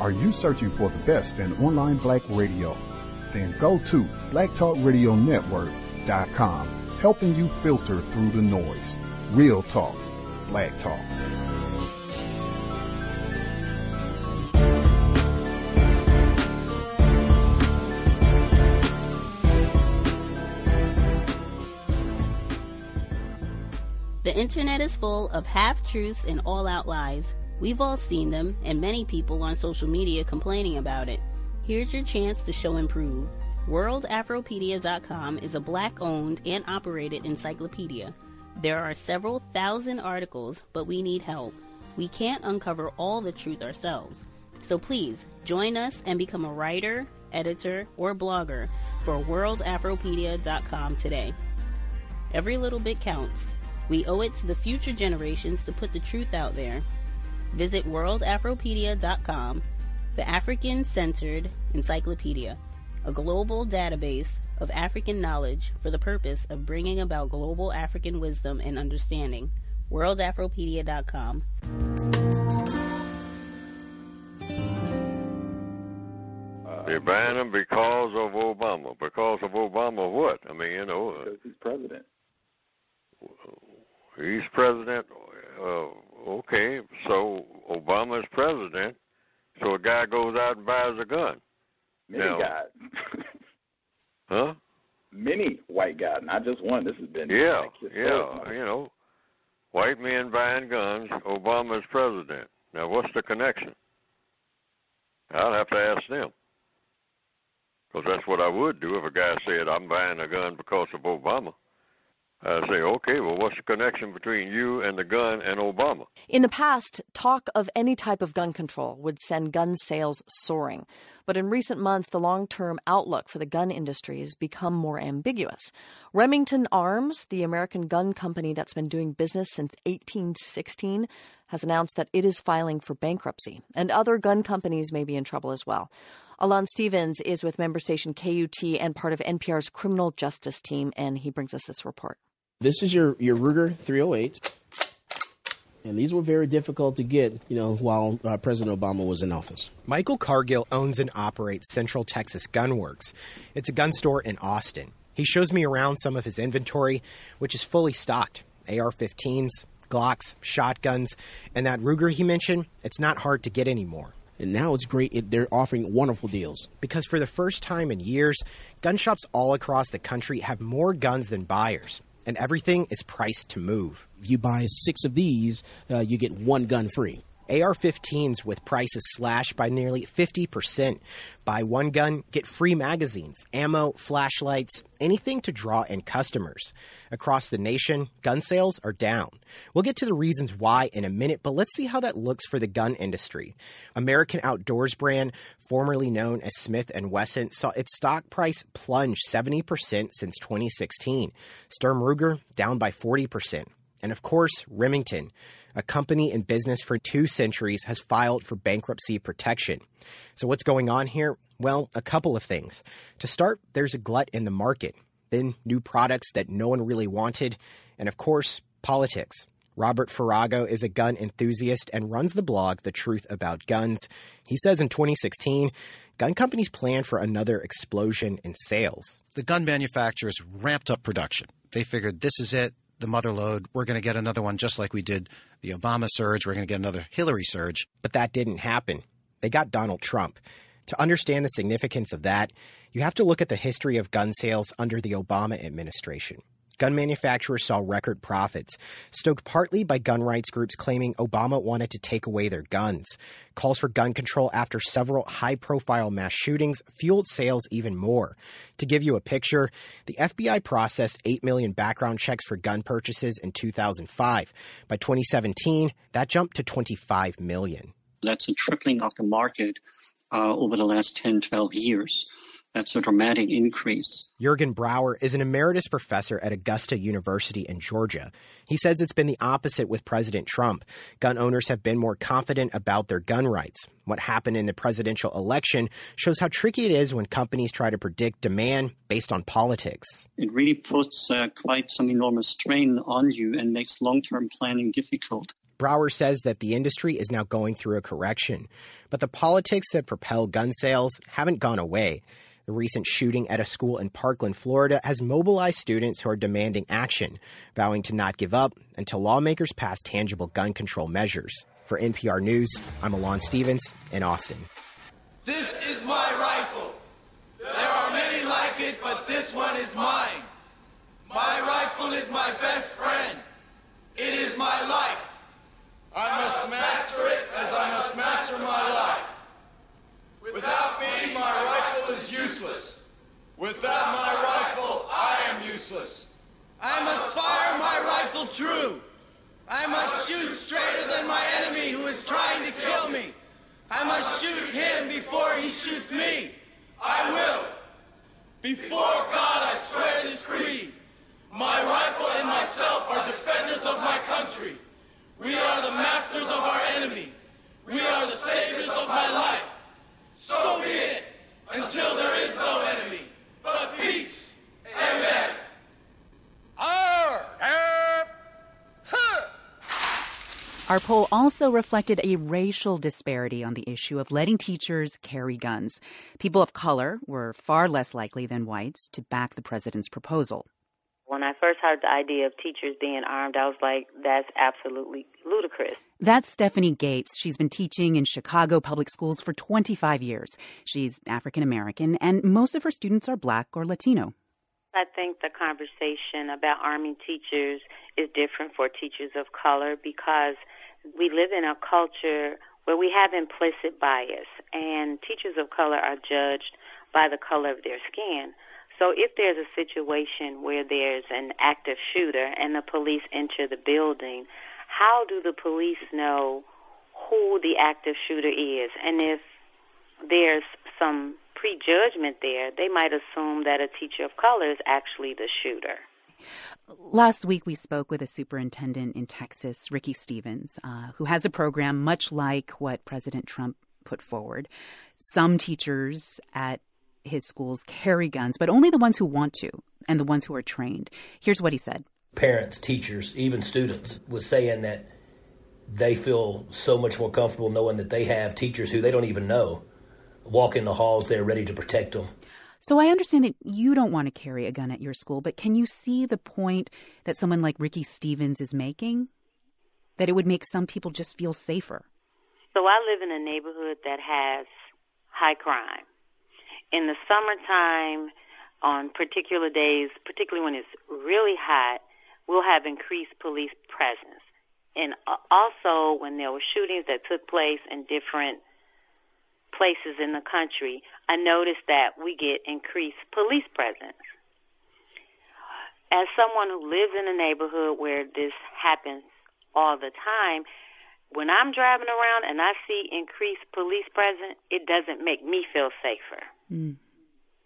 Are you searching for the best in online black radio? Then go to blacktalkradionetwork.com, helping you filter through the noise. Real talk, black talk. The internet is full of half-truths and all-out lies. We've all seen them, and many people on social media complaining about it. Here's your chance to show and prove. WorldAfropedia.com is a black-owned and operated encyclopedia. There are several thousand articles, but we need help. We can't uncover all the truth ourselves. So please, join us and become a writer, editor, or blogger for WorldAfropedia.com today. Every little bit counts. We owe it to the future generations to put the truth out there. Visit WorldAfropedia.com, the African-centered encyclopedia, a global database of African knowledge for the purpose of bringing about global African wisdom and understanding. WorldAfropedia.com. They ban him because of Obama. Because of Obama what? I mean, you know. Because he's president. He's president. Okay, so Obama's president, so a guy goes out and buys a gun. Many guys. Huh? Many white guys, not just one. This has been you know, white men buying guns, Obama's president. Now, what's the connection? I'll have to ask them. Because that's what I would do if a guy said, I'm buying a gun because of Obama. I'd say, okay, well, what's the connection between you and the gun and Obama? In the past, talk of any type of gun control would send gun sales soaring. But in recent months, the long-term outlook for the gun industry has become more ambiguous. Remington Arms, the American gun company that's been doing business since 1816, has announced that it is filing for bankruptcy. And other gun companies may be in trouble as well. Alon Stevens is with member station KUT and part of NPR's criminal justice team, and he brings us this report. This is your Ruger 308, and these were very difficult to get, while President Obama was in office. Michael Cargill owns and operates Central Texas Gun Works. It's a gun store in Austin. He shows me around some of his inventory, which is fully stocked. AR-15s, Glocks, shotguns, and that Ruger he mentioned, it's not hard to get anymore. And now it's great. They're offering wonderful deals. Because for the first time in years, gun shops all across the country have more guns than buyers. And everything is priced to move. If you buy 6 of these, you get 1 gun free. AR-15s with prices slashed by nearly 50%. Buy 1 gun, get free magazines, ammo, flashlights, anything to draw in customers. Across the nation, gun sales are down. We'll get to the reasons why in a minute, but let's see how that looks for the gun industry. American Outdoors brand, formerly known as Smith & Wesson, saw its stock price plunge 70% since 2016. Sturm Ruger down by 40%. And of course, Remington, a company in business for 2 centuries, has filed for bankruptcy protection. So what's going on here? Well, a couple of things. To start, there's a glut in the market. Then new products that no one really wanted. And of course, politics. Robert Farrago is a gun enthusiast and runs the blog The Truth About Guns. He says in 2016, gun companies plan for another explosion in sales. The gun manufacturers ramped up production. They figured this is it. The mother lode, we're going to get another one just like we did the Obama surge. We're going to get another Hillary surge. But that didn't happen. They got Donald Trump. To understand the significance of that, you have to look at the history of gun sales under the Obama administration. Gun manufacturers saw record profits, stoked partly by gun rights groups claiming Obama wanted to take away their guns. Calls for gun control after several high-profile mass shootings fueled sales even more. To give you a picture, the FBI processed 8 million background checks for gun purchases in 2005. By 2017, that jumped to 25 million. That's a tripling of the market over the last 10, 12 years. That's a dramatic increase. Jürgen Brauer is an emeritus professor at Augusta University in Georgia. He says it's been the opposite with President Trump. Gun owners have been more confident about their gun rights. What happened in the presidential election shows how tricky it is when companies try to predict demand based on politics. It really puts quite some enormous strain on you and makes long-term planning difficult. Brauer says that the industry is now going through a correction, but the politics that propel gun sales haven't gone away. The recent shooting at a school in Parkland, Florida, has mobilized students who are demanding action, vowing to not give up until lawmakers pass tangible gun control measures. For NPR News, I'm Alon Stevens in Austin. This is my rifle. There are many like it, but this one is mine. My rifle is my best friend. It is my life. I must master it as I must master my life. Without me, my rifle is useless. Without my rifle, I am useless. I must fire my rifle true. I must shoot straighter than my enemy who is trying to kill me. I must shoot him before he shoots me. I will. Before God, I swear this creed. My rifle and myself are defenders of my country. We are the masters of our enemy. We are the saviors of my life. So be it, until there is no enemy, but peace. Amen. Our poll also reflected a racial disparity on the issue of letting teachers carry guns. People of color were far less likely than whites to back the president's proposal. When I first heard the idea of teachers being armed, I was like, that's absolutely ludicrous. That's Stephanie Gates. She's been teaching in Chicago public schools for 25 years. She's African American, and most of her students are Black or Latino. I think the conversation about arming teachers is different for teachers of color because we live in a culture where we have implicit bias, and teachers of color are judged by the color of their skin. So if there's a situation where there's an active shooter and the police enter the building, how do the police know who the active shooter is? And if there's some prejudgment there, they might assume that a teacher of color is actually the shooter. Last week, we spoke with a superintendent in Texas, Ricky Stevens, who has a program much like what President Trump put forward. Some teachers at his schools carry guns, but only the ones who want to and the ones who are trained. Here's what he said. Parents, teachers, even students was saying that they feel so much more comfortable knowing that they have teachers who they don't even know walk in the halls there ready to protect them. So I understand that you don't want to carry a gun at your school, but can you see the point that someone like Ricky Stevens is making? That it would make some people just feel safer? So I live in a neighborhood that has high crime. In the summertime, on particular days, particularly when it's really hot, we'll have increased police presence. And also when there were shootings that took place in different places in the country, I noticed that we get increased police presence. As someone who lives in a neighborhood where this happens all the time, when I'm driving around and I see increased police presence, it doesn't make me feel safer. Mm.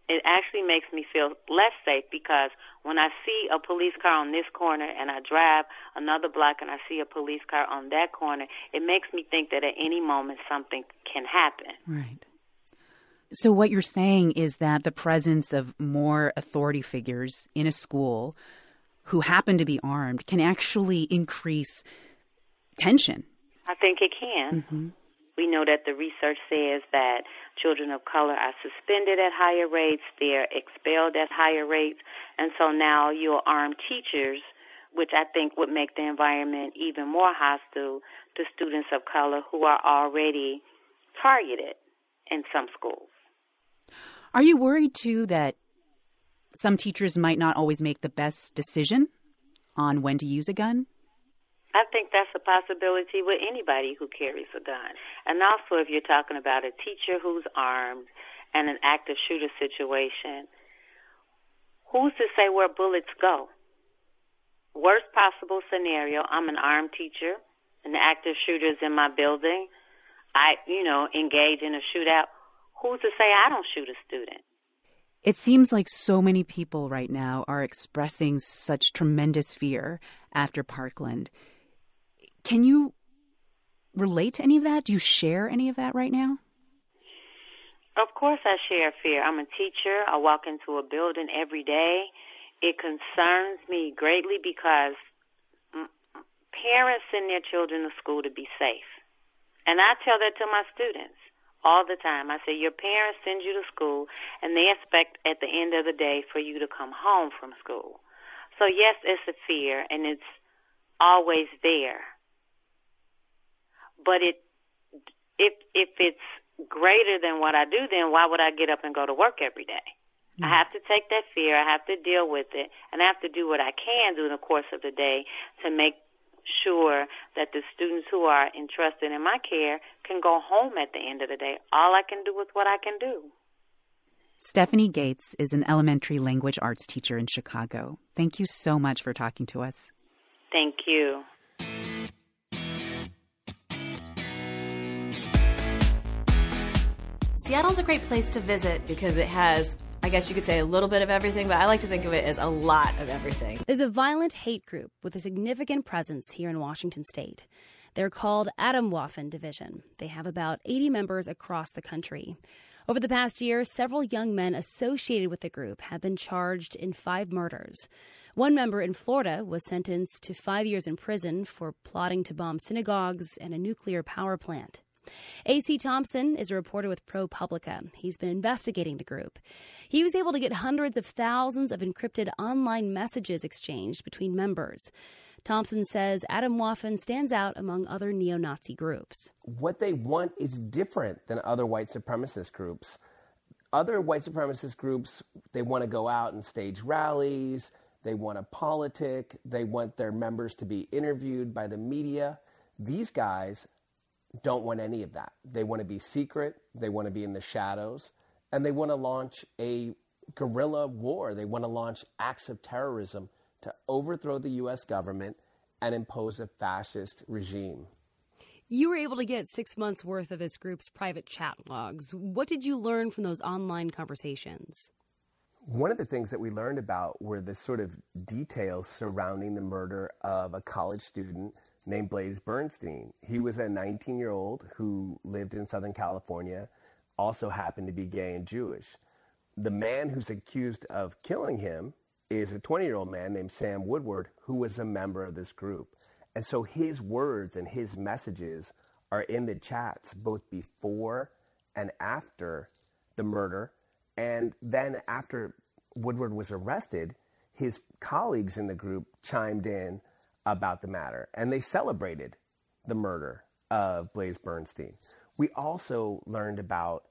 It actually makes me feel less safe because when I see a police car on this corner and I drive another block and I see a police car on that corner, it makes me think that at any moment something can happen. Right. So what you're saying is that the presence of more authority figures in a school who happen to be armed can actually increase tension. I think it can. Mm-hmm. We know that the research says that children of color are suspended at higher rates, they're expelled at higher rates, and so now you'll arm teachers, which I think would make the environment even more hostile to students of color who are already targeted in some schools. Are you worried, too, that some teachers might not always make the best decision on when to use a gun? I think that's a possibility with anybody who carries a gun. And also if you're talking about a teacher who's armed and an active shooter situation, who's to say where bullets go? Worst possible scenario, I'm an armed teacher, and the active shooter's in my building. I, engage in a shootout. Who's to say I don't shoot a student? It seems like so many people right now are expressing such tremendous fear after Parkland. Can you relate to any of that? Do you share any of that right now? Of course I share fear. I'm a teacher. I walk into a building every day. It concerns me greatly because parents send their children to school to be safe. And I tell that to my students all the time. I say, your parents send you to school, and they expect at the end of the day for you to come home from school. So, yes, it's a fear, and it's always there. But if it's greater than what I do, then why would I get up and go to work every day? I have to take that fear, I have to deal with it, and I have to do what I can do in the course of the day to make sure that the students who are entrusted in my care can go home at the end of the day. All I can do is what I can do. Stephanie Gates is an elementary language arts teacher in Chicago. Thank you so much for talking to us. Thank you. Seattle's a great place to visit because it has, I guess you could say, a little bit of everything, but I like to think of it as a lot of everything. There's a violent hate group with a significant presence here in Washington state. They're called Atomwaffen Division. They have about 80 members across the country. Over the past year, several young men associated with the group have been charged in 5 murders. One member in Florida was sentenced to 5 years in prison for plotting to bomb synagogues and a nuclear power plant. A.C. Thompson is a reporter with ProPublica. He's been investigating the group. He was able to get hundreds of thousands of encrypted online messages exchanged between members. Thompson says Atomwaffen stands out among other neo-Nazi groups. What they want is different than other white supremacist groups. Other white supremacist groups, they want to go out and stage rallies, they want to politic, they want their members to be interviewed by the media. These guys don't want any of that. They want to be secret, they want to be in the shadows, and they want to launch a guerrilla war. They want to launch acts of terrorism to overthrow the U.S. government and impose a fascist regime. You were able to get 6 months' worth of this group's private chat logs. What did you learn from those online conversations? One of the things that we learned about were the sort of details surrounding the murder of a college student named Blaze Bernstein. He was a 19-year-old who lived in Southern California, also happened to be gay and Jewish. The man who's accused of killing him is a 20-year-old man named Sam Woodward, who was a member of this group. And so his words and his messages are in the chats both before and after the murder. And then after Woodward was arrested, his colleagues in the group chimed in about the matter, and they celebrated the murder of Blaze Bernstein. We also learned about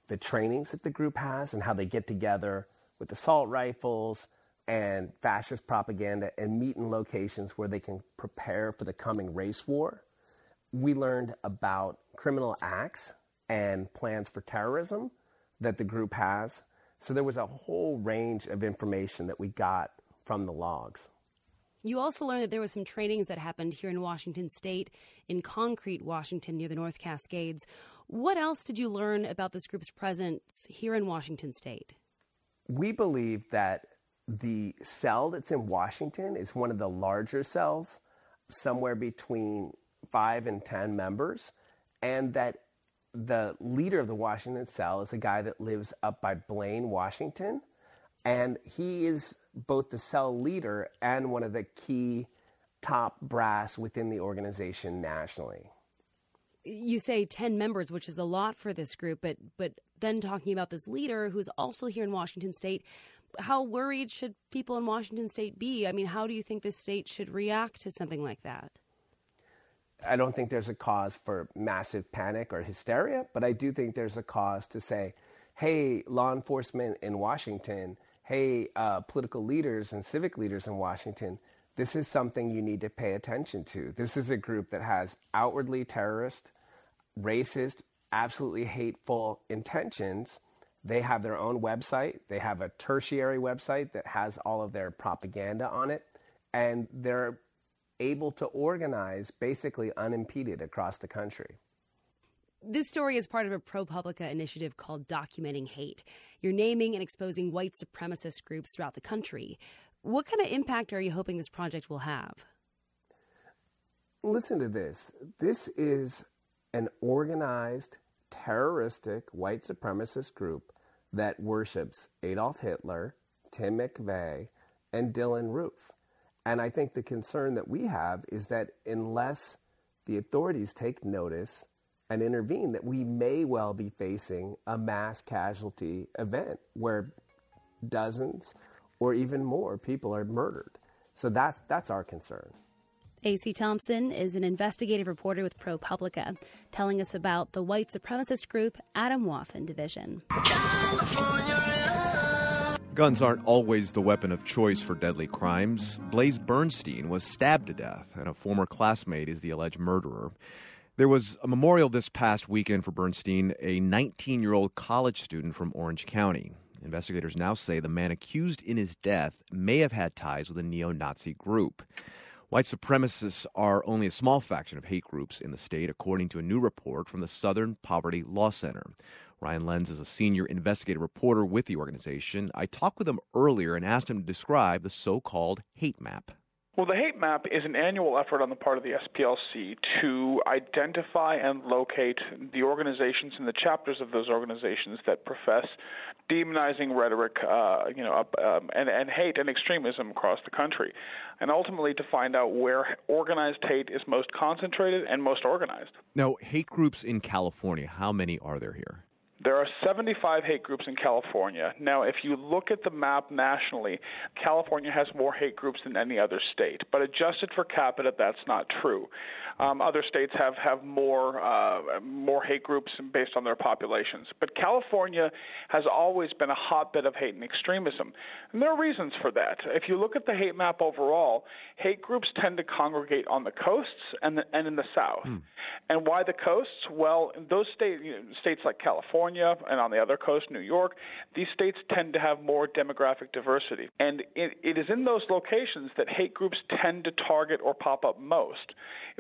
the trainings that the group has and how they get together with assault rifles and fascist propaganda and meet in locations where they can prepare for the coming race war. We learned about criminal acts and plans for terrorism that the group has. So there was a whole range of information that we got from the logs. You also learned that there was some trainings that happened here in Washington state, in Concrete, Washington, near the North Cascades. What else did you learn about this group's presence here in Washington state? We believe that the cell that's in Washington is one of the larger cells, somewhere between 5 and 10 members, and that the leader of the Washington cell is a guy that lives up by Blaine, Washington, and he is both the cell leader and one of the key top brass within the organization nationally. You say 10 members, which is a lot for this group, but then talking about this leader who's also here in Washington state, how worried should people in Washington state be? I mean, how do you think this state should react to something like that? I don't think there's a cause for massive panic or hysteria, but I do think there's a cause to say, hey, law enforcement in Washington, hey, political leaders and civic leaders in Washington, this is something you need to pay attention to. This is a group that has outwardly terrorist, racist, absolutely hateful intentions. They have their own website. They have a tertiary website that has all of their propaganda on it, and they're able to organize basically unimpeded across the country. This story is part of a ProPublica initiative called Documenting Hate. You're naming and exposing white supremacist groups throughout the country. What kind of impact are you hoping this project will have? Listen to this. This is an organized, terroristic white supremacist group that worships Adolf Hitler, Tim McVeigh, and Dylan Roof. And I think the concern that we have is that unless the authorities take notice and intervene, that we may well be facing a mass casualty event where dozens or even more people are murdered. So that's our concern. A.C. Thompson is an investigative reporter with ProPublica, telling us about the white supremacist group Adam Waffen Division. Guns aren't always the weapon of choice for deadly crimes. Blaze Bernstein was stabbed to death, and a former classmate is the alleged murderer. There was a memorial this past weekend for Bernstein, a 19-year-old college student from Orange County. Investigators now say the man accused in his death may have had ties with a neo-Nazi group. White supremacists are only a small faction of hate groups in the state, according to a new report from the Southern Poverty Law Center. Ryan Lenz is a senior investigative reporter with the organization. I talked with him earlier and asked him to describe the so-called hate map. Well, the hate map is an annual effort on the part of the SPLC to identify and locate the organizations and the chapters of those organizations that profess demonizing rhetoric, and hate and extremism across the country, and ultimately to find out where organized hate is most concentrated and most organized. Now, hate groups in California, how many are there here? There are 75 hate groups in California. Now, if you look at the map nationally, California has more hate groups than any other state. But adjusted for capita, that's not true. Other states have more hate groups based on their populations. But California has always been a hotbed of hate and extremism. And there are reasons for that. If you look at the hate map overall, hate groups tend to congregate on the coasts and in the South. And why the coasts? Well, those states like California and on the other coast, New York, these states tend to have more demographic diversity. And it is in those locations that hate groups tend to target or pop up most,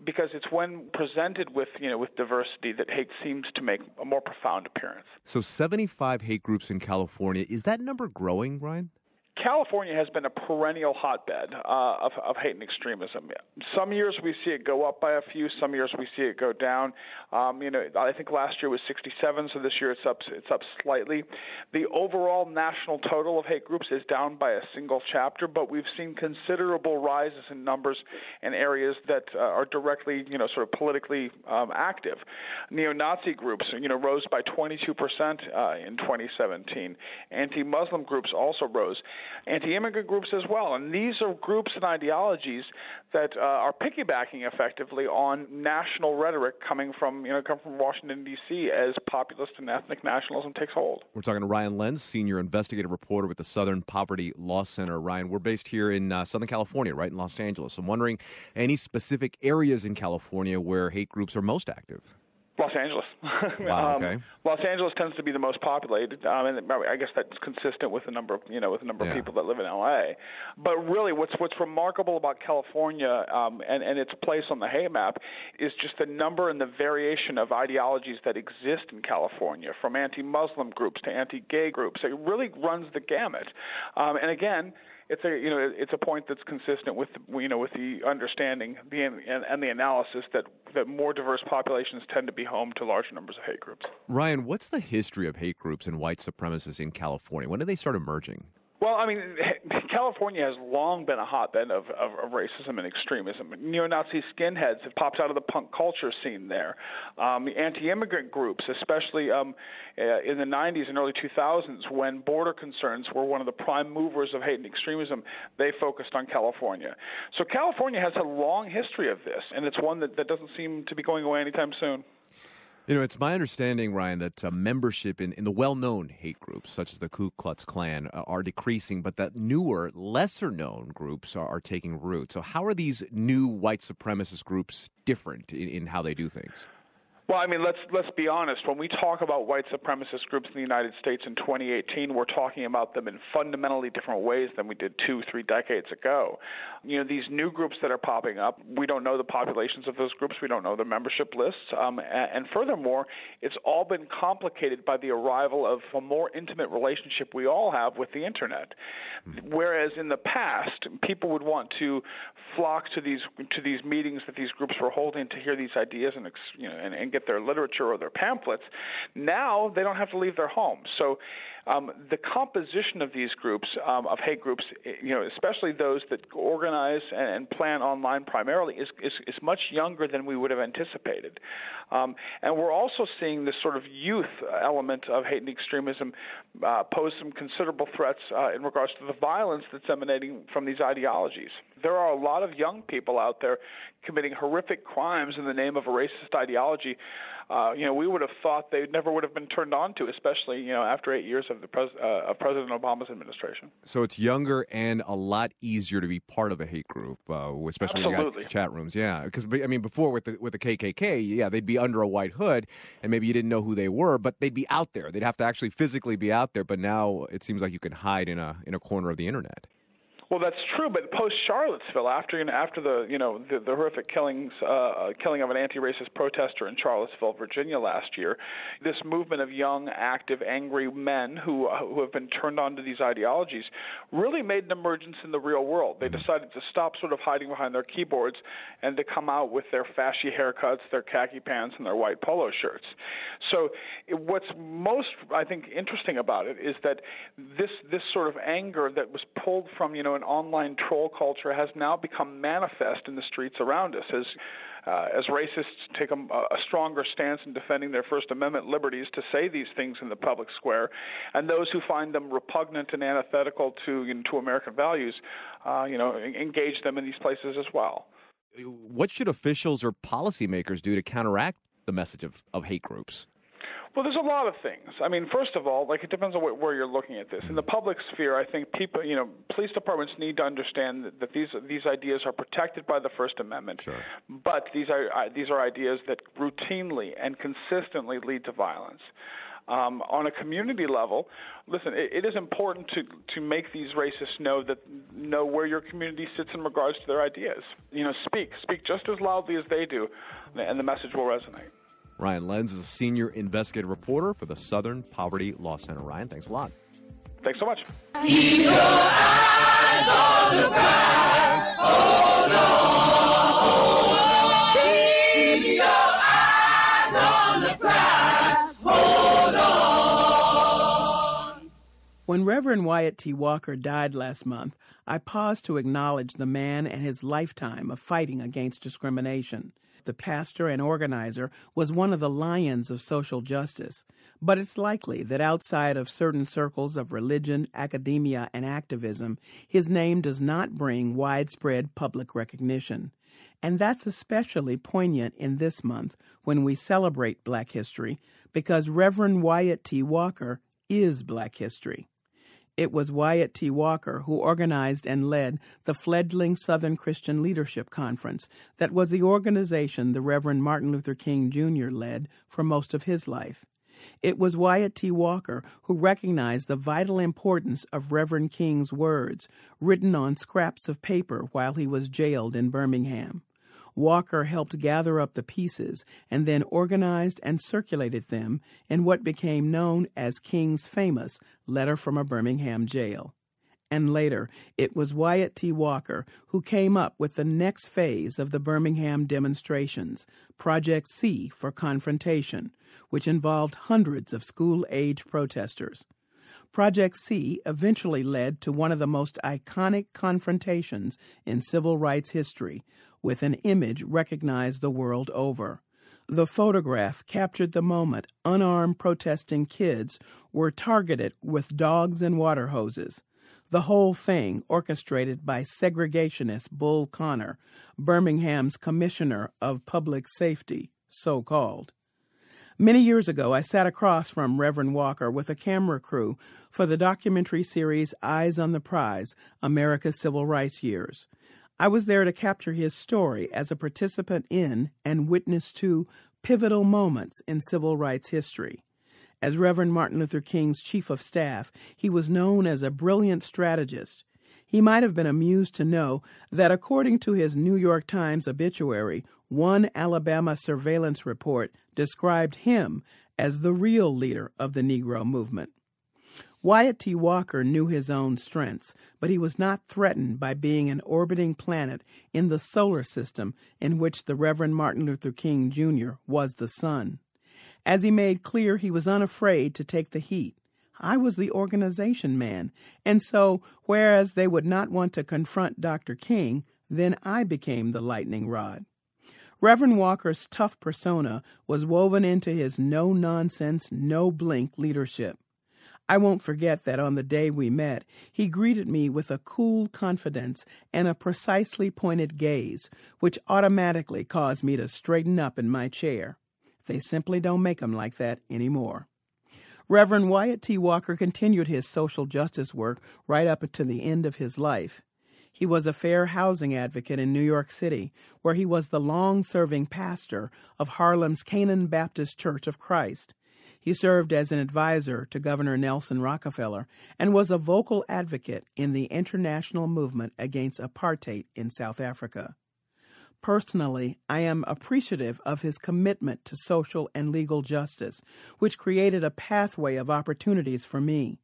because it's when presented with diversity that hate seems to make a more profound appearance. So 75 hate groups in California. Is that number growing, Ryan? California has been a perennial hotbed of hate and extremism. Some years we see it go up by a few. Some years we see it go down. I think last year was 67, so this year it's up slightly. The overall national total of hate groups is down by a single chapter, but we've seen considerable rises in numbers in areas that are directly, sort of politically active. Neo-Nazi groups, rose by 22% in 2017. Anti-Muslim groups also rose. Anti-immigrant groups as well. And these are groups and ideologies that are piggybacking effectively on national rhetoric coming from Washington, D.C. as populist and ethnic nationalism takes hold. We're talking to Ryan Lenz, senior investigative reporter with the Southern Poverty Law Center. Ryan, we're based here in Southern California, right in Los Angeles. I'm wondering, any specific areas in California where hate groups are most active? Los Angeles. Wow, okay. Los Angeles tends to be the most populated, and I guess that's consistent with the number of of people that live in LA. But really, what's remarkable about California and its place on the hate map is just the number and the variation of ideologies that exist in California, from anti-Muslim groups to anti-gay groups. It really runs the gamut. And again, it's a point that's consistent with the understanding and the analysis that more diverse populations tend to be home to larger numbers of hate groups. Ryan, what's the history of hate groups and white supremacists in California? When did they start emerging? Well, California has long been a hotbed of racism and extremism. Neo-Nazi skinheads have popped out of the punk culture scene there. The anti-immigrant groups, especially in the 90s and early 2000s, when border concerns were one of the prime movers of hate and extremism, they focused on California. So California has a long history of this, and it's one that doesn't seem to be going away anytime soon. It's my understanding, Ryan, that membership in the well-known hate groups, such as the Ku Klux Klan, are decreasing, but that newer, lesser-known groups are taking root. So how are these new white supremacist groups different in how they do things? Well, I mean, let's be honest. When we talk about white supremacist groups in the United States in 2018, we're talking about them in fundamentally different ways than we did 2-3 decades ago. You know, these new groups that are popping up, we don't know the populations of those groups. We don't know their membership lists. And furthermore, it's all been complicated by the arrival of a more intimate relationship we all have with the Internet. Whereas in the past, people would want to flock to these meetings that these groups were holding to hear these ideas and get their literature or their pamphlets. Now they don't have to leave their homes. So the composition of these groups, of hate groups, especially those that organize and plan online primarily, is much younger than we would have anticipated. And we're also seeing this sort of youth element of hate and extremism pose some considerable threats in regards to the violence that's emanating from these ideologies. There are a lot of young people out there committing horrific crimes in the name of a racist ideology. We would have thought they never would have been turned on to, especially after 8 years of of President Obama's administration. So it's younger and a lot easier to be part of a hate group, especially when you got chat rooms. Yeah, because I mean, before with the KKK, they'd be under a white hood, and maybe you didn't know who they were, but they'd be out there. They'd have to actually physically be out there. But now it seems like you can hide in a corner of the internet. Well, that's true, but post Charlottesville, after the horrific killing of an anti-racist protester in Charlottesville, Virginia last year, this movement of young, active, angry men who have been turned on to these ideologies really made an emergence in the real world. They decided to stop sort of hiding behind their keyboards and to come out with their fashy haircuts, their khaki pants, and their white polo shirts. So what's most, I think, interesting about it is that this sort of anger that was pulled from an online troll culture has now become manifest in the streets around us as racists take a stronger stance in defending their First Amendment liberties to say these things in the public square, and those who find them repugnant and antithetical to American values, engage them in these places as well. What should officials or policymakers do to counteract the message of hate groups? Well, there's a lot of things. I mean, first of all, it depends on where you're looking at this. In the public sphere, I think people, police departments need to understand that these ideas are protected by the First Amendment. Sure. But these are ideas that routinely and consistently lead to violence. On a community level, listen, it is important to make these racists know where your community sits in regards to their ideas. Speak just as loudly as they do, and the message will resonate. Ryan Lenz is a senior investigative reporter for the Southern Poverty Law Center. Ryan, thanks a lot. Thanks so much. Keep your eyes on the prize. Hold on. Keep your eyes on the prize. Hold on. When Reverend Wyatt T. Walker died last month, I paused to acknowledge the man and his lifetime of fighting against discrimination. The pastor and organizer was one of the lions of social justice, but it's likely that outside of certain circles of religion, academia, and activism, his name does not bring widespread public recognition. And that's especially poignant in this month when we celebrate Black history, because Reverend Wyatt T. Walker is Black history. It was Wyatt T. Walker who organized and led the fledgling Southern Christian Leadership Conference that was the organization the Reverend Martin Luther King Jr. led for most of his life. It was Wyatt T. Walker who recognized the vital importance of Reverend King's words written on scraps of paper while he was jailed in Birmingham. Walker helped gather up the pieces and then organized and circulated them in what became known as King's famous Letter from a Birmingham Jail. And later, it was Wyatt T. Walker who came up with the next phase of the Birmingham demonstrations, Project C for Confrontation, which involved hundreds of school-age protesters. Project C eventually led to one of the most iconic confrontations in civil rights history, with an image recognized the world over. The photograph captured the moment unarmed protesting kids were targeted with dogs and water hoses. The whole thing orchestrated by segregationist Bull Connor, Birmingham's Commissioner of Public Safety, so-called. Many years ago, I sat across from Reverend Walker with a camera crew for the documentary series Eyes on the Prize, America's Civil Rights Years. I was there to capture his story as a participant in and witness to pivotal moments in civil rights history. As Reverend Martin Luther King's chief of staff, he was known as a brilliant strategist. He might have been amused to know that according to his New York Times obituary, one Alabama surveillance report described him as the real leader of the Negro movement. Wyatt T. Walker knew his own strengths, but he was not threatened by being an orbiting planet in the solar system in which the Reverend Martin Luther King, Jr. was the sun. As he made clear, he was unafraid to take the heat. I was the organization man, and so, whereas they would not want to confront Dr. King, then I became the lightning rod. Reverend Walker's tough persona was woven into his no-nonsense, no-blink leadership. I won't forget that on the day we met, he greeted me with a cool confidence and a precisely pointed gaze, which automatically caused me to straighten up in my chair. They simply don't make them like that anymore. Reverend Wyatt T. Walker continued his social justice work right up to the end of his life. He was a fair housing advocate in New York City, where he was the long-serving pastor of Harlem's Canaan Baptist Church of Christ. He served as an advisor to Governor Nelson Rockefeller and was a vocal advocate in the international movement against apartheid in South Africa. Personally, I am appreciative of his commitment to social and legal justice, which created a pathway of opportunities for me.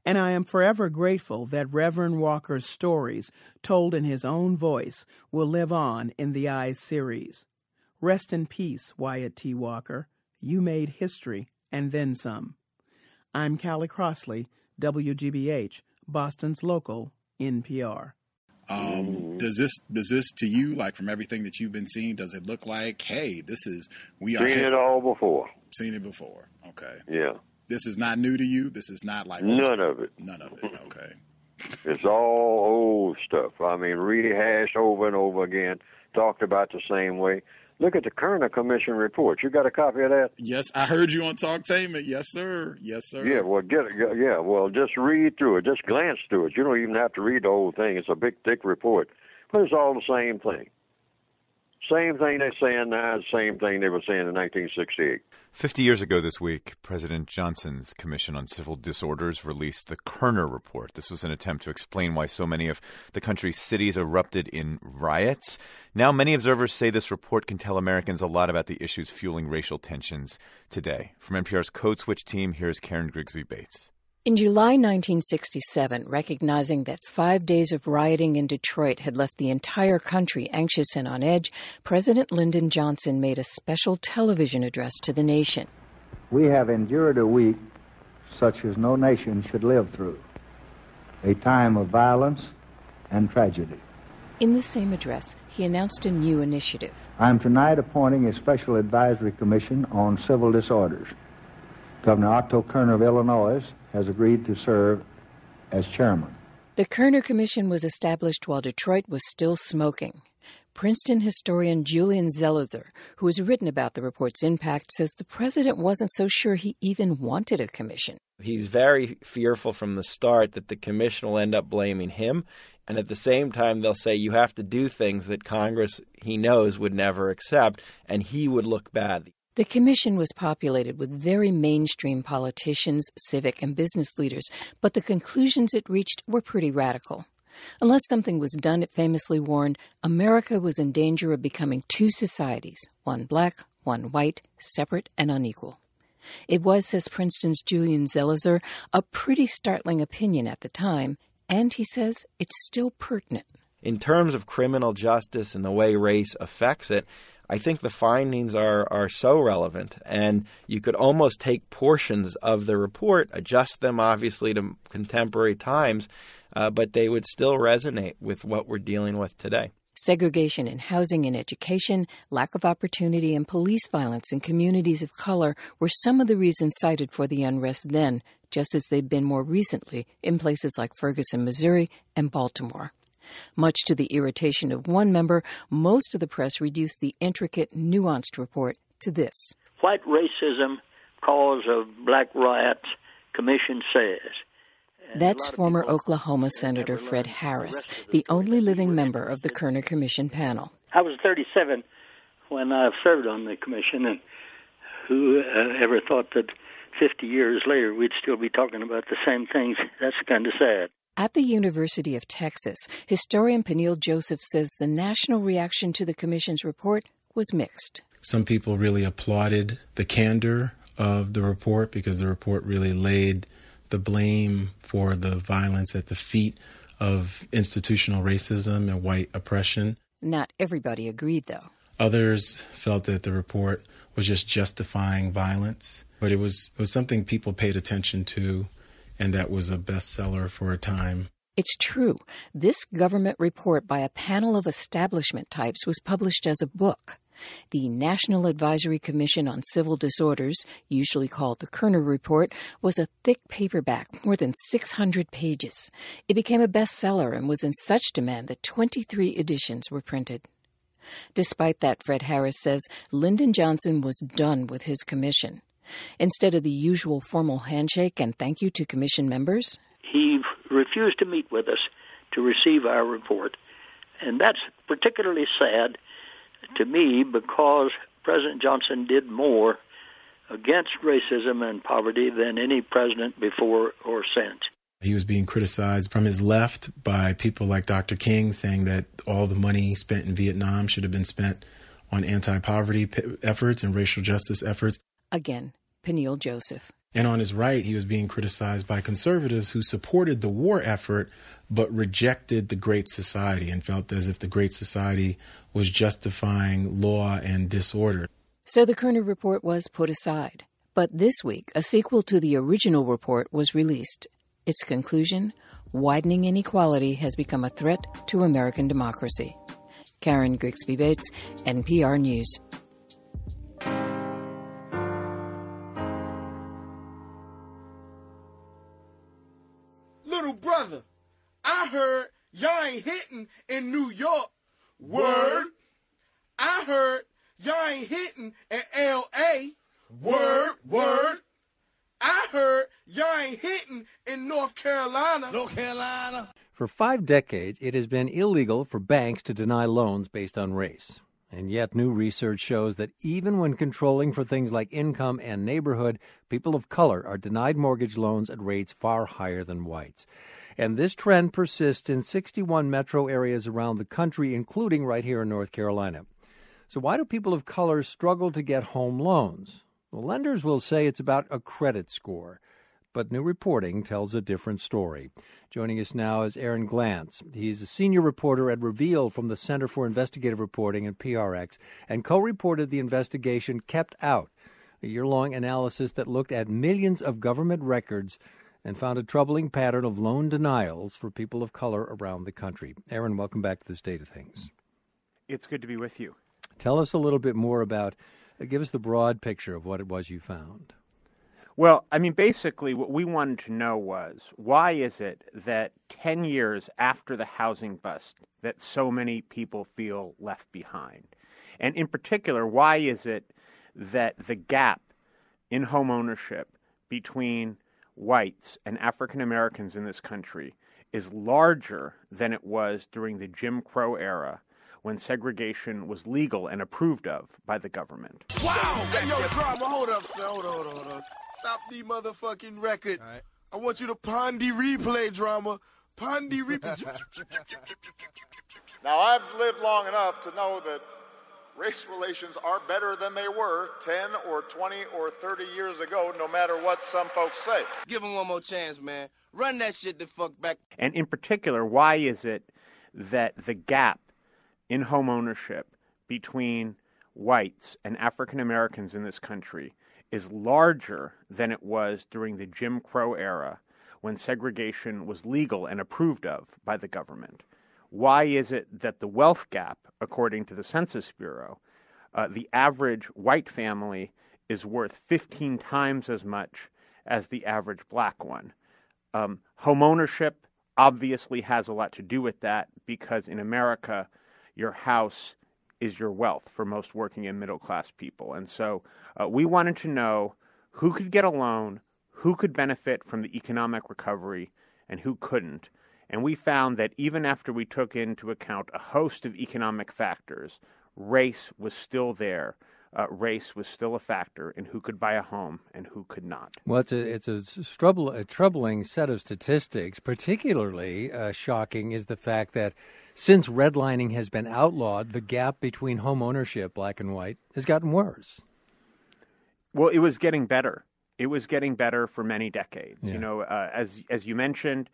And I am forever grateful that Reverend Walker's stories, told in his own voice, will live on in the Eyes series. Rest in peace, Wyatt T. Walker. You made history, and then some. I'm Callie Crossley, WGBH, Boston's local NPR. Does this to you, like from everything that you've been seeing, does it look like, hey, we are... Seen it all before. Seen it before, okay. Yeah. This is not new to you? This is not like... None of it. None of it, okay. It's all old stuff. I mean, rehashed over and over again, talked about the same way. Look at the Kerner Commission report. You got a copy of that? Yes, I heard you on Talktainment. Yes, sir. Yes, sir. Yeah, well, just read through it. Just glance through it. You don't even have to read the whole thing. It's a big, thick report. But it's all the same thing. Same thing they're saying now, same thing they were saying in 1968. 50 years ago this week, President Johnson's Commission on Civil Disorders released the Kerner Report. This was an attempt to explain why so many of the country's cities erupted in riots. Now, many observers say this report can tell Americans a lot about the issues fueling racial tensions today. From NPR's Code Switch team, here's Karen Grigsby Bates. In July 1967, recognizing that 5 days of rioting in Detroit had left the entire country anxious and on edge, President Lyndon Johnson made a special television address to the nation. We have endured a week such as no nation should live through, a time of violence and tragedy. In the same address, he announced a new initiative. I'm tonight appointing a special advisory commission on civil disorders. Governor Otto Kerner of Illinois has agreed to serve as chairman. The Kerner Commission was established while Detroit was still smoking. Princeton historian Julian Zelizer, who has written about the report's impact, says the president wasn't so sure he even wanted a commission. He's very fearful from the start that the commission will end up blaming him, and at the same time they'll say you have to do things that Congress, he knows, would never accept, and he would look bad. The commission was populated with very mainstream politicians, civic and business leaders, but the conclusions it reached were pretty radical. Unless something was done, it famously warned, America was in danger of becoming two societies, one black, one white, separate and unequal. It was, says Princeton's Julian Zelizer, a pretty startling opinion at the time, and he says it's still pertinent. In terms of criminal justice and the way race affects it, I think the findings are so relevant, and you could almost take portions of the report, adjust them obviously to contemporary times, but they would still resonate with what we're dealing with today. Segregation in housing and education, lack of opportunity, and police violence in communities of color were some of the reasons cited for the unrest then, just as they've been more recently in places like Ferguson, Missouri, and Baltimore. Much to the irritation of one member, most of the press reduced the intricate, nuanced report to this. White racism, cause of black riots, commission says. That's former Oklahoma Senator Fred Harris, the only living member of the Kerner Commission panel. I was 37 when I've served on the commission, and who ever thought that 50 years later we'd still be talking about the same things? That's kind of sad. At the University of Texas, historian Peniel Joseph says the national reaction to the commission's report was mixed. Some people really applauded the candor of the report because the report really laid the blame for the violence at the feet of institutional racism and white oppression. Not everybody agreed, though. Others felt that the report was just justifying violence, but it was something people paid attention to, and that was a bestseller for a time. It's true. This government report by a panel of establishment types was published as a book. The National Advisory Commission on Civil Disorders, usually called the Kerner Report, was a thick paperback, more than 600 pages. It became a bestseller and was in such demand that 23 editions were printed. Despite that, Fred Harris says Lyndon Johnson was done with his commission. Instead of the usual formal handshake and thank you to commission members, he refused to meet with us to receive our report. And that's particularly sad to me because President Johnson did more against racism and poverty than any president before or since. He was being criticized from his left by people like Dr. King, saying that all the money spent in Vietnam should have been spent on anti-poverty efforts and racial justice efforts. Again, Peniel Joseph. And on his right, he was being criticized by conservatives who supported the war effort but rejected the Great Society and felt as if the Great Society was justifying law and disorder. So the Kerner Report was put aside. But this week, a sequel to the original report was released. Its conclusion, widening inequality has become a threat to American democracy. Karen Grigsby Bates, NPR News. Little brother, I heard y'all ain't hitting in New York. Word. I heard y'all ain't hitting in L.A. Word, word. I heard y'all ain't hitting in North Carolina. North Carolina. For 5 decades, it has been illegal for banks to deny loans based on race. And yet new research shows that even when controlling for things like income and neighborhood, people of color are denied mortgage loans at rates far higher than whites. And this trend persists in 61 metro areas around the country, including right here in North Carolina. So why do people of color struggle to get home loans? Well, lenders will say it's about a credit score. But new reporting tells a different story. Joining us now is Aaron Glantz. He's a senior reporter at Reveal from the Center for Investigative Reporting and PRX, and co-reported the investigation Kept Out, a year-long analysis that looked at millions of government records and found a troubling pattern of loan denials for people of color around the country. Aaron, welcome back to the State of Things. It's good to be with you. Tell us a little bit more about, give us the broad picture of what it was you found. Well, I mean, basically what we wanted to know was, why is it that 10 years after the housing bust that so many people feel left behind? And in particular, why is it that the gap in home ownership between whites and African Americans in this country is larger than it was during the Jim Crow era, when segregation was legal and approved of by the government? Wow! Hey, yo, drama, hold up, son. Hold on. Stop the motherfucking record. Right. I want you to pon the replay, drama. Pon the replay. Now, I've lived long enough to know that race relations are better than they were 10 or 20 or 30 years ago, no matter what some folks say. Give them one more chance, man. Run that shit the fuck back. And in particular, why is it that the gap in home ownership between whites and African Americans in this country is larger than it was during the Jim Crow era, when segregation was legal and approved of by the government? Why is it that the wealth gap, according to the Census Bureau, the average white family is worth 15 times as much as the average black one? Home ownership obviously has a lot to do with that, because in America, your house is your wealth for most working and middle-class people. And so we wanted to know who could get a loan, who could benefit from the economic recovery, and who couldn't. And we found that even after we took into account a host of economic factors, race was still there. Race was still a factor in who could buy a home and who could not. Well, it's a troubling set of statistics. Particularly shocking is the fact that since redlining has been outlawed, the gap between home ownership, black and white, has gotten worse. Well, it was getting better. It was getting better for many decades. Yeah. You know, as you mentioned,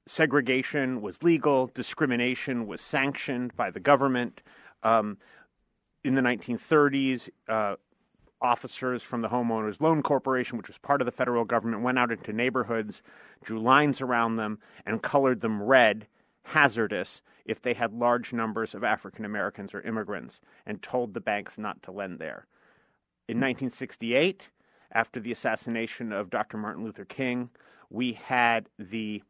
segregation was legal, discrimination was sanctioned by the government. In the 1930s, officers from the Homeowners Loan Corporation, which was part of the federal government, went out into neighborhoods, drew lines around them, and colored them red, hazardous, if they had large numbers of African Americans or immigrants, and told the banks not to lend there. In 1968, after the assassination of Dr. Martin Luther King, we had the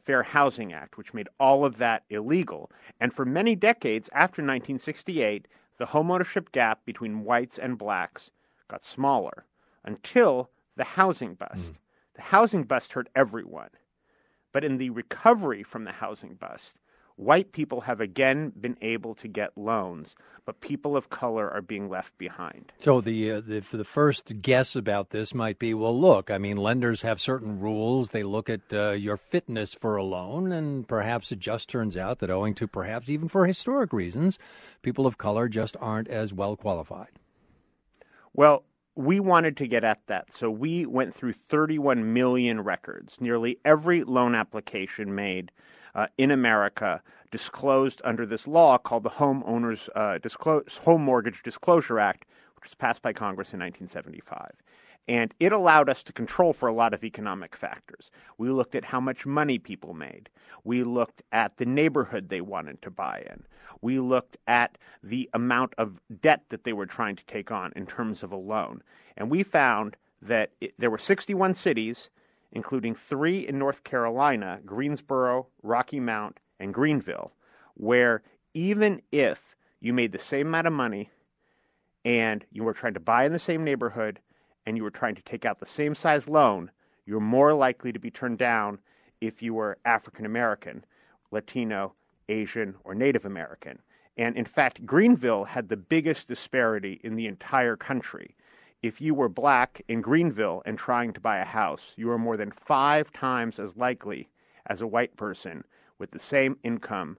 Fair Housing Act, which made all of that illegal. And for many decades after 1968, the homeownership gap between whites and blacks got smaller until the housing bust. The housing bust hurt everyone. But in the recovery from the housing bust, white people have again been able to get loans, but people of color are being left behind. So the first guess about this might be, well, look, I mean, lenders have certain rules. They look at your fitness for a loan, and perhaps it just turns out that owing to perhaps even for historic reasons, people of color just aren't as well qualified. Well, we wanted to get at that, so we went through 31 million records. Nearly every loan application made in America disclosed under this law called the Home Mortgage Disclosure Act, which was passed by Congress in 1975. And it allowed us to control for a lot of economic factors. We looked at how much money people made. We looked at the neighborhood they wanted to buy in. We looked at the amount of debt that they were trying to take on in terms of a loan. And we found that there were 61 cities, including 3 in North Carolina, Greensboro, Rocky Mount, and Greenville, where even if you made the same amount of money and you were trying to buy in the same neighborhood and you were trying to take out the same size loan, you're more likely to be turned down if you were African American, Latino, Asian, or Native American. And in fact, Greenville had the biggest disparity in the entire country. If you were black in Greenville and trying to buy a house, you were more than 5 times as likely as a white person with the same income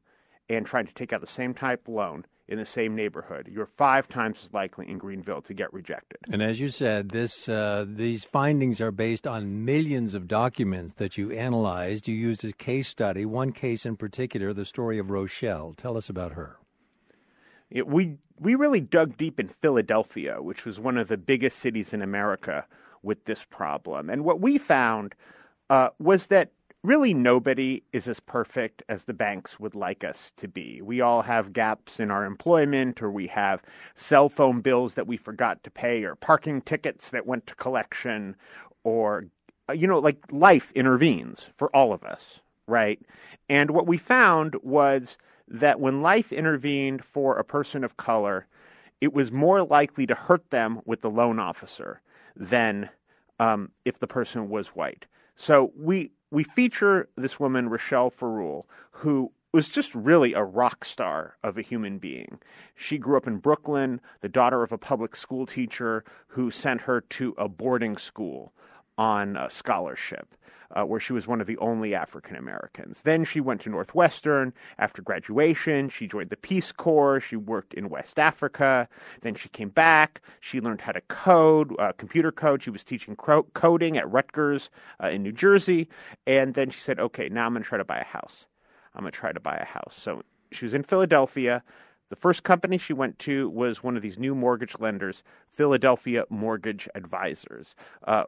and trying to take out the same type loan in the same neighborhood. You're 5 times as likely in Greenville to get rejected. And as you said, these findings are based on millions of documents that you analyzed. You used a case study, one case in particular, the story of Rochelle. Tell us about her. We really dug deep in Philadelphia, which was one of the biggest cities in America with this problem. And what we found was that really nobody is as perfect as the banks would like us to be. We all have gaps in our employment, or we have cell phone bills that we forgot to pay, or parking tickets that went to collection, or, like life intervenes for all of us, right? And what we found was that when life intervened for a person of color, it was more likely to hurt them with the loan officer than if the person was white. So we feature this woman, Rochelle Ferrule, who was just really a rock star of a human being. She grew up in Brooklyn, the daughter of a public school teacher who sent her to a boarding school on a scholarship, where she was one of the only African Americans. Then she went to Northwestern. After graduation, she joined the Peace Corps. She worked in West Africa. Then she came back. She learned how to code, computer code. She was teaching coding at Rutgers in New Jersey. And then she said, okay, now I'm going to try to buy a house. So she was in Philadelphia. The first company she went to was one of these new mortgage lenders, Philadelphia Mortgage Advisors,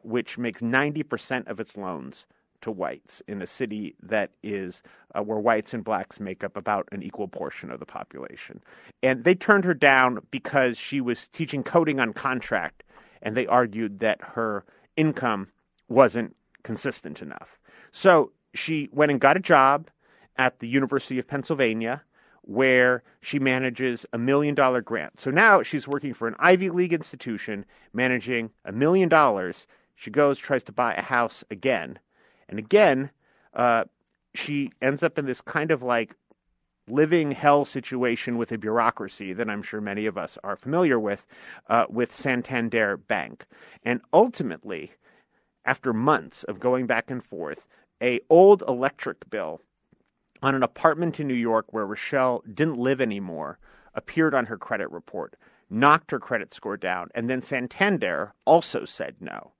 which makes 90% of its loans to whites in a city that is where whites and blacks make up about an equal portion of the population. And they turned her down because she was teaching coding on contract, and they argued that her income wasn't consistent enough. So she went and got a job at the University of Pennsylvania, where she manages $1 million grant. So now she's working for an Ivy League institution, managing $1 million. She goes, tries to buy a house again. And again, she ends up in this kind of like living hell situation with a bureaucracy that I'm sure many of us are familiar with Santander Bank. And ultimately, after months of going back and forth, a old electric bill on an apartment in New York where Rochelle didn't live anymore appeared on her credit report, knocked her credit score down, and then Santander also said no.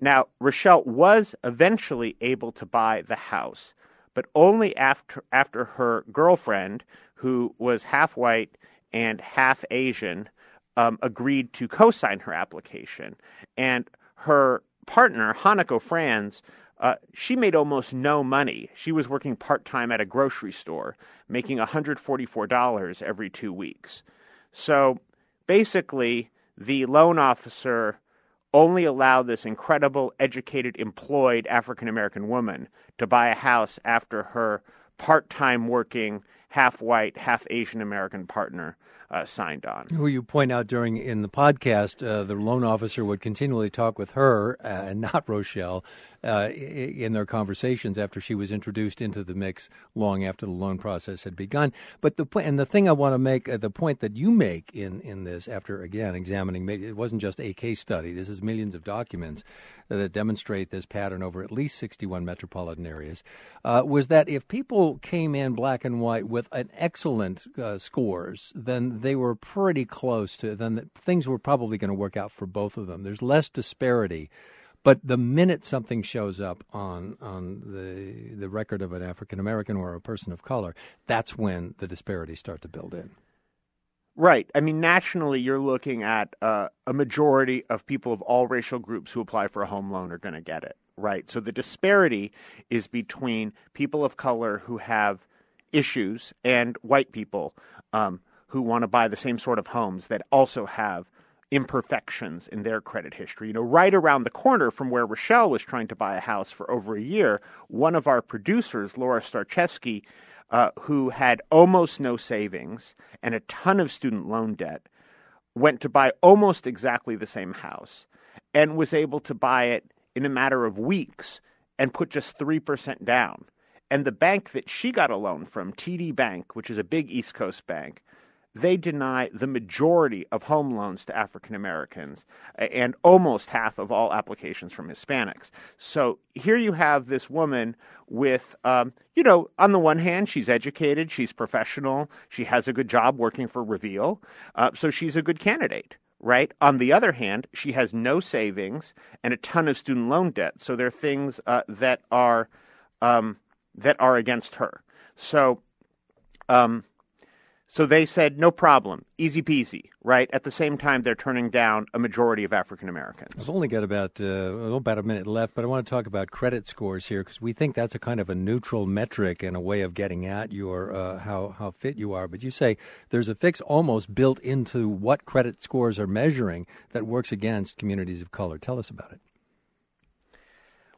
Now, Rochelle was eventually able to buy the house, but only after her girlfriend, who was half white and half Asian, agreed to co-sign her application. And her partner, Hanako Franz, she made almost no money. She was working part-time at a grocery store, making $144 every 2 weeks. So basically, the loan officer only allowed this incredible, educated, employed African-American woman to buy a house after her part-time working, half-white, half-Asian-American partner signed on. Who you point out in the podcast, the loan officer would continually talk with her and not Rochelle in their conversations after she was introduced into the mix long after the loan process had begun. But the thing I want to make, the point that you make in this, after again examining, it wasn't just a case study. This is millions of documents that demonstrate this pattern over at least 61 metropolitan areas, was that if people came in black and white with an excellent scores, then they were pretty close to, then things were probably going to work out for both of them. There's less disparity. But the minute something shows up on the record of an African-American or a person of color, that's when the disparities start to build in. Right. I mean, nationally, you're looking at a majority of people of all racial groups who apply for a home loan are going to get it, right? So the disparity is between people of color who have issues and white people who want to buy the same sort of homes that also have imperfections in their credit history. You know, right around the corner from where Rochelle was trying to buy a house for over a year, one of our producers, Laura Starcheski, who had almost no savings and a ton of student loan debt, went to buy almost exactly the same house and was able to buy it in a matter of weeks and put just 3% down. And the bank that she got a loan from, TD Bank, which is a big East Coast bank, they deny the majority of home loans to African Americans and almost half of all applications from Hispanics. So here you have this woman with, on the one hand, she's educated, she's professional, she has a good job working for Reveal, so she's a good candidate, right? On the other hand, she has no savings and a ton of student loan debt. So there are things that are against her. So they said, no problem, easy peasy, right? At the same time, they're turning down a majority of African Americans. I've only got about a minute left, but I want to talk about credit scores here because we think that's a kind of a neutral metric and a way of getting at your how fit you are. But you say there's a fix almost built into what credit scores are measuring that works against communities of color. Tell us about it.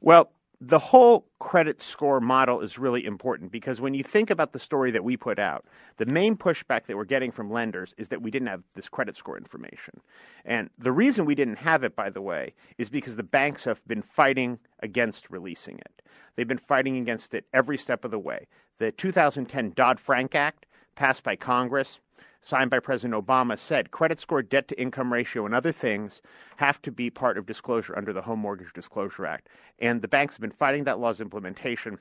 Well, the whole credit score model is really important because when you think about the story that we put out, the main pushback that we're getting from lenders is that we didn't have this credit score information. And the reason we didn't have it, by the way, is because the banks have been fighting against releasing it. They've been fighting against it every step of the way. The 2010 Dodd-Frank Act, passed by Congress, signed by President Obama, said credit score, debt-to-income ratio, and other things have to be part of disclosure under the Home Mortgage Disclosure Act. And the banks have been fighting that law's implementation.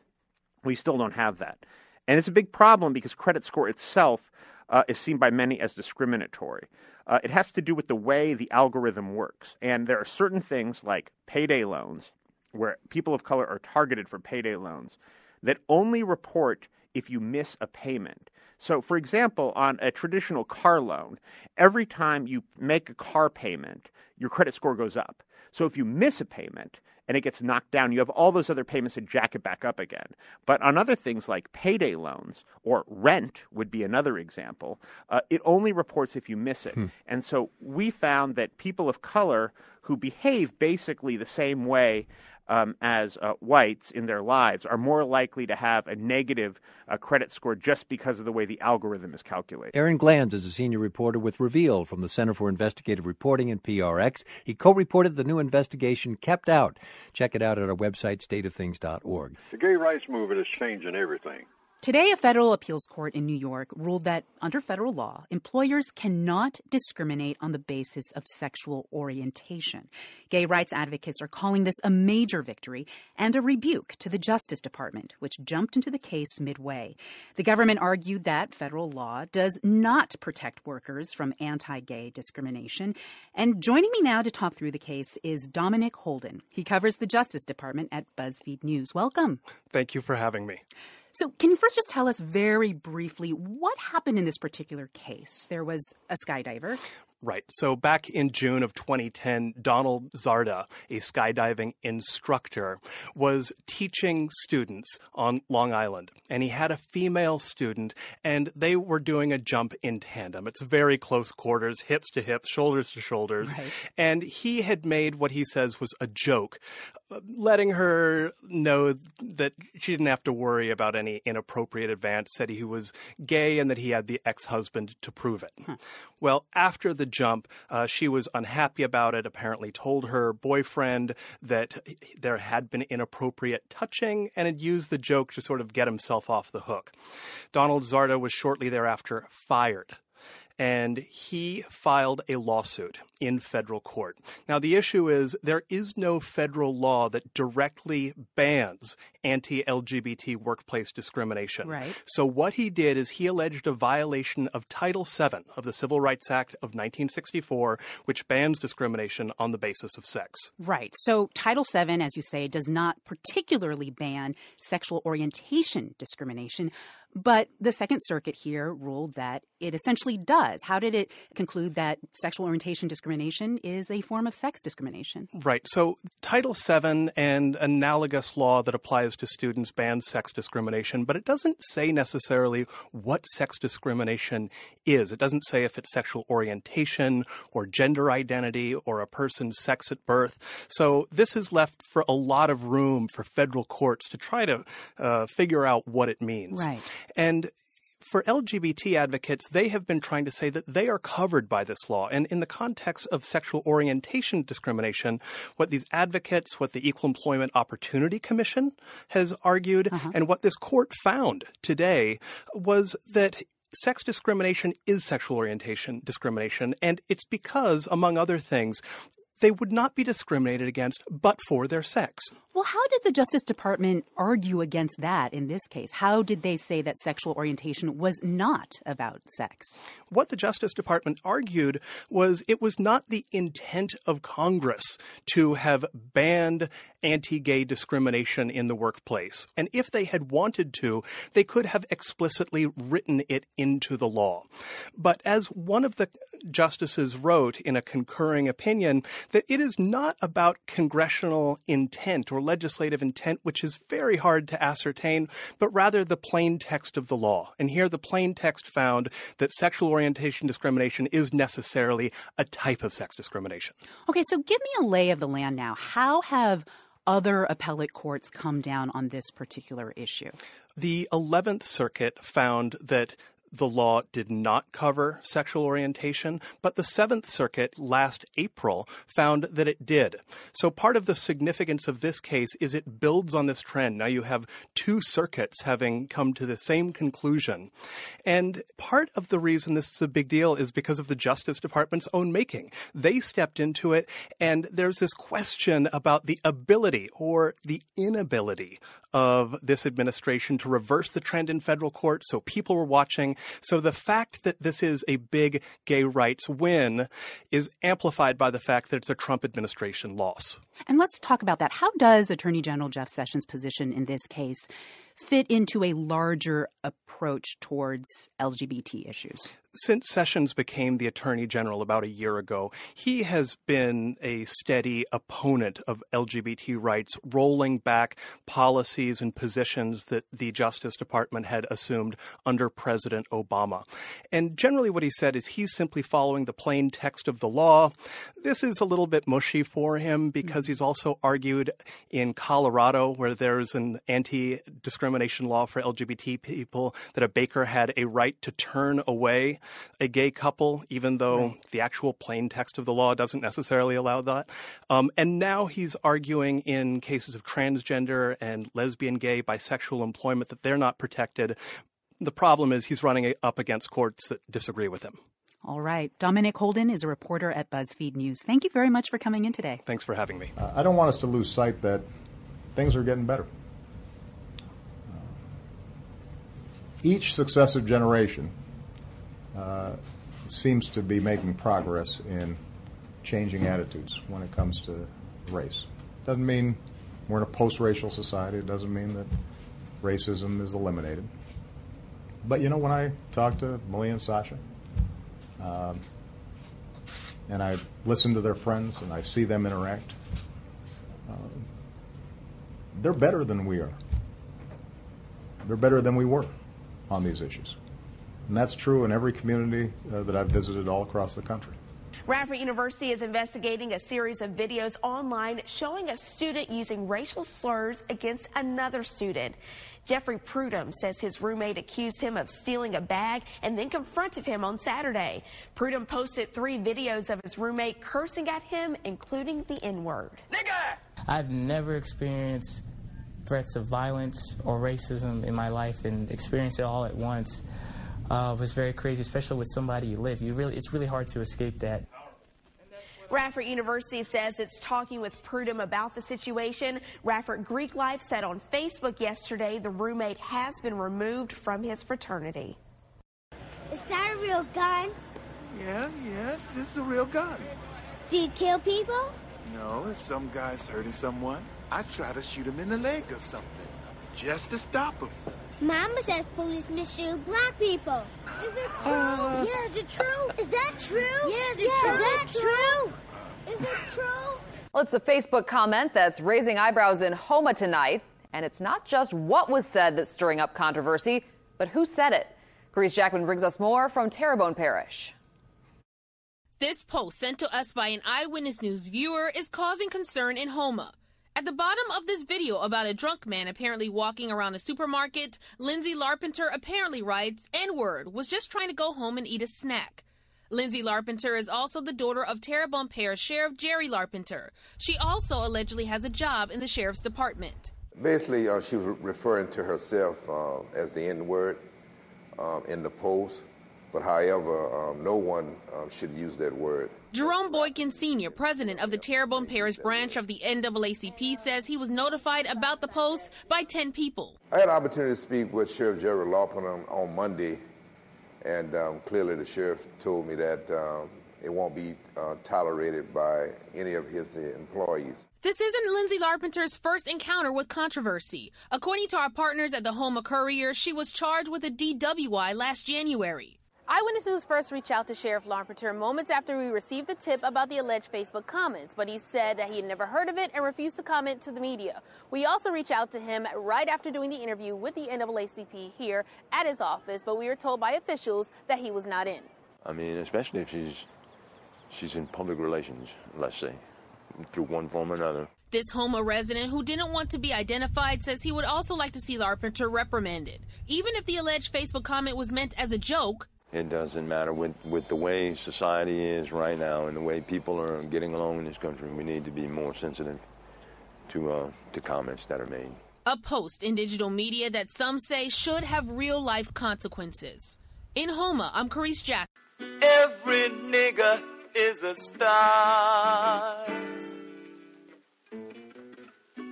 We still don't have that. And it's a big problem because credit score itself is seen by many as discriminatory. It has to do with the way the algorithm works. And there are certain things like payday loans, where people of color are targeted for payday loans, that only report if you miss a payment. So, for example, on a traditional car loan, every time you make a car payment, your credit score goes up. So if you miss a payment and it gets knocked down, you have all those other payments to jack it back up again. But on other things like payday loans or rent would be another example, it only reports if you miss it. And so we found that people of color who behave basically the same way as whites in their lives are more likely to have a negative credit score just because of the way the algorithm is calculated. Aaron Glanz is a senior reporter with Reveal from the Center for Investigative Reporting and PRX. He co-reported the new investigation, Kept Out. Check it out at our website, stateofthings.org. The gay rights movement is changing everything. Today, a federal appeals court in New York ruled that under federal law, employers cannot discriminate on the basis of sexual orientation. Gay rights advocates are calling this a major victory and a rebuke to the Justice Department, which jumped into the case midway. The government argued that federal law does not protect workers from anti-gay discrimination. And joining me now to talk through the case is Dominic Holden. He covers the Justice Department at BuzzFeed News. Welcome. Thank you for having me. So can you first just tell us very briefly what happened in this particular case? There was a skydiver. Right. So back in June of 2010, Donald Zarda, a skydiving instructor, was teaching students on Long Island. And he had a female student, and they were doing a jump in tandem. It's very close quarters, hips to hips, shoulders to shoulders. Right. And he had made what he says was a joke, letting her know that she didn't have to worry about any inappropriate advance, said he was gay and that he had the ex-husband to prove it. Well, after the jump, she was unhappy about it, apparently told her boyfriend that there had been inappropriate touching and had used the joke to sort of get himself off the hook. Donald Zarda was shortly thereafter fired. And he filed a lawsuit in federal court. Now, the issue is there is no federal law that directly bans anti-LGBT workplace discrimination. Right. So what he did is he alleged a violation of Title VII of the Civil Rights Act of 1964, which bans discrimination on the basis of sex. Right. So Title VII, as you say, does not particularly ban sexual orientation discrimination. But the Second Circuit here ruled that it essentially does. How did it conclude that sexual orientation discrimination is a form of sex discrimination? Right. So Title VII and analogous law that applies to students bans sex discrimination, but it doesn't say necessarily what sex discrimination is. It doesn't say if it's sexual orientation or gender identity or a person's sex at birth. So this is left for a lot of room for federal courts to try to figure out what it means. Right. And for LGBT advocates, they have been trying to say that they are covered by this law. And in the context of sexual orientation discrimination, what these advocates, what the Equal Employment Opportunity Commission has argued, and what this court found today was that sex discrimination is sexual orientation discrimination. And it's because, among other things, they would not be discriminated against but for their sex. Well, how did the Justice Department argue against that in this case? How did they say that sexual orientation was not about sex? What the Justice Department argued was it was not the intent of Congress to have banned anti-gay discrimination in the workplace. And if they had wanted to, they could have explicitly written it into the law. But as one of the justices wrote in a concurring opinion, that it is not about congressional intent or legislative intent, which is very hard to ascertain, but rather the plain text of the law. And here the plain text found that sexual orientation discrimination is necessarily a type of sex discrimination. Okay, so give me a lay of the land now. How have other appellate courts come down on this particular issue? The 11th Circuit found that the law did not cover sexual orientation, but the 7th Circuit last April found that it did. So part of the significance of this case is it builds on this trend. Now you have two circuits having come to the same conclusion. And part of the reason this is a big deal is because of the Justice Department's own making. They stepped into it, and there's this question about the ability or the inability of this administration to reverse the trend in federal court. So people were watching. So the fact that this is a big gay rights win is amplified by the fact that it's a Trump administration loss. And let's talk about that. How does Attorney General Jeff Sessions' position in this case fit into a larger approach towards LGBT issues? Since Sessions became the Attorney General about a year ago, he has been a steady opponent of LGBT rights, rolling back policies and positions that the Justice Department had assumed under President Obama. And generally what he said is he's simply following the plain text of the law. This is a little bit mushy for him because he's also argued in Colorado, where there's an anti-discrimination anti-discrimination law for LGBT people that a baker had a right to turn away a gay couple, even though the actual plain text of the law doesn't necessarily allow that. And now he's arguing in cases of transgender and lesbian, gay, bisexual employment that they're not protected. The problem is he's running up against courts that disagree with him. All right. Dominic Holden is a reporter at BuzzFeed News. Thank you very much for coming in today. Thanks for having me. I don't want us to lose sight that things are getting better. Each successive generation seems to be making progress in changing attitudes when it comes to race. Doesn't mean we're in a post-racial society. It doesn't mean that racism is eliminated. But, you know, when I talk to Malia and Sasha, and I listen to their friends and I see them interact, they're better than we are. They're better than we were on these issues. And that's true in every community that I've visited all across the country. Radford University is investigating a series of videos online showing a student using racial slurs against another student. Jeffrey Prudhomme says his roommate accused him of stealing a bag and then confronted him on Saturday. Prudhomme posted 3 videos of his roommate cursing at him, including the N-word. I've never experienced threats of violence or racism in my life, and experienced it all at once was very crazy, especially with somebody you live. It's really hard to escape that. Radford University says it's talking with Prudhomme about the situation. Radford Greek Life said on Facebook yesterday the roommate has been removed from his fraternity. Is that a real gun? Yes, this is a real gun. Do you kill people? No, if some guy's hurting someone, I try to shoot him in the leg or something, just to stop him. Mama says police misshoot black people. Is it true? Yeah, is it true? Is that true? Yeah, is it true? Is that true? Is it true? Well, it's a Facebook comment that's raising eyebrows in Houma tonight. And it's not just what was said that's stirring up controversy, but who said it. Grace Jackman brings us more from Terrebonne Parish. This post sent to us by an Eyewitness News viewer is causing concern in Houma. At the bottom of this video about a drunk man apparently walking around a supermarket, Lindsay Larpenter apparently writes, N-word, was just trying to go home and eat a snack. Lindsay Larpenter is also the daughter of Terrebonne Parish Sheriff Jerry Larpenter. She also allegedly has a job in the sheriff's department. Basically, she was referring to herself as the N-word in the post. But however, no one should use that word. Jerome Boykin Sr., president of the Terrebonne Parish branch of the NAACP, says he was notified about the post by 10 people. I had an opportunity to speak with Sheriff Jerry Larpenter on Monday, and clearly the sheriff told me that it won't be tolerated by any of his employees. This isn't Lindsay Larpenter's first encounter with controversy. According to our partners at the Houma Courier, she was charged with a DWI last January. Eyewitness News first reached out to Sheriff Larpenter moments after we received the tip about the alleged Facebook comments, but he said that he had never heard of it and refused to comment to the media. We also reached out to him right after doing the interview with the NAACP here at his office, but we were told by officials that he was not in. I mean, especially if she's in public relations, let's say, through one form or another. This Houma resident who didn't want to be identified says he would also like to see Larpenter reprimanded. Even if the alleged Facebook comment was meant as a joke, it doesn't matter with the way society is right now and the way people are getting along in this country. We need to be more sensitive to comments that are made. A post in digital media that some say should have real-life consequences. In Houma, I'm Carice Jack. Every nigga is a star.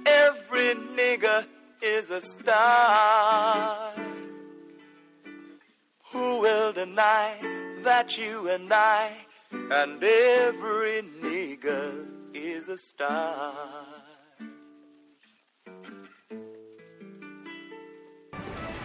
Every nigga is a star. Who will deny that you and I and every nigga is a star?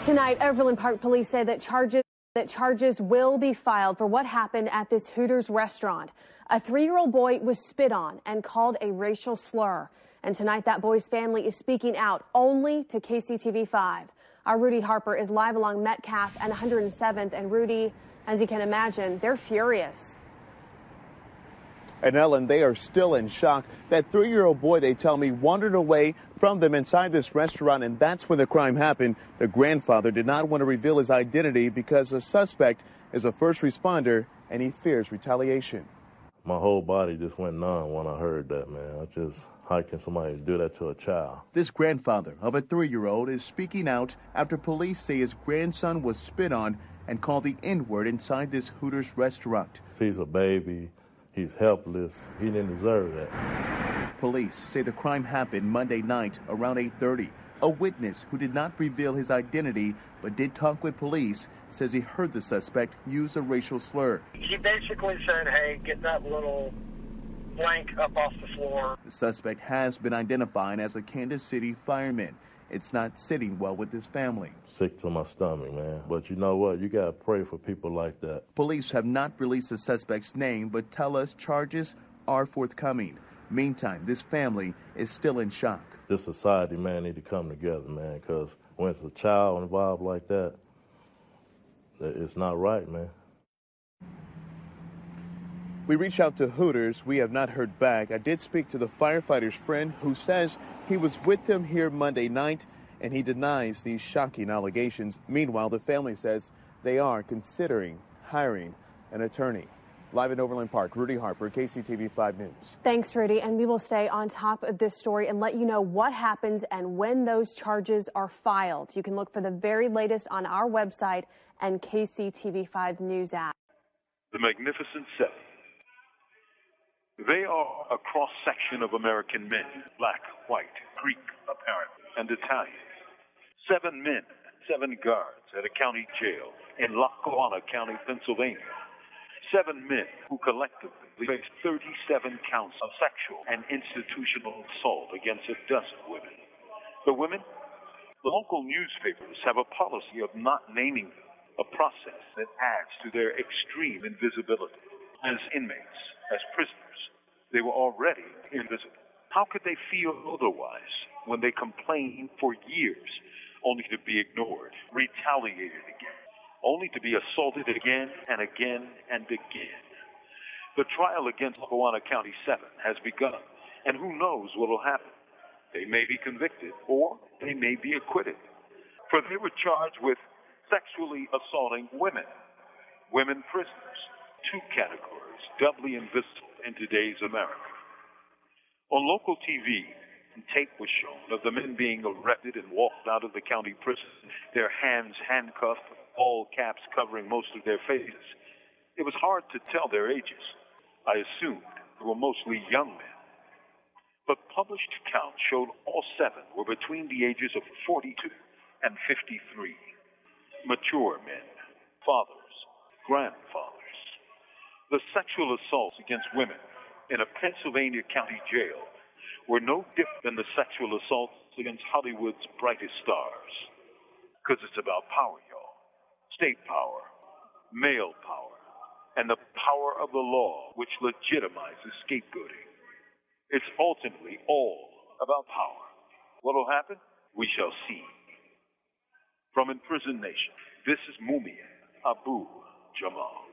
Tonight, Overland Park police say that charges will be filed for what happened at this Hooters restaurant. A 3-year-old boy was spit on and called a racial slur. And tonight, that boy's family is speaking out only to KCTV5. Our Rudy Harper is live along Metcalf and 107th. And Rudy, as you can imagine, they're furious. And Ellen, they are still in shock. That 3-year-old boy, they tell me, wandered away from them inside this restaurant, and that's when the crime happened. The grandfather did not want to reveal his identity because the suspect is a first responder and he fears retaliation. My whole body just went numb when I heard that, man. How can somebody do that to a child? This grandfather of a 3-year-old is speaking out after police say his grandson was spit on and called the N-word inside this Hooters restaurant. He's a baby. He's helpless. He didn't deserve that. Police say the crime happened Monday night around 8:30. A witness who did not reveal his identity but did talk with police says he heard the suspect use a racial slur. He basically said, hey, get that little blank up off the floor. The suspect has been identified as a Kansas City fireman. It's not sitting well with his family. Sick to my stomach, man. But you know what? You got to pray for people like that. Police have not released the suspect's name, but tell us charges are forthcoming. Meantime, this family is still in shock. This society, man, need to come together, man, because when it's a child involved like that, it's not right, man. We reached out to Hooters. We have not heard back. I did speak to the firefighter's friend who says he was with them here Monday night, and he denies these shocking allegations. Meanwhile, the family says they are considering hiring an attorney. Live in Overland Park, Rudy Harper, KCTV 5 News. Thanks, Rudy, and we will stay on top of this story and let you know what happens and when those charges are filed. You can look for the very latest on our website and KCTV 5 News app. The Magnificent Seven. They are a cross-section of American men, black, white, Greek, apparently, and Italian. 7 men, 7 guards at a county jail in Lackawanna County, Pennsylvania. 7 men who collectively faced 37 counts of sexual and institutional assault against a dozen women. The women? The local newspapers have a policy of not naming them, a process that adds to their extreme invisibility. As inmates, as prisoners, they were already invisible. How could they feel otherwise when they complained for years, only to be ignored, retaliated against, only to be assaulted again and again and again? The trial against Lackawanna County 7 has begun, and who knows what will happen. They may be convicted, or they may be acquitted, for they were charged with sexually assaulting women prisoners, 2 categories doubly invisible in today's America. On local TV, tape was shown of the men being arrested and walked out of the county prison, their hands handcuffed, all caps covering most of their faces. It was hard to tell their ages. I assumed they were mostly young men. But published accounts showed all 7 were between the ages of 42 and 53. Mature men, fathers, grandfathers. The sexual assaults against women in a Pennsylvania county jail were no different than the sexual assaults against Hollywood's brightest stars. Because it's about power, y'all. State power, male power, and the power of the law which legitimizes scapegoating. It's ultimately all about power. What will happen? We shall see. From Imprisoned Nation, this is Mumia Abu Jamal.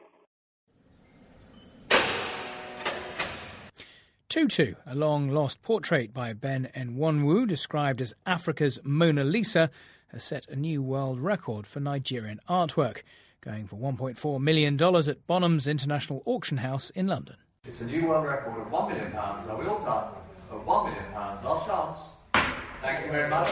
Tutu, a long-lost portrait by Ben Nwanwu, described as Africa's Mona Lisa, has set a new world record for Nigerian artwork, going for $1.4 million at Bonham's International Auction House in London. It's a new world record of £1 million. Are we all done? For £1 million. Last chance. Thank you very much.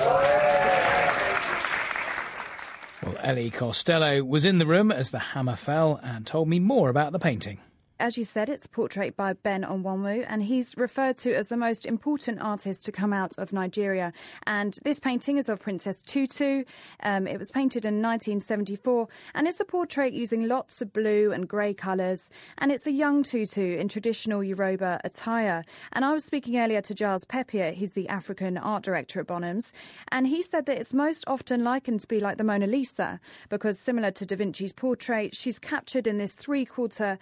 Well, Ellie Costello was in the room as the hammer fell and told me more about the painting. As you said, it's a portrait by Ben Nwanwu, and he's referred to as the most important artist to come out of Nigeria. And this painting is of Princess Tutu. It was painted in 1974, and it's a portrait using lots of blue and grey colours. And it's a young Tutu in traditional Yoruba attire. And I was speaking earlier to Giles Peppier, he's the African art director at Bonham's, and he said that it's most often likened to be like the Mona Lisa, because similar to Da Vinci's portrait, she's captured in this three-quarter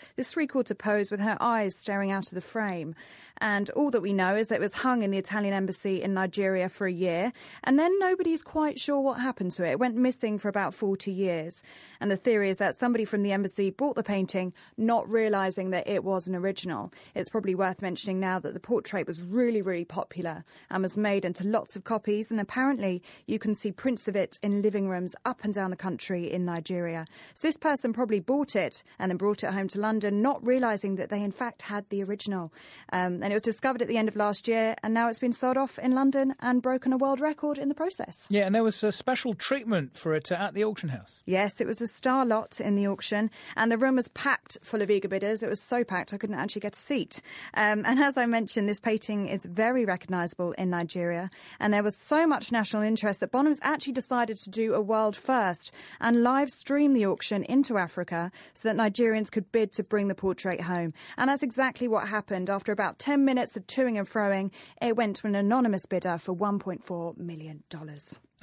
unable to pose with her eyes staring out of the frame. And all that we know is that it was hung in the Italian embassy in Nigeria for a year, and then nobody's quite sure what happened to it. It went missing for about 40 years. And the theory is that somebody from the embassy bought the painting, not realising that it was an original. It's probably worth mentioning now that the portrait was really, really popular and was made into lots of copies, and apparently you can see prints of it in living rooms up and down the country in Nigeria. So this person probably bought it and then brought it home to London, not realising that they in fact had the original. And it was discovered at the end of last year, and now it's been sold off in London and broken a world record in the process. Yeah, and there was a special treatment for it at the auction house. Yes, it was a star lot in the auction, and the room was packed full of eager bidders. It was so packed I couldn't actually get a seat. And as I mentioned, this painting is very recognisable in Nigeria, and there was so much national interest that Bonhams actually decided to do a world first and live stream the auction into Africa so that Nigerians could bid to bring the portrait home. And that's exactly what happened. After about 10 minutes of toing and froing, it went to an anonymous bidder for $1.4 million.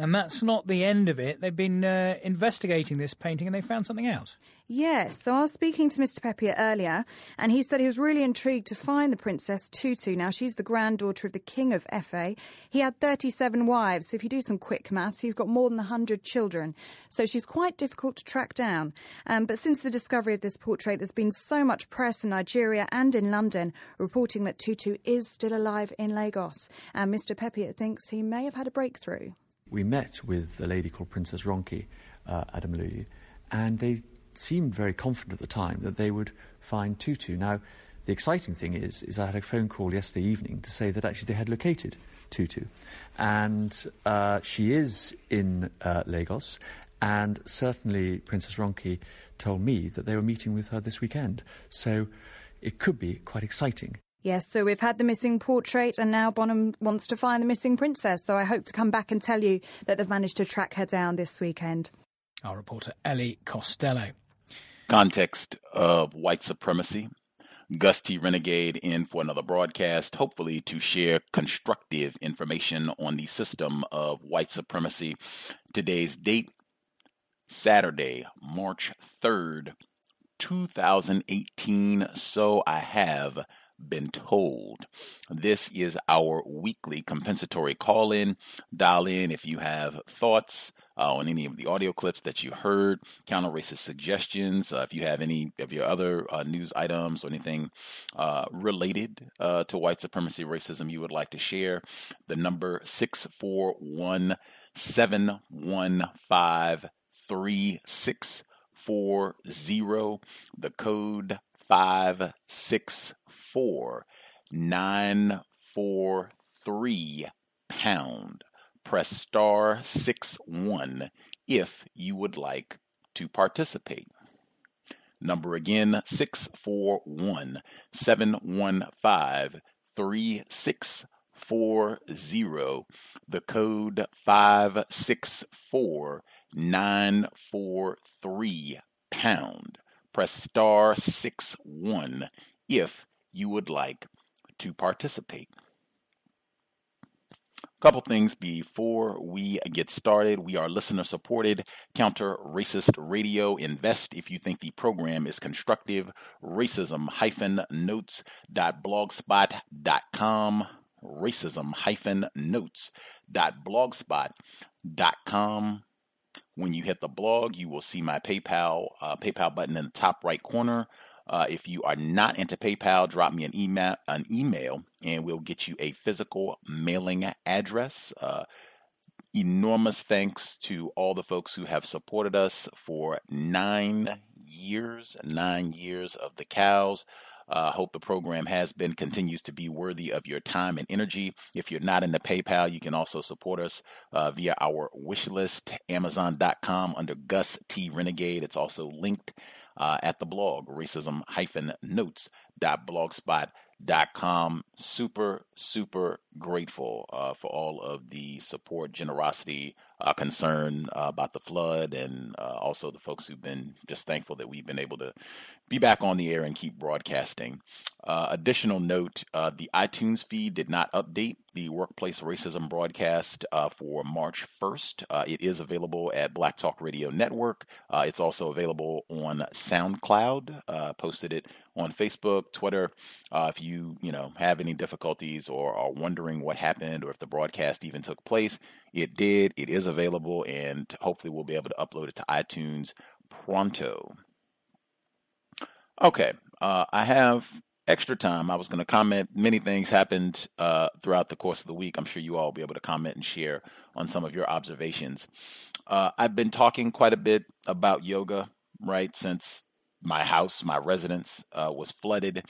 And that's not the end of it. They've been investigating this painting and they found something out. Yes, so I was speaking to Mr. Peppier earlier, and he said he was really intrigued to find the Princess Tutu. Now, she's the granddaughter of the King of Efe. He had 37 wives, so if you do some quick maths, he's got more than 100 children. So she's quite difficult to track down. But since the discovery of this portrait, there's been so much press in Nigeria and in London reporting that Tutu is still alive in Lagos. And Mr. Peppier thinks he may have had a breakthrough. We met with a lady called Princess Ronki at Adamaluyi, and they seemed very confident at the time that they would find Tutu. Now, the exciting thing is I had a phone call yesterday evening to say that actually they had located Tutu, and she is in Lagos, and certainly Princess Ronki told me that they were meeting with her this weekend, so it could be quite exciting. Yes, so we've had the missing portrait, and now Bonham wants to find the missing princess, so I hope to come back and tell you that they've managed to track her down this weekend. Our reporter Ellie Costello. Context of White Supremacy. Gus T Renegade in for another broadcast, hopefully to share constructive information on the system of white supremacy. Today's date, Saturday, March 3rd, 2018. So I have been told. This is our weekly compensatory call-in. Dial in if you have thoughts on any of the audio clips that you heard, counter-racist suggestions, if you have any of your other news items or anything related to white supremacy, racism you would like to share. The number 641-715-3640. The code 564-943#. Press star 61 if you would like to participate. Number again, 641-715-3640. The code 564-943#. Press star 61 if you would like to participate. Couple things before we get started. We are listener supported, counter-racist radio. Invest if you think the program is constructive. Racism-notes.blogspot.com. Racism-notes.blogspot.com. When you hit the blog, you will see my PayPal button in the top right corner. If you are not into PayPal, drop me an email, and we'll get you a physical mailing address. Enormous thanks to all the folks who have supported us for 9 years of the cows. Hope the program continues to be worthy of your time and energy. If you're not into PayPal, you can also support us via our wish list, Amazon.com under Gus T Renegade. It's also linked at the blog, racism-notes.blogspot.com. Super, super grateful for all of the support, generosity, concern about the flood, and also the folks who've been just thankful that we've been able to be back on the air and keep broadcasting. Additional note, the iTunes feed did not update the Workplace Racism broadcast for March 1st. It is available at Black Talk Radio Network. It's also available on SoundCloud. Posted it on Facebook, Twitter. If you have any difficulties or are wondering what happened or if the broadcast even took place, it did. It is available, and hopefully we'll be able to upload it to iTunes pronto. Okay, I have extra time. I was going to comment. Many things happened throughout the course of the week. I'm sure you all will be able to comment and share on some of your observations. I've been talking quite a bit about yoga, right, since my house, my residence was flooded.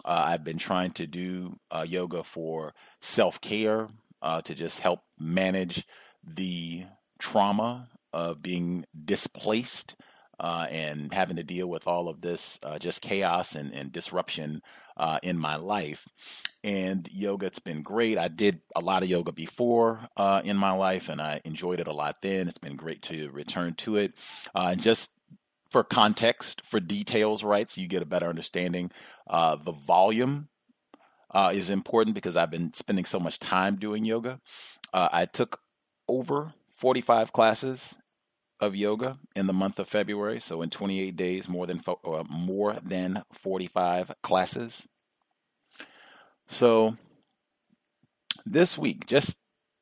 I've been trying to do yoga for self-care, to just help manage the trauma of being displaced and having to deal with all of this just chaos and disruption in my life. And yoga, it's been great. I did a lot of yoga before in my life, and I enjoyed it a lot then. It's been great to return to it. And just for context, for details, right, so you get a better understanding, the volume is important because I've been spending so much time doing yoga. I took over 45 classes of yoga in the month of February. So in 28 days, more than 45 classes. So this week, just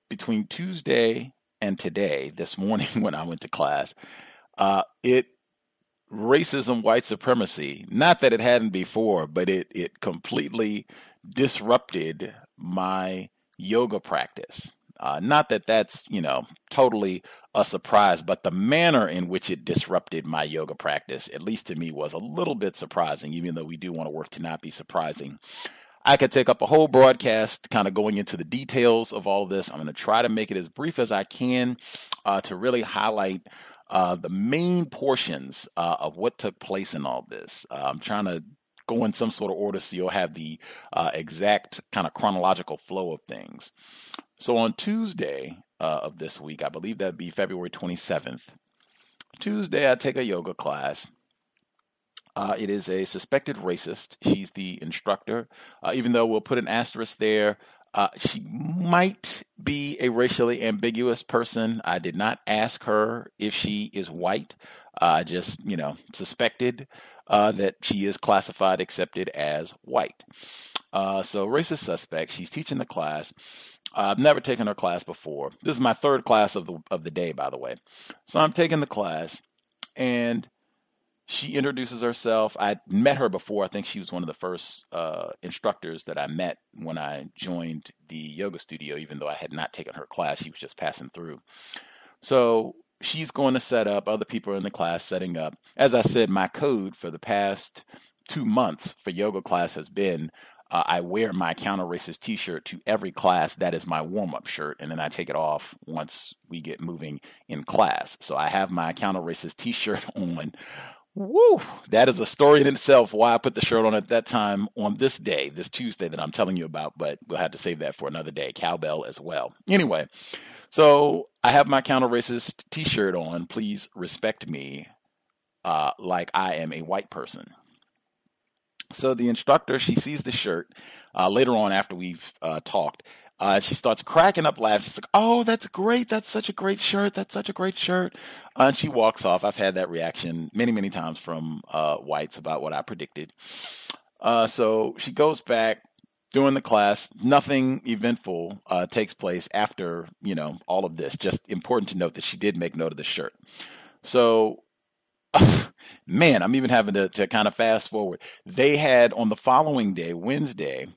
between Tuesday and today, this morning when I went to class, racism, white supremacy, not that it hadn't before, but it completely disrupted my yoga practice. Not that that's, totally a surprise, but the manner in which it disrupted my yoga practice, at least to me, was a little bit surprising, even though we do want to work to not be surprising. I could take up a whole broadcast kind of going into the details of all of this. I'm going to try to make it as brief as I can to really highlight the main portions of what took place in all this. I'm trying to go in some sort of order so you'll have the exact kind of chronological flow of things. So on Tuesday of this week, I believe that'd be February 27th, Tuesday, I take a yoga class. It is a suspected racist. She's the instructor, even though we'll put an asterisk there. She might be a racially ambiguous person. I did not ask her if she is white. I just, suspected that she is classified, accepted as white. So racist suspect. She's teaching the class. I've never taken her class before. This is my third class of the day, by the way. So I'm taking the class, and she introduces herself. I met her before. I think she was one of the first instructors that I met when I joined the yoga studio, even though I had not taken her class. She was just passing through. So she's going to set up. Other people are in the class setting up. As I said, my code for the past 2 months for yoga class has been I wear my counter-racist t-shirt to every class. That is my warm-up shirt, and then I take it off once we get moving in class. So I have my counter-racist t-shirt on. Woo! That is a story in itself, why I put the shirt on at that time on this day, this Tuesday that I'm telling you about, but we'll have to save that for another day. Cowbell as well. Anyway, so I have my counter-racist t-shirt on. Please respect me like I am a white person. So the instructor, she sees the shirt later on after we've talked. She starts cracking up laughing. She's like, "Oh, that's great. That's such a great shirt. That's such a great shirt." And she walks off. I've had that reaction many, many times from whites about what I predicted. So she goes back during the class. Nothing eventful takes place after, all of this. Just important to note that she did make note of the shirt. So, man, I'm even having to kind of fast forward. They had on the following day, Wednesday,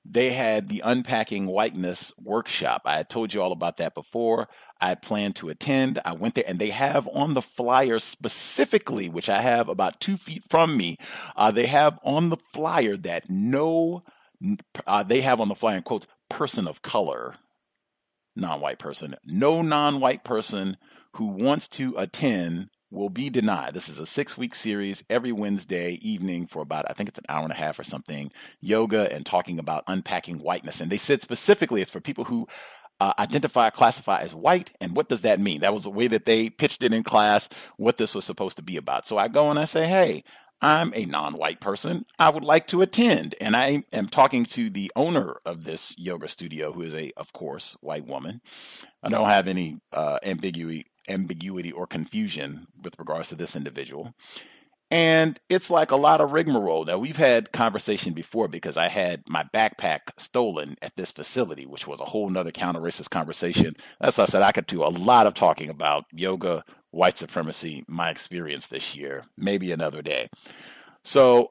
they had the Unpacking Whiteness workshop. I had told you all about that before. I had planned to attend. I went there, and they have on the flyer specifically, which I have about 2 feet from me, they have on the flyer that they have on the flyer in quotes, person of color, non-white person. No non-white person who wants to attend will be denied. This is a 6-week series every Wednesday evening for about, I think it's an hour and a half or something, yoga and talking about unpacking whiteness. And they said specifically it's for people who classify as white. And what does that mean? That was the way that they pitched it in class, what this was supposed to be about. So I go and I say, hey, I'm a non-white person. I would like to attend. And I am talking to the owner of this yoga studio, who is of course, white woman. I don't have any ambiguity or confusion with regards to this individual. And it's like a lot of rigmarole. Now, we've had conversation before because I had my backpack stolen at this facility, which was a whole nother counter-racist conversation. That's why I said I could do a lot of talking about yoga, white supremacy, my experience this year, maybe another day. So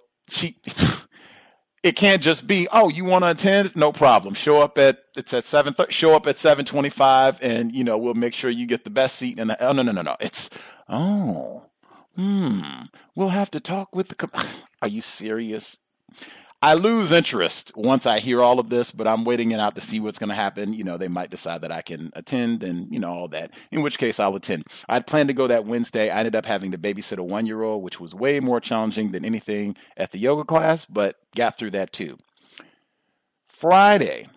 it can't just be, oh, you want to attend? No problem. It's at 7:30. Show up at 7:25, and we'll make sure you get the best seat. No. It's we'll have to talk with the. Are you serious? I lose interest once I hear all of this, but I'm waiting it out to see what's going to happen. They might decide that I can attend and, all that, in which case I'll attend. I'd planned to go that Wednesday. I ended up having to babysit a 1-year-old, which was way more challenging than anything at the yoga class, but got through that too. Friday,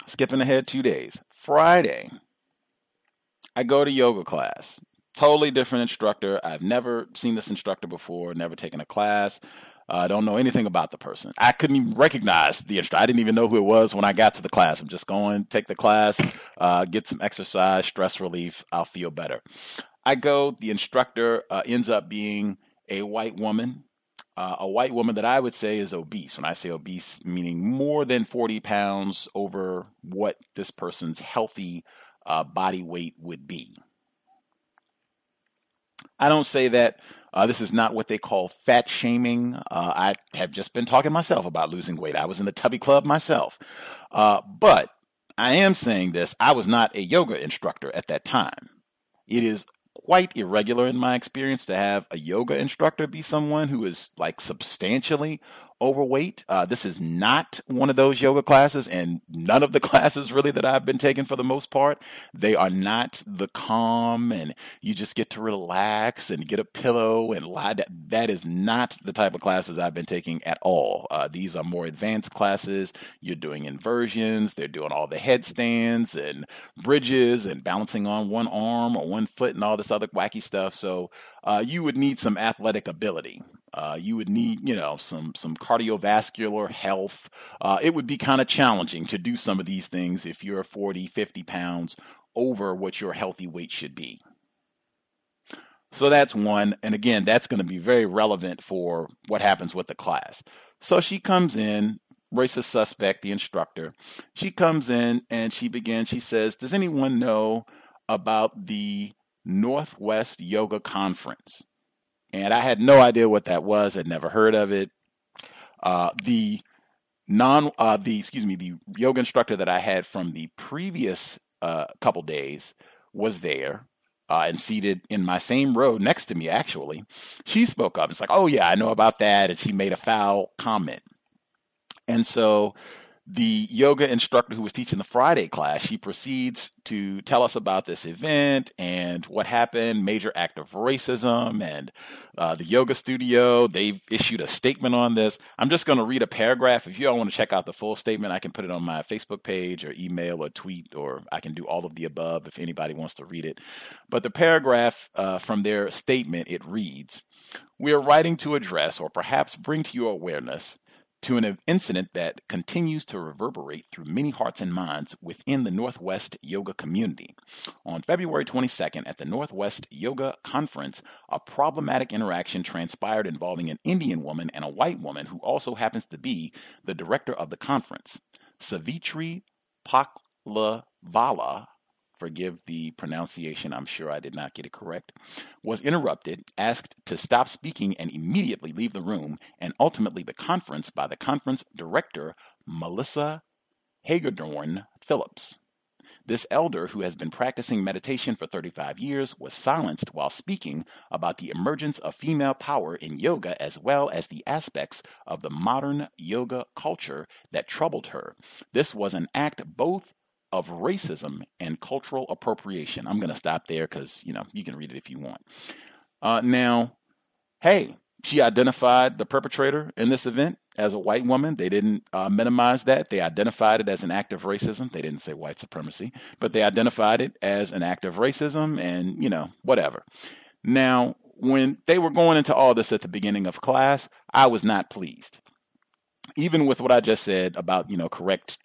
skipping ahead 2 days. Friday, I go to yoga class. Totally different instructor. I've never seen this instructor before, never taken a class. I don't know anything about the person. I couldn't even recognize the instructor. I didn't even know who it was when I got to the class. I'm just going, take the class, get some exercise, stress relief. I'll feel better. I go, the instructor ends up being a white woman that I would say is obese. When I say obese, meaning more than 40 pounds over what this person's healthy body weight would be. I don't say that this is not what they call fat shaming. I have just been talking myself about losing weight. I was in the Tubby Club myself. But I am saying this. I was not a yoga instructor at that time. It is quite irregular in my experience to have a yoga instructor be someone who is like substantially overweight. This is not one of those yoga classes, and none of the classes really that I've been taking for the most part, they are not the calm and you just get to relax and get a pillow and lie. That is not the type of classes I've been taking at all. These are more advanced classes. You're doing inversions. They're doing all the headstands and bridges and balancing on one arm or one foot and all this other wacky stuff. So you would need some athletic ability. You would need, some cardiovascular health. It would be kind of challenging to do some of these things if you're 40, 50 pounds over what your healthy weight should be. So that's one. And again, that's going to be very relevant for what happens with the class. So she comes in, racist suspect, the instructor. She comes in and she says, does anyone know about the Northwest Yoga Conference? And I had no idea what that was. I'd never heard of it. The yoga instructor that I had from the previous couple days was there and seated in my same row next to me, actually. She spoke up. It's like, oh, yeah, I know about that. And she made a foul comment. And so the yoga instructor who was teaching the Friday class, she proceeds to tell us about this event and what happened, major act of racism, and the yoga studio, they've issued a statement on this. I'm just going to read a paragraph. If you all want to check out the full statement, I can put it on my Facebook page or email or tweet, or I can do all of the above if anybody wants to read it. But the paragraph from their statement, it reads, "We are writing to address or perhaps bring to your awareness to an incident that continues to reverberate through many hearts and minds within the Northwest Yoga community. On February 22nd at the Northwest Yoga Conference, a problematic interaction transpired involving an Indian woman and a white woman who also happens to be the director of the conference. Savitri Paklavala, forgive the pronunciation, I'm sure I did not get it correct, was interrupted, asked to stop speaking and immediately leave the room, and ultimately the conference by the conference director, Melissa Hagedorn Phillips. This elder, who has been practicing meditation for 35 years, was silenced while speaking about the emergence of female power in yoga as well as the aspects of the modern yoga culture that troubled her. This was an act both of racism and cultural appropriation." I'm going to stop there because, you can read it if you want. Now, hey, she identified the perpetrator in this event as a white woman. They didn't minimize that. They identified it as an act of racism. They didn't say white supremacy, but they identified it as an act of racism and, whatever. Now, when they were going into all this at the beginning of class, I was not pleased. Even with what I just said about, correct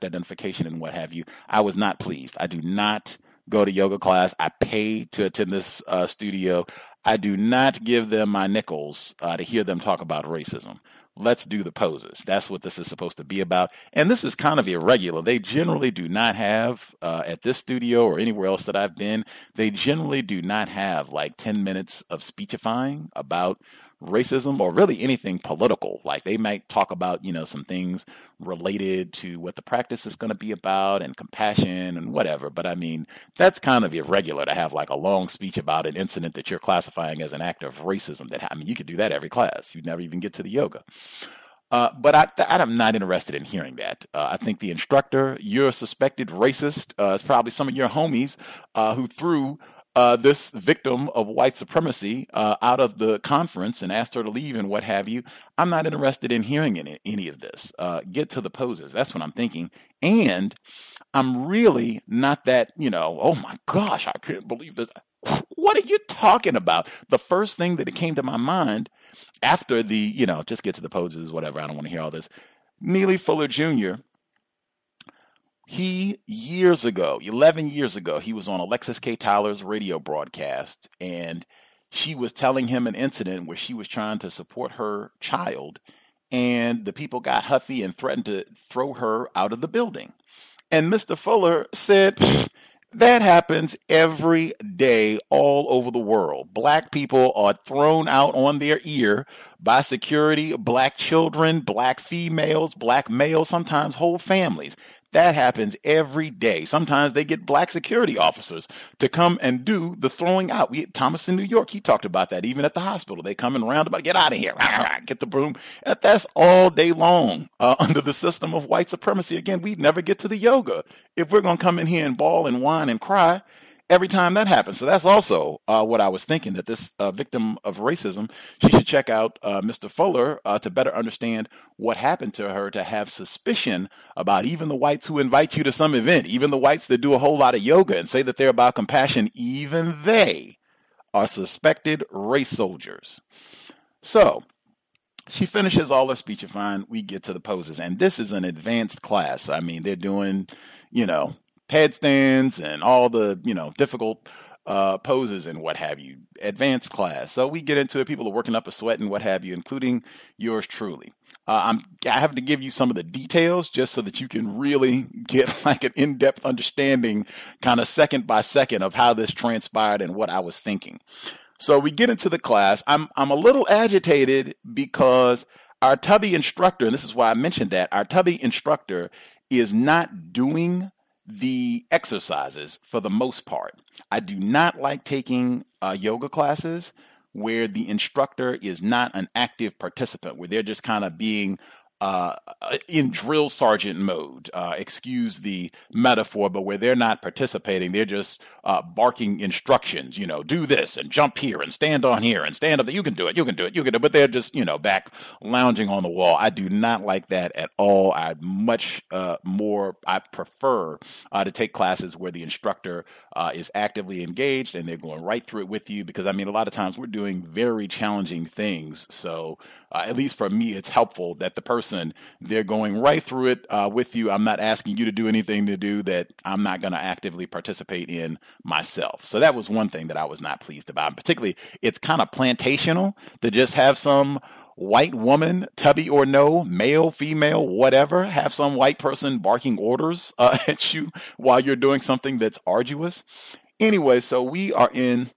identification and what have you, I was not pleased. I do not go to yoga class. I pay to attend this studio. I do not give them my nickels to hear them talk about racism. Let's do the poses. That's what this is supposed to be about. And this is kind of irregular. They generally do not have, at this studio or anywhere else that I've been, they generally do not have like 10 minutes of speechifying about racism or really anything political. Like they might talk about, some things related to what the practice is going to be about and compassion and whatever. But I mean, that's kind of irregular to have like a long speech about an incident that you're classifying as an act of racism. You could do that every class. You'd never even get to the yoga. But I'm not interested in hearing that. I think the instructor, you're a suspected racist. It's probably some of your homies who threw this victim of white supremacy out of the conference and asked her to leave and what have you. I'm not interested in hearing any of this. Get to the poses. That's what I'm thinking. And I'm really not that, oh my gosh, I can't believe this. What are you talking about? The first thing that came to my mind after the, just get to the poses, whatever. I don't want to hear all this. Neely Fuller Jr., he, 11 years ago, he was on Alexis K. Tyler's radio broadcast, and she was telling him an incident where she was trying to support her child, and the people got huffy and threatened to throw her out of the building. And Mr. Fuller said, that happens every day all over the world. Black people are thrown out on their ear by security, black children, black females, black males, sometimes whole families. That happens every day. Sometimes they get black security officers to come and do the throwing out. Thomas in New York, he talked about that even at the hospital. They come and round about, get out of here, get the broom. That's all day long under the system of white supremacy. Again, we'd never get to the yoga if we're going to come in here and bawl and whine and cry every time that happens. So that's also what I was thinking, that this victim of racism, she should check out Mr. Fuller to better understand what happened to her, to have suspicion about even the whites who invite you to some event, even the whites that do a whole lot of yoga and say that they're about compassion, even they are suspected race soldiers. So she finishes all her speechifying. We get to the poses. And this is an advanced class. I mean, they're doing, headstands and all the, difficult poses and what have you, advanced class. So we get into it. People are working up a sweat and what have you, including yours truly. I have to give you some of the details just so that you can really get like an in-depth understanding, kind of second by second, of how this transpired and what I was thinking. So we get into the class. I'm a little agitated because our tubby instructor, and this is why I mentioned that, our tubby instructor is not doing the exercises for the most part. I do not like taking yoga classes where the instructor is not an active participant, where they're just kind of being in drill sergeant mode, excuse the metaphor, but where they're not participating, they're just barking instructions, do this and jump here and stand on here and stand up. You can do it, but they're just, back lounging on the wall. I do not like that at all. I prefer to take classes where the instructor is actively engaged and they're going right through it with you, because a lot of times we're doing very challenging things. So at least for me, it's helpful that the person, they're going right through it with you. I'm not asking you to do anything to do that I'm not going to actively participate in myself. So that was one thing that I was not pleased about. And particularly, it's kind of plantational to just have some white woman, tubby or no, male, female, whatever, have some white person barking orders at you while you're doing something that's arduous. Anyway, so we are in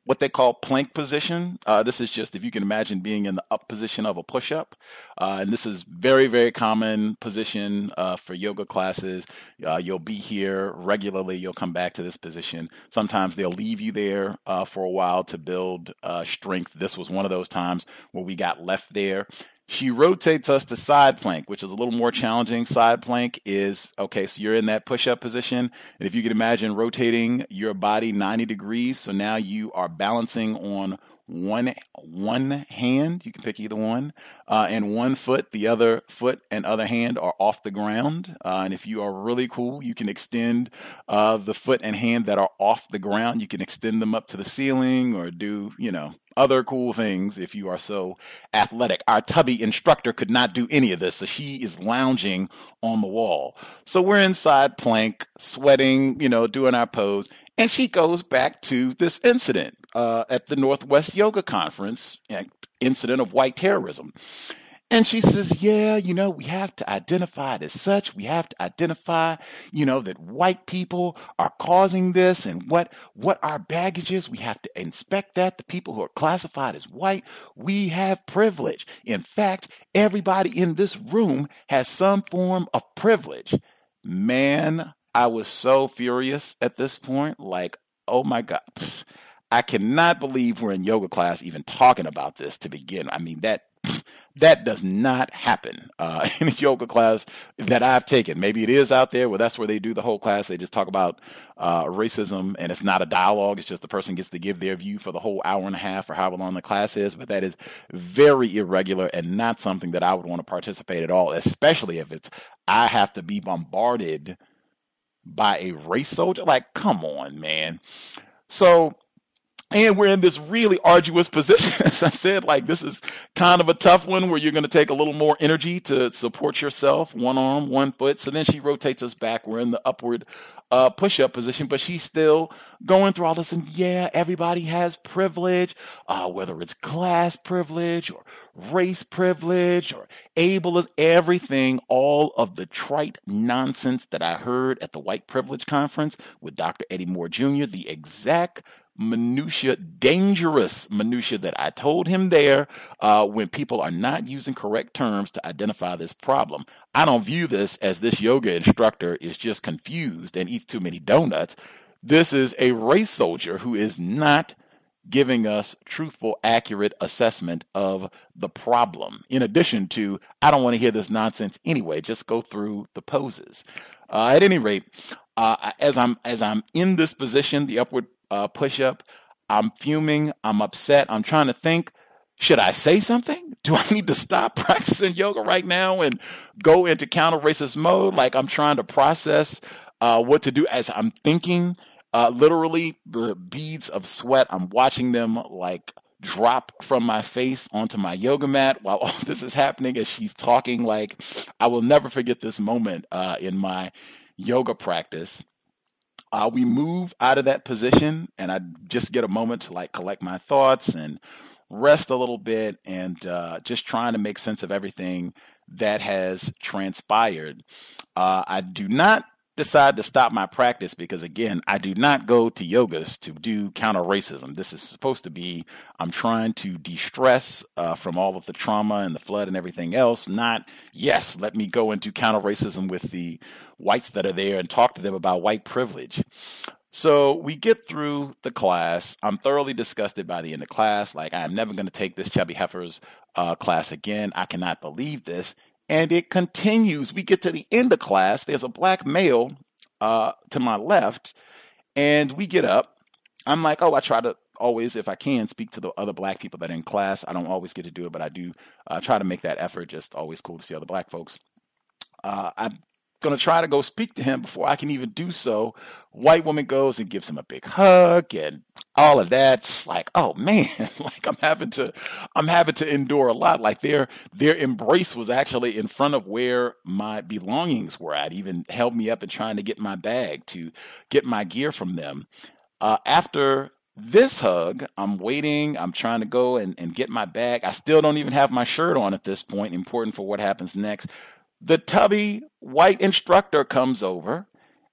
what they call plank position. This is just, if you can imagine, being in the up position of a push-up. And this is very, very common position for yoga classes. You'll be here regularly. You'll come back to this position. Sometimes they'll leave you there for a while to build strength. This was one of those times where we got left there. She rotates us to side plank, which is a little more challenging. Side plank is, okay, so you're in that push-up position. And if you can imagine rotating your body 90 degrees, so now you are balancing on one hand, you can pick either one, and 1 foot, the other foot and other hand are off the ground. And if you are really cool, you can extend the foot and hand that are off the ground. You can extend them up to the ceiling or do, other cool things if you are so athletic. Our tubby instructor could not do any of this, so she is lounging on the wall. So we're inside plank, sweating, doing our pose, and she goes back to this incident at the Northwest Yoga Conference, incident of white terrorism. And she says, yeah, we have to identify it as such. We have to identify, that white people are causing this and what our baggage is. We have to inspect that. The people who are classified as white, we have privilege. In fact, everybody in this room has some form of privilege. Man, I was so furious at this point. Like, oh my God. I cannot believe we're in yoga class even talking about this to begin. I mean, that does not happen in a yoga class that I've taken. Maybe it is out there. Well, that's where they do the whole class. They just talk about racism, and it's not a dialogue. It's just the person gets to give their view for the whole hour and a half or however long the class is. But that is very irregular and not something that I would want to participate at all, especially if I have to be bombarded by a race soldier. Like, come on, man. So, and we're in this really arduous position. As I said, like, this is kind of a tough one where you're going to take a little more energy to support yourself, 1 arm, 1 foot. So then she rotates us back. We're in the upward push-up position, but she's still going through all this. And yeah, everybody has privilege, whether it's class privilege or race privilege or ableism, everything, all of the trite nonsense that I heard at the white privilege conference with Dr. Eddie Moore Jr., the exact minutia, dangerous minutia that I told him there when people are not using correct terms to identify this problem. I don't view this as this yoga instructor is just confused and eats too many donuts. This is a race soldier who is not giving us truthful, accurate assessment of the problem. In addition to, I don't want to hear this nonsense anyway, just go through the poses. At any rate, as I'm in this position, the upward push-up, I'm fuming, I'm upset, I'm trying to think, should I say something? Do I need to stop practicing yoga right now and go into counter-racist mode? Like, I'm trying to process what to do as I'm thinking. Literally, the beads of sweat, I'm watching them like drop from my face onto my yoga mat while all this is happening as she's talking. Like, I will never forget this moment in my yoga practice. We move out of that position and I just get a moment to like collect my thoughts and rest a little bit and just trying to make sense of everything that has transpired. I do not decide to stop my practice because, again, I do not go to yogas to do counter-racism. This is supposed to be, I'm trying to de-stress from all of the trauma and the flood and everything else, not, yes, let me go into counter-racism with the whites that are there and talk to them about white privilege. So we get through the class. I'm thoroughly disgusted by the end of class. Like, I'm never going to take this chubby heifer's class again. I cannot believe this. And it continues. We get to the end of class. There's a black male to my left, and we get up. I'm like, I try to always, if I can, speak to the other black people that are in class. I don't always get to do it, but I do try to make that effort. Just always cool to see other black folks. I'm going to try to go speak to him before I can even do so. White woman goes and gives him a big hug and all of that's like, oh man, like I'm having to endure a lot. Like their embrace was actually in front of where my belongings were at, even held me up and trying to get my bag to get my gear from them. After this hug, I'm waiting, I'm trying to go and get my bag. I still don't even have my shirt on at this point, important for what happens next. The tubby white instructor comes over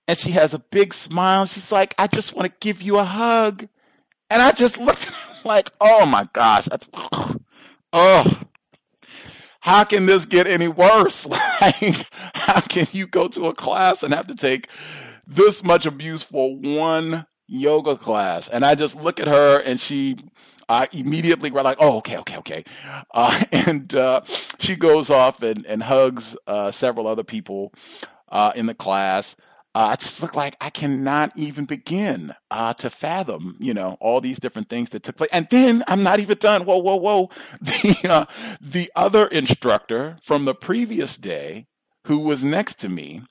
and she has a big smile. She's like, I just want to give you a hug. And I just looked at her like, oh my gosh. How can this get any worse? Like, how can you go to a class and have to take this much abuse for one yoga class? And I just look at her and she immediately we're like, oh, okay. And she goes off and hugs several other people in the class. I just look like I cannot even begin to fathom, all these different things that took place. And then I'm not even done. Whoa, whoa, whoa. The other instructor from the previous day who was next to me,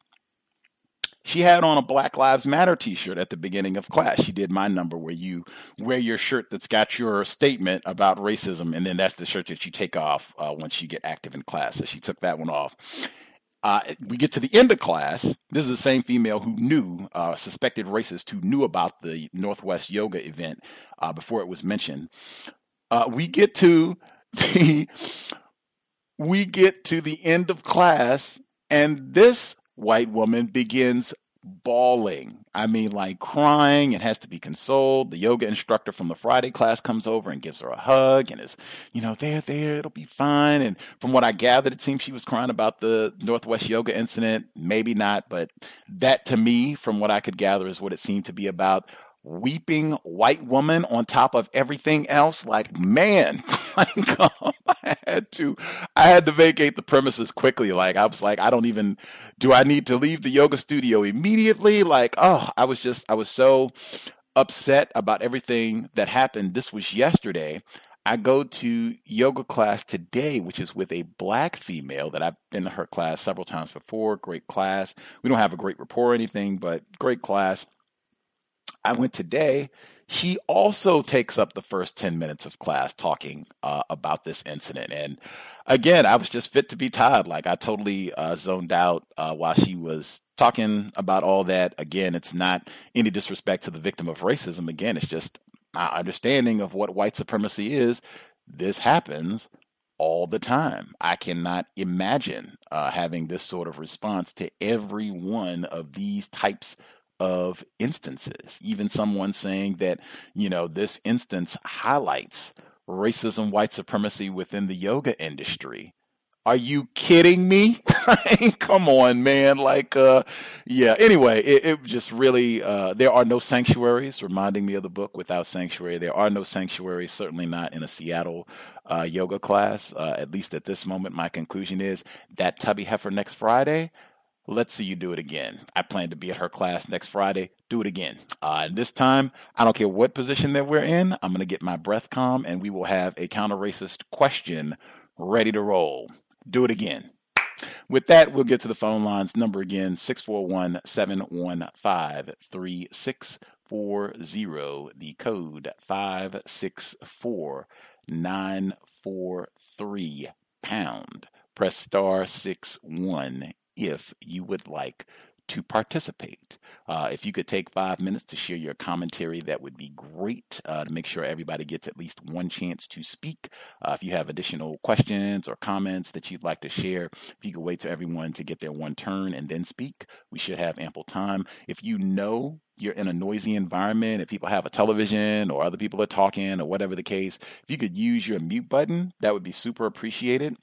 she had on a Black Lives Matter t-shirt at the beginning of class. She did my number where you wear your shirt that's got your statement about racism, and then that's the shirt that you take off once you get active in class. So she took that one off. We get to the end of class. This is the same female who knew, suspected racist, who knew about the Northwest yoga event before it was mentioned. We get to the end of class, and this white woman begins bawling. I mean, like crying and has to be consoled. The yoga instructor from the Friday class comes over and gives her a hug and is, there, it'll be fine. And from what I gathered, it seems she was crying about the Northwest yoga incident. Maybe not, but that to me, from what I could gather, is what it seemed to be about. Weeping white woman on top of everything else. Like, man, I had to vacate the premises quickly. Like, I was like, do I need to leave the yoga studio immediately? Like, I was so upset about everything that happened. This was yesterday. I go to yoga class today, which is with a Black female that I've been to her class several times before. Great class. We don't have a great rapport or anything, but great class. I went today. She also takes up the first 10 minutes of class talking about this incident. And again, I was just fit to be tied. Like, I totally zoned out while she was talking about all that. Again, it's not any disrespect to the victim of racism. Again, it's just my understanding of what white supremacy is. This happens all the time. I cannot imagine having this sort of response to every one of these types of instances. Even someone saying that, this instance highlights racism, white supremacy within the yoga industry. Are you kidding me? Come on, man. Anyway, it just really, there are no sanctuaries, reminding me of the book Without Sanctuary. There are no sanctuaries, certainly not in a Seattle yoga class. At least at this moment, my conclusion is that tubby heifer next Friday, let's see you do it again. I plan to be at her class next Friday. Do it again. And this time, I don't care what position that we're in. I'm going to get my breath calm, and we will have a counter-racist question ready to roll. Do it again. With that, we'll get to the phone lines. Number again, 641-715-3640. The code 564943 #. Press star 61 if you would like to participate. If you could take 5 minutes to share your commentary, that would be great, to make sure everybody gets at least one chance to speak. If you have additional questions or comments that you'd like to share, if you could wait till everyone to get their one turn and then speak, we should have ample time. If you're in a noisy environment, if people have a television or other people are talking or whatever the case, if you could use your mute button, that would be super appreciated.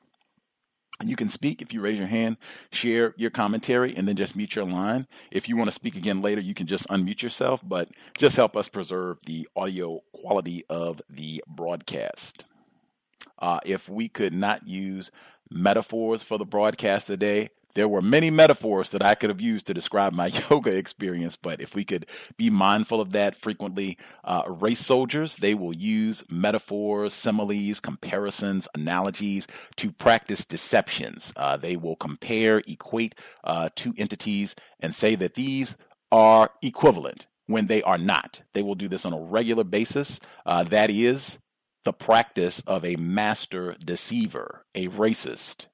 You can speak if you raise your hand, share your commentary, and then just mute your line. If you want to speak again later, you can just unmute yourself, but just help us preserve the audio quality of the broadcast. If we could not use metaphors for the broadcast today, there were many metaphors that I could have used to describe my yoga experience, but if we could be mindful of that frequently, race soldiers, they will use metaphors, similes, comparisons, analogies to practice deceptions. They will compare, equate two entities and say that these are equivalent when they are not. They will do this on a regular basis. That is the practice of a master deceiver, a racist.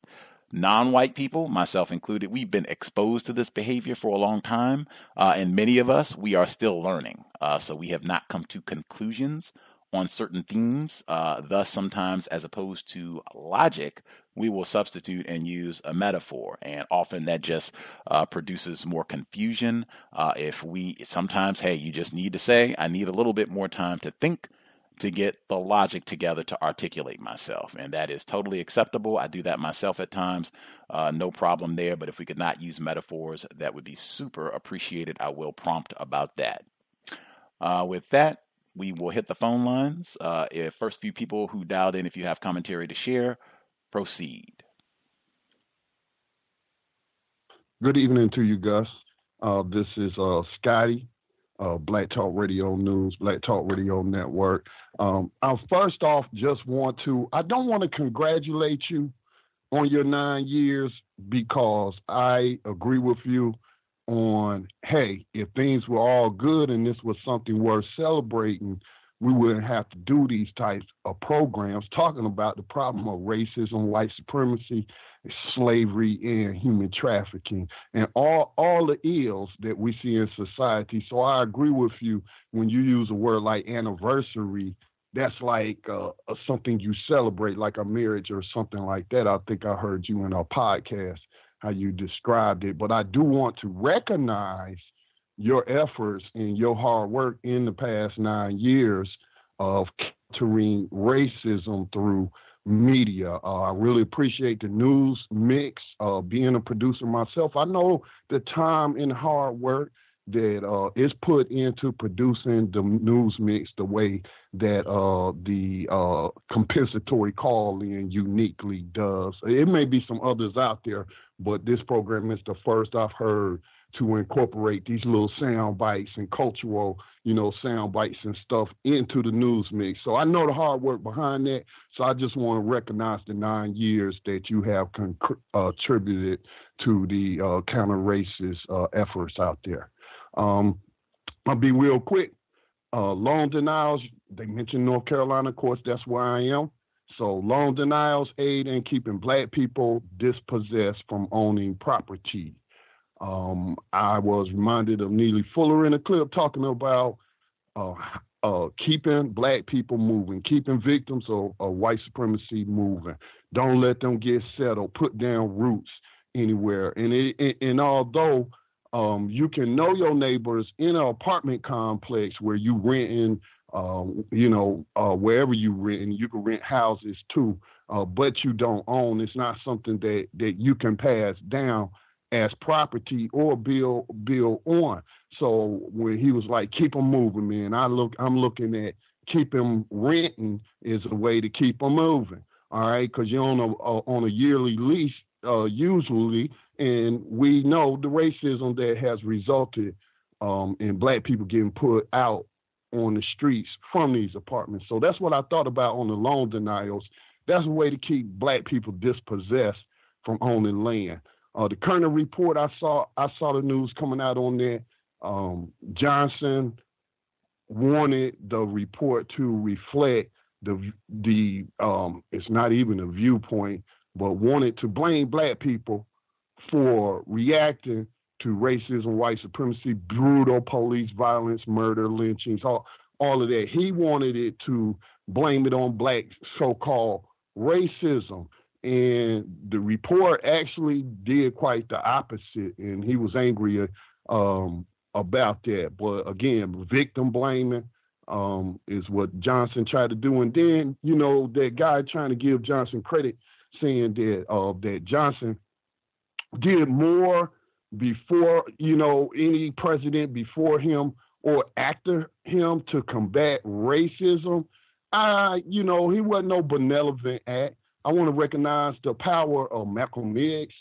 Non-white people, myself included, we've been exposed to this behavior for a long time, and many of us, we are still learning. So we have not come to conclusions on certain themes. Thus, sometimes, as opposed to logic, we will substitute and use a metaphor, and often that just produces more confusion. Sometimes, hey, you just need to say, I need a little bit more time to think, to get the logic together to articulate myself. And that is totally acceptable. I do that myself at times. No problem there. But if we could not use metaphors, that would be super appreciated. I will prompt about that. With that, we will hit the phone lines. First few people who dialed in, if you have commentary to share, proceed. Good evening to you, Gus. This is Scotty, Black Talk Radio News, Black Talk Radio Network. I first off just I don't want to congratulate you on your 9 years, because I agree with you on, hey, if things were all good and this was something worth celebrating, we wouldn't have to do these types of programs talking about the problem of racism, white supremacy, slavery, and human trafficking, and all the ills that we see in society. So I agree with you when you use a word like anniversary. That's like something you celebrate, like a marriage or something like that. I think I heard you in our podcast, how you described it. But I do want to recognize your efforts and your hard work in the past 9 years of countering racism through media. I really appreciate the news mix. Being a producer myself, I know the time and hard work that is put into producing the news mix the way that the Compensatory Call-In uniquely does. It may be some others out there, but this program is the first I've heard to incorporate these little sound bites and cultural, sound bites and stuff into the news mix. So I know the hard work behind that. So I just want to recognize the 9 years that you have contributed to the counter-racist efforts out there. I'll be real quick. Loan denials, they mentioned North Carolina, of course, that's where I am. So loan denials aid in keeping Black people dispossessed from owning property. I was reminded of Neely Fuller in a clip talking about keeping Black people moving, keeping victims of white supremacy moving. Don't let them get settled, put down roots anywhere. And although you can know your neighbors in an apartment complex where you renting, wherever you rent, you can rent houses too, but you don't own. It's not something that you can pass down as property or build on. So when he was like, keep them moving, man, I'm looking at keep them renting is a way to keep them moving. All right, because you're on a yearly lease usually, and we know the racism that has resulted in Black people getting put out on the streets from these apartments. So that's what I thought about on the loan denials. That's a way to keep Black people dispossessed from owning land. The Kerner report, I saw the news coming out on there. Johnson wanted the report to reflect the it's not even a viewpoint, but wanted to blame Black people for reacting to racism, white supremacy, brutal police violence, murder, lynchings, all of that. He wanted it to blame it on Black so-called racism. And the report actually did quite the opposite, and he was angry about that. But again, victim blaming is what Johnson tried to do. And then, that guy trying to give Johnson credit, saying that Johnson did more before, any president before him or after him to combat racism. He wasn't no benevolent act. I want to recognize the power of Malcolm X,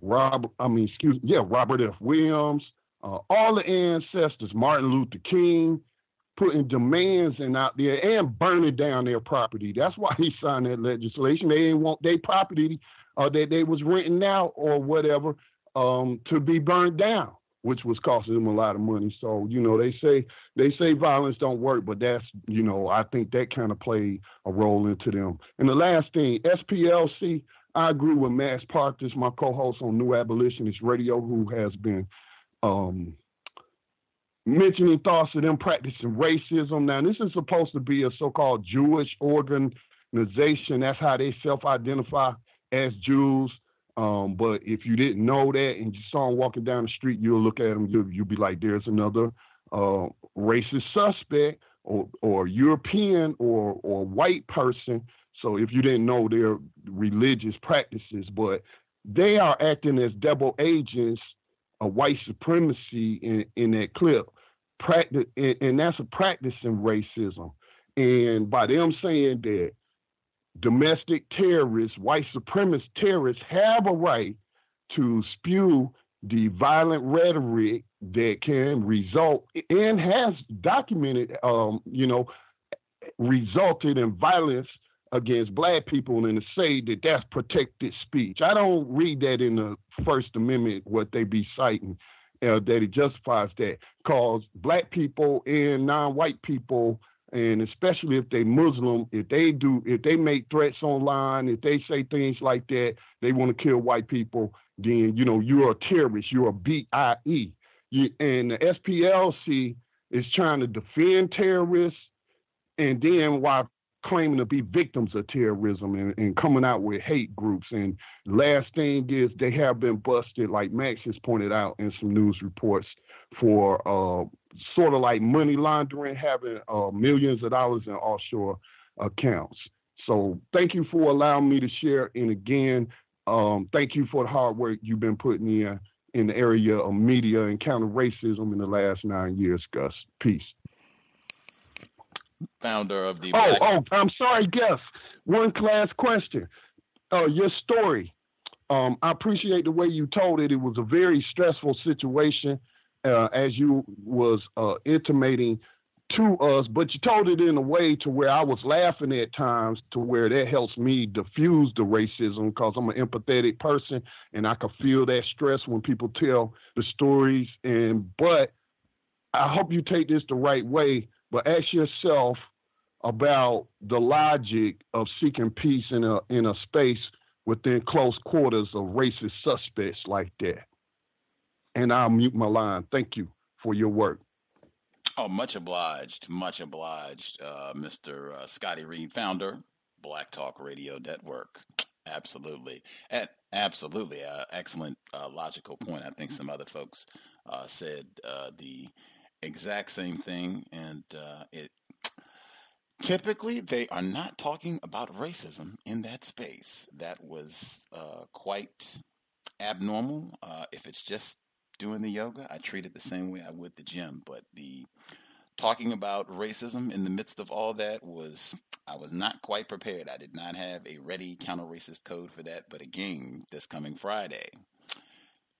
Robert F. Williams, all the ancestors, Martin Luther King, putting demands out there and burning down their property. That's why he signed that legislation. They didn't want their property that they was renting out or whatever to be burned down, which was costing them a lot of money. So, they say violence don't work, but that's, I think that kind of played a role into them. And the last thing, SPLC, I agree with Max Partis, my co-host on New Abolitionist Radio, who has been mentioning thoughts of them practicing racism. Now, this is supposed to be a so-called Jewish organization. That's how they self-identify as Jews. But if you didn't know that and you saw them walking down the street, you'll look at them, you'll be like, there's another racist suspect or European or white person. So if you didn't know their religious practices, but they are acting as double agents of white supremacy in that clip. And that's a practice in racism. And by them saying that domestic terrorists, white supremacist terrorists have a right to spew the violent rhetoric that can result and has documented, resulted in violence against black people, and to say that that's protected speech. I don't read that in the First Amendment, what they be citing, that it justifies that, because black people and non-white people, and especially if they Muslim, if they make threats online, if they say things like that, they want to kill white people, then, you're a terrorist, you're a BIE. And the SPLC is trying to defend terrorists, and then while claiming to be victims of terrorism and coming out with hate groups. And last thing is, they have been busted, like Max has pointed out in some news reports, for sort of like money laundering, having millions of dollars in offshore accounts. So thank you for allowing me to share. And again, thank you for the hard work you've been putting in the area of media and counter racism in the last 9 years, Gus. Peace. Founder of the I'm sorry, Gus. One last question. Your story. I appreciate the way you told it. It was a very stressful situation, as you was intimating to us, but you told it in a way to where I was laughing at times, to where that helps me diffuse the racism, because I'm an empathetic person and I can feel that stress when people tell the stories. But I hope you take this the right way. But ask yourself about the logic of seeking peace in a space within close quarters of racist suspects like that. And I'll mute my line. Thank you for your work. Oh, much obliged, Mr. Scotty Reed, founder, Black Talk Radio Network. Absolutely. Absolutely. Excellent logical point. I think some other folks said the exact same thing, and typically they are not talking about racism in that space. That was quite abnormal. If it's just doing the yoga, I treat it the same way I would the gym, but the talking about racism in the midst of all that I was not quite prepared. I did not have a ready counter-racist code for that, but again, this coming Friday,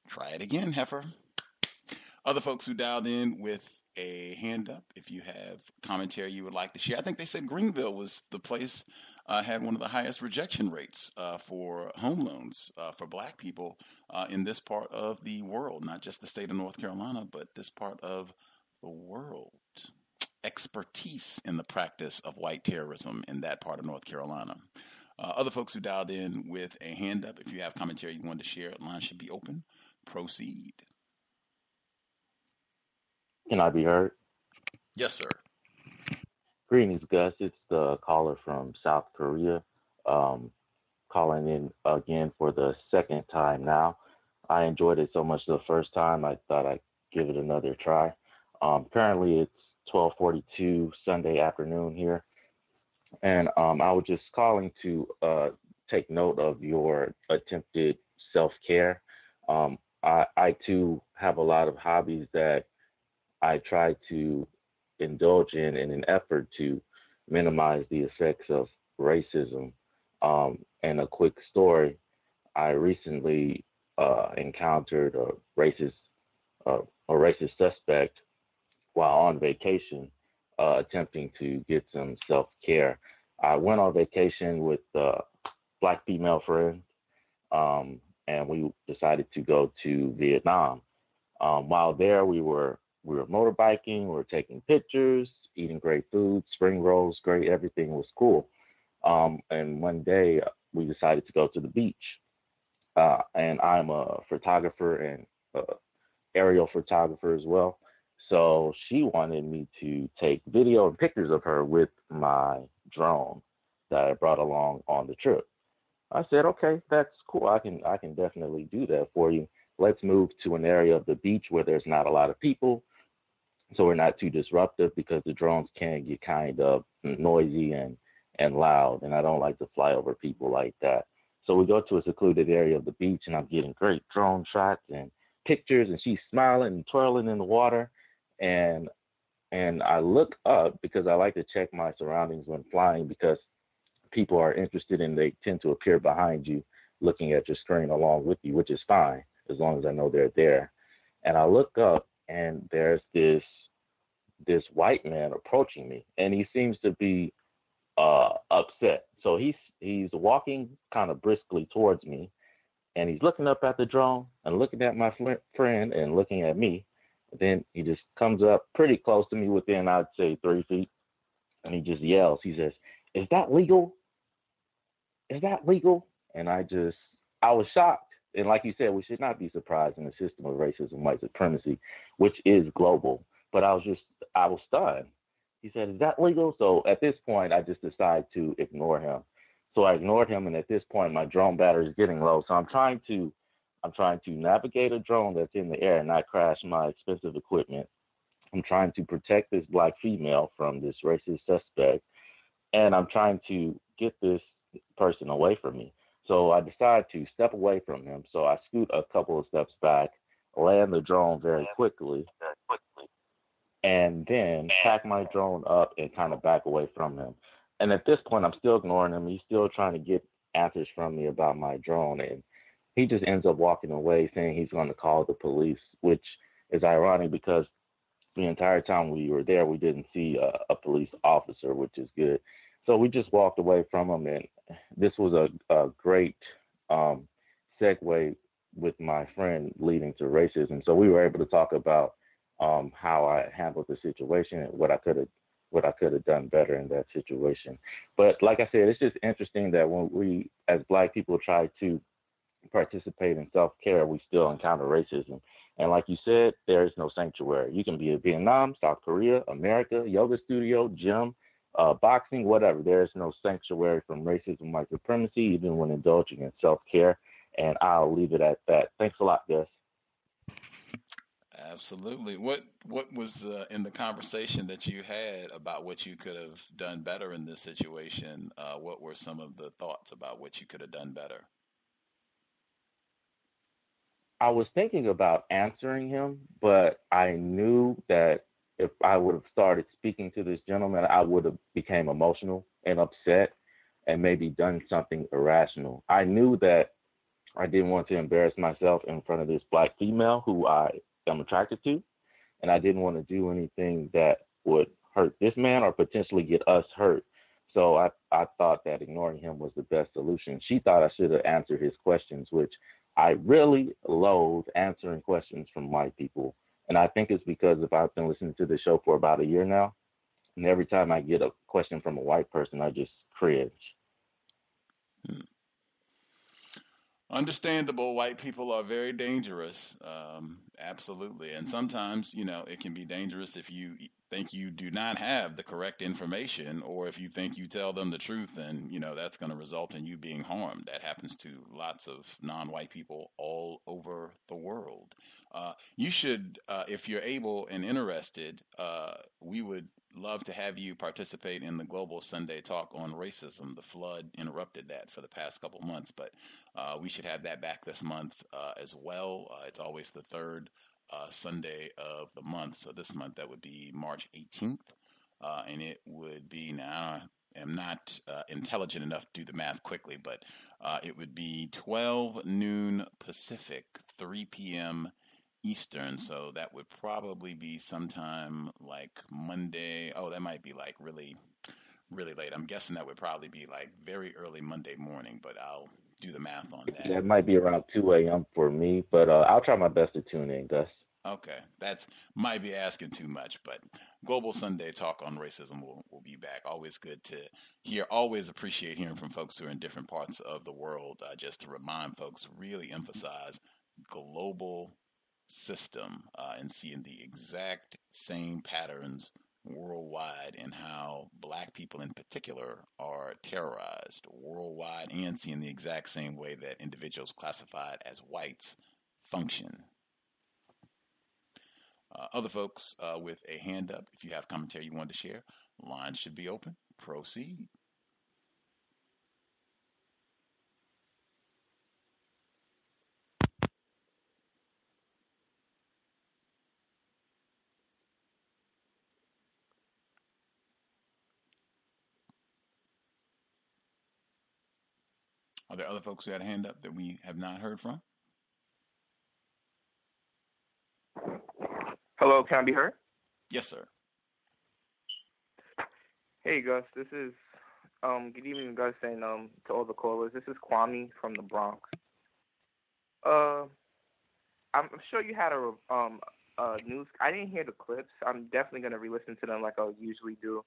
try it again, heifer. Other folks who dialed in with a hand up, if you have commentary you would like to share. I think they said Greenville was the place had one of the highest rejection rates for home loans for black people in this part of the world, not just the state of North Carolina, but this part of the world. Expertise in the practice of white terrorism in that part of North Carolina. Other folks who dialed in with a hand up, if you have commentary you want to share, line should be open. Proceed. Can I be heard? Yes, sir. Greetings, Gus. It's the caller from South Korea, calling in again for the second time now. I enjoyed it so much the first time, I thought I'd give it another try. Currently, it's 12:42 Sunday afternoon here, and I was just calling to take note of your attempted self-care. I, too, have a lot of hobbies that I try to indulge in an effort to minimize the effects of racism. And a quick story, I recently encountered a racist suspect while on vacation, attempting to get some self-care. I went on vacation with a black female friend, and we decided to go to Vietnam. While there, we were motorbiking, we were taking pictures, eating great food, spring rolls, great, everything was cool. And one day we decided to go to the beach. And I'm a photographer and aerial photographer as well. So she wanted me to take video and pictures of her with my drone that I brought along on the trip. I said, okay, that's cool. I can definitely do that for you. Let's move to an area of the beach where there's not a lot of people, so we're not too disruptive, because the drones can get kind of noisy and loud, and I don't like to fly over people like that. So we go to a secluded area of the beach, and I'm getting great drone shots and pictures, and she's smiling and twirling in the water. And I look up because I like to check my surroundings when flying, because people are interested and they tend to appear behind you looking at your screen along with you, which is fine. as long as I know they're there. And I look up, and there's this white man approaching me, and he seems to be upset. So he's walking kind of briskly towards me, and he's looking up at the drone and looking at my friend and looking at me. Then he just comes up pretty close to me, within, I'd say, 3 feet, and he just yells. He says, "Is that legal? Is that legal?" And I was shocked. And like you said, we should not be surprised in the system of racism, white supremacy, which is global. But I was stunned. He said, "Is that legal?" So at this point, I just decided to ignore him. So I ignored him, and at this point, my drone battery is getting low. So I'm trying to navigate a drone that's in the air and not crash my expensive equipment. I'm trying to protect this black female from this racist suspect, and I'm trying to get this person away from me. So I decide to step away from him. So I scoot a couple of steps back, land the drone very quickly, and then pack my drone up and kind of back away from him. And at this point, I'm still ignoring him. He's still trying to get answers from me about my drone. And he just ends up walking away saying he's going to call the police, which is ironic because the entire time we were there, we didn't see a police officer, which is good. So we just walked away from him. And this was a great segue with my friend leading to racism. So we were able to talk about how I handled the situation and what I could have done better in that situation. But like I said, it's just interesting that when we, as Black people, try to participate in self-care, we still encounter racism. And like you said, there is no sanctuary. You can be in Vietnam, South Korea, America, yoga studio, gym, boxing, whatever. There is no sanctuary from racism, white supremacy, even when indulging in self-care. And I'll leave it at that. Thanks a lot, Gus. Absolutely. What was in the conversation that you had about what you could have done better in this situation? What were some of the thoughts about what you could have done better? I was thinking about answering him, but I knew that if I would have started speaking to this gentleman, I would have became emotional and upset and maybe done something irrational. I knew that I didn't want to embarrass myself in front of this Black female who I am attracted to, and I didn't want to do anything that would hurt this man or potentially get us hurt. So I thought that ignoring him was the best solution. She thought I should have answered his questions, which I really loathe answering questions from white people. And I think it's because if I've been listening to the show for about a year now, and every time I get a question from a white person, I just cringe. Understandable. White people are very dangerous. Absolutely. And sometimes, it can be dangerous if you think you do not have the correct information, or if you think you tell them the truth and, that's going to result in you being harmed. That happens to lots of non-white people all over the world. You should, if you're able and interested, we would love to have you participate in the Global Sunday Talk on Racism. The flood interrupted that for the past couple months, but we should have that back this month as well. It's always the third Sunday of the month. So this month, that would be March 18th. And it would be, now I am not intelligent enough to do the math quickly, but it would be 12 noon Pacific, 3 p.m. Eastern. So that would probably be sometime like Monday. Oh, that might be like really, really late. I'm guessing that would probably be like very early Monday morning, but I'll do the math on that. That might be around 2 a.m. for me, but I'll try my best to tune in, Gus. Okay, that's might be asking too much, but Global Sunday Talk on Racism will be back. Always good to hear. Always appreciate hearing from folks who are in different parts of the world. Just to remind folks, really emphasize global system and seeing the exact same patterns worldwide and how Black people in particular are terrorized worldwide, and seeing the exact same way that individuals classified as whites function. Other folks with a hand up, if you have commentary you want to share, lines should be open. Proceed. Are there other folks who had a hand up that we have not heard from? Hello, can I be heard? Yes, sir. Hey, Gus. This is good evening, Gus, and to all the callers. This is Kwame from the Bronx. I'm sure you had a news. I didn't hear the clips. I'm definitely gonna re-listen to them like I usually do.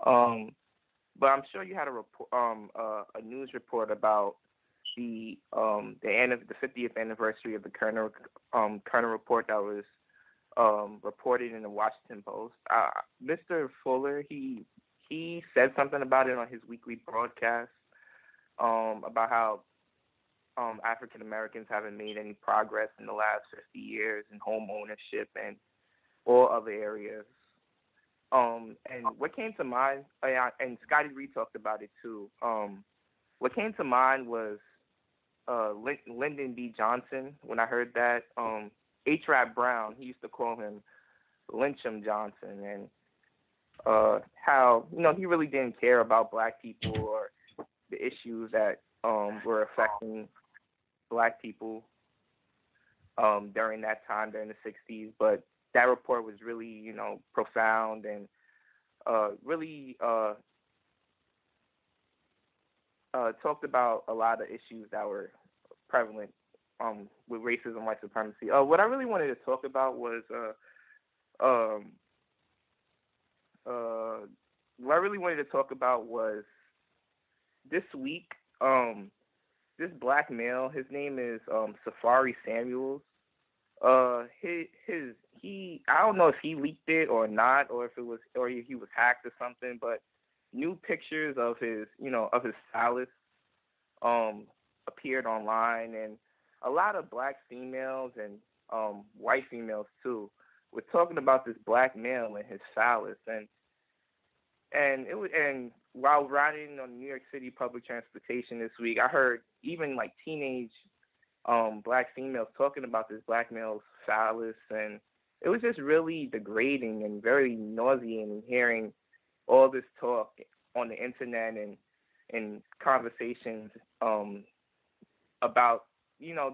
But I'm sure you had a report, a news report about the 50th anniversary of the Kerner report that was reported in the Washington Post. Mr. Fuller, he said something about it on his weekly broadcast about how African Americans haven't made any progress in the last 50 years in home ownership and all other areas. And what came to mind, and Scotty Reed talked about it too. What came to mind was Lyndon B. Johnson. When I heard that, H. Rap Brown, he used to call him Lynchum Johnson, and how he really didn't care about black people or the issues that were affecting black people during that time, during the 60s. But that report was really, profound and really talked about a lot of issues that were prevalent with racism, white supremacy. What I really wanted to talk about was this week. This black male, his name is Safari Samuels. I don't know if he leaked it or not, or if he was hacked or something. But new pictures of his phallus appeared online, and a lot of black females and white females too were talking about this black male and his phallus, and while riding on New York City public transportation this week, I heard even like teenage black females talking about this black male's phallus, and it was just really degrading and very nauseating hearing all this talk on the internet and conversations about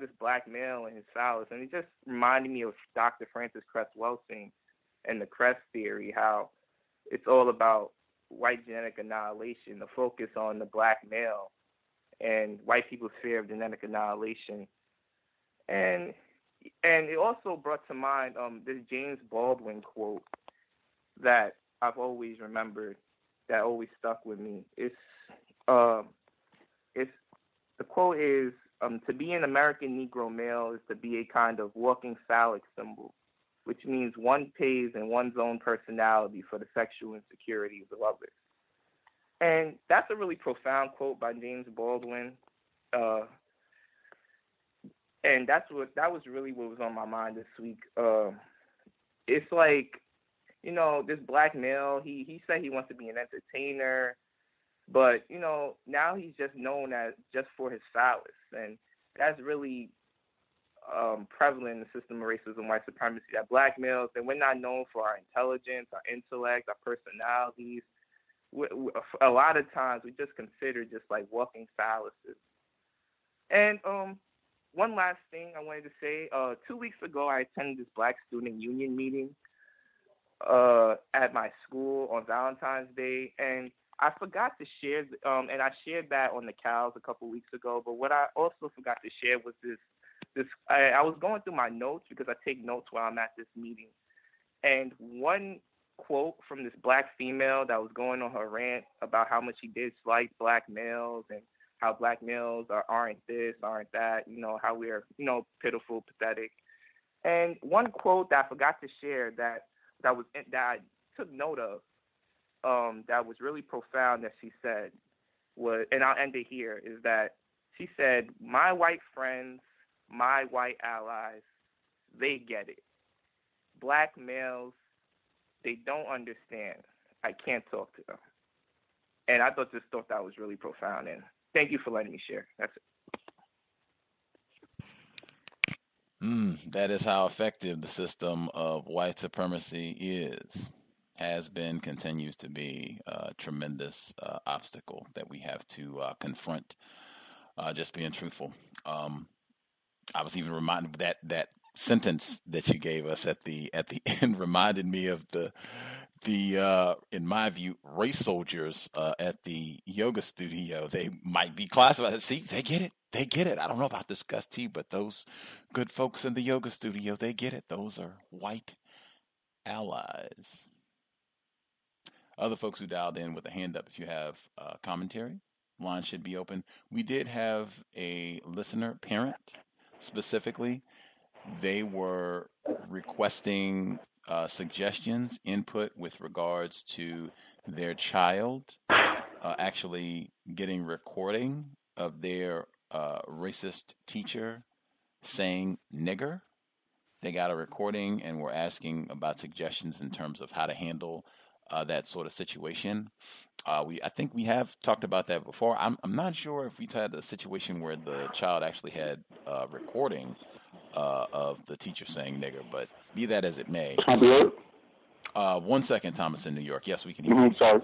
this black male and his phallus, and it just reminded me of Dr. Francis Cress Welsing and the Cress theory, how it's all about white genetic annihilation, the focus on the black male and white people's fear of genetic annihilation. And it also brought to mind this James Baldwin quote that I've always remembered, that always stuck with me. The quote is, to be an American Negro male is to be a kind of walking phallic symbol, which means one pays in one's own personality for the sexual insecurities of others. And that's a really profound quote by James Baldwin. And that was really what was on my mind this week. It's like, this black male, he said he wants to be an entertainer, but, now he's just known as just for his phallus. And that's really prevalent in the system of racism, white supremacy, that black males, that we're not known for our intelligence, our intellect, our personalities. A lot of times we just consider just like walking phalluses. And one last thing I wanted to say, 2 weeks ago I attended this Black Student Union meeting at my school on Valentine's Day, and I forgot to share, and I shared that on the cows a couple weeks ago, but what I also forgot to share was I was going through my notes because I take notes while I'm at this meeting. And one quote from this black female that was going on her rant about how much she disliked black males and how black males aren't this, aren't that, how we're, pitiful, pathetic. And one quote that I forgot to share that I took note of, that was really profound that she said was, and I'll end it here, is that she said, "My white friends, my white allies, they get it. Black males, they don't understand. I can't talk to them." And I thought that was really profound. And thank you for letting me share. That's it. That is how effective the system of white supremacy is, has been, continues to be a tremendous obstacle that we have to confront, just being truthful. I was even reminded of that sentence that you gave us at the end reminded me of the in my view, race soldiers at the yoga studio. They might be classified. See, they get it. They get it. I don't know about this Gus T, but those good folks in the yoga studio, they get it. Those are white allies. Other folks who dialed in with a hand up, if you have commentary, line should be open. We did have a listener, parent, specifically. They were requesting suggestions, input with regards to their child actually getting recording of their racist teacher saying nigger. They got a recording and were asking about suggestions in terms of how to handle that sort of situation. I think we have talked about that before. I'm not sure if we had a situation where the child actually had recording of the teacher saying nigger, but be that as it may. 1 second, Thomas in New York. Yes, we can hear you. Sorry.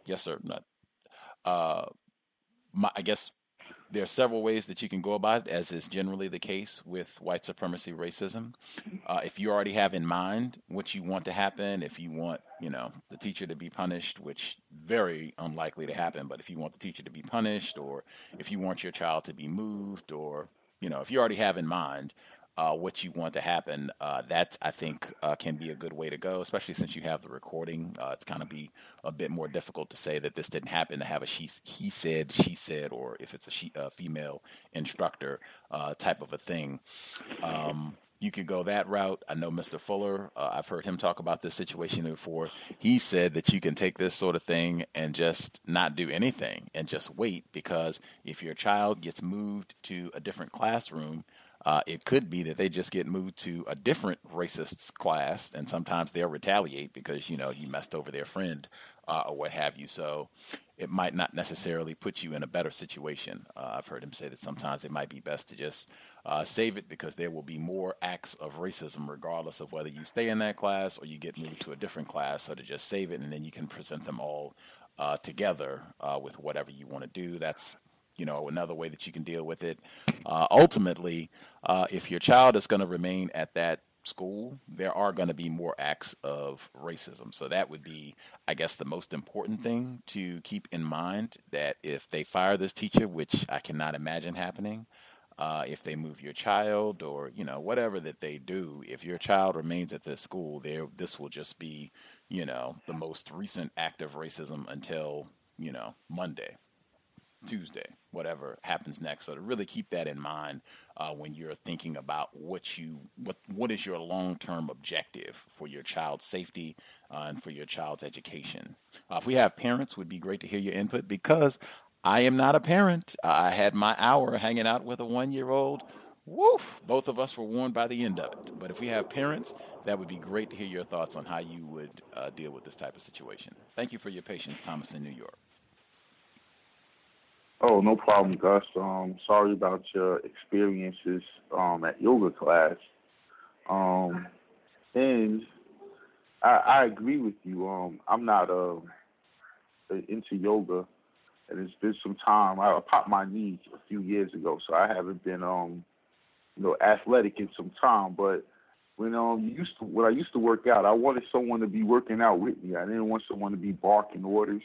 Yes, sir. I guess there are several ways that you can go about it, as is generally the case with white supremacy racism. If you already have in mind what you want to happen, if you want, the teacher to be punished, which very unlikely to happen, but if you want the teacher to be punished, or if you want your child to be moved, or, if you already have in mind what you want to happen, that I think can be a good way to go, especially since you have the recording. It's kind of be a bit more difficult to say that this didn't happen, to have a he said, she said, or if it's a female instructor type of a thing. You could go that route. I know Mr. Fuller, I've heard him talk about this situation before. He said that you can take this sort of thing and just not do anything and just wait, because if your child gets moved to a different classroom, it could be that they just get moved to a different racist class, and sometimes they'll retaliate because, you messed over their friend or what have you. So it might not necessarily put you in a better situation. I've heard him say that sometimes it might be best to just save it, because there will be more acts of racism regardless of whether you stay in that class or you get moved to a different class. So to just save it, and then you can present them all together with whatever you want to do. That's another way that you can deal with it. Ultimately, if your child is going to remain at that school, there are going to be more acts of racism. So that would be, I guess, the most important thing to keep in mind, that if they fire this teacher, which I cannot imagine happening, if they move your child, or, whatever that they do, if your child remains at this school, this will just be, the most recent act of racism until, Monday, Tuesday, whatever happens next. So to really keep that in mind when you're thinking about what is your long-term objective for your child's safety and for your child's education. If we have parents, would be great to hear your input, because I am not a parent. I had my hour hanging out with a 1-year-old. Woof! Both of us were warned by the end of it. But if we have parents, that would be great to hear your thoughts on how you would deal with this type of situation. Thank you for your patience, Thomas in New York. Oh, no problem, Gus. Sorry about your experiences at yoga class. And I agree with you. I'm not into yoga, and it's been some time. I popped my knee a few years ago, so I haven't been athletic in some time. But when I used to work out, I wanted someone to be working out with me. I didn't want someone to be barking orders.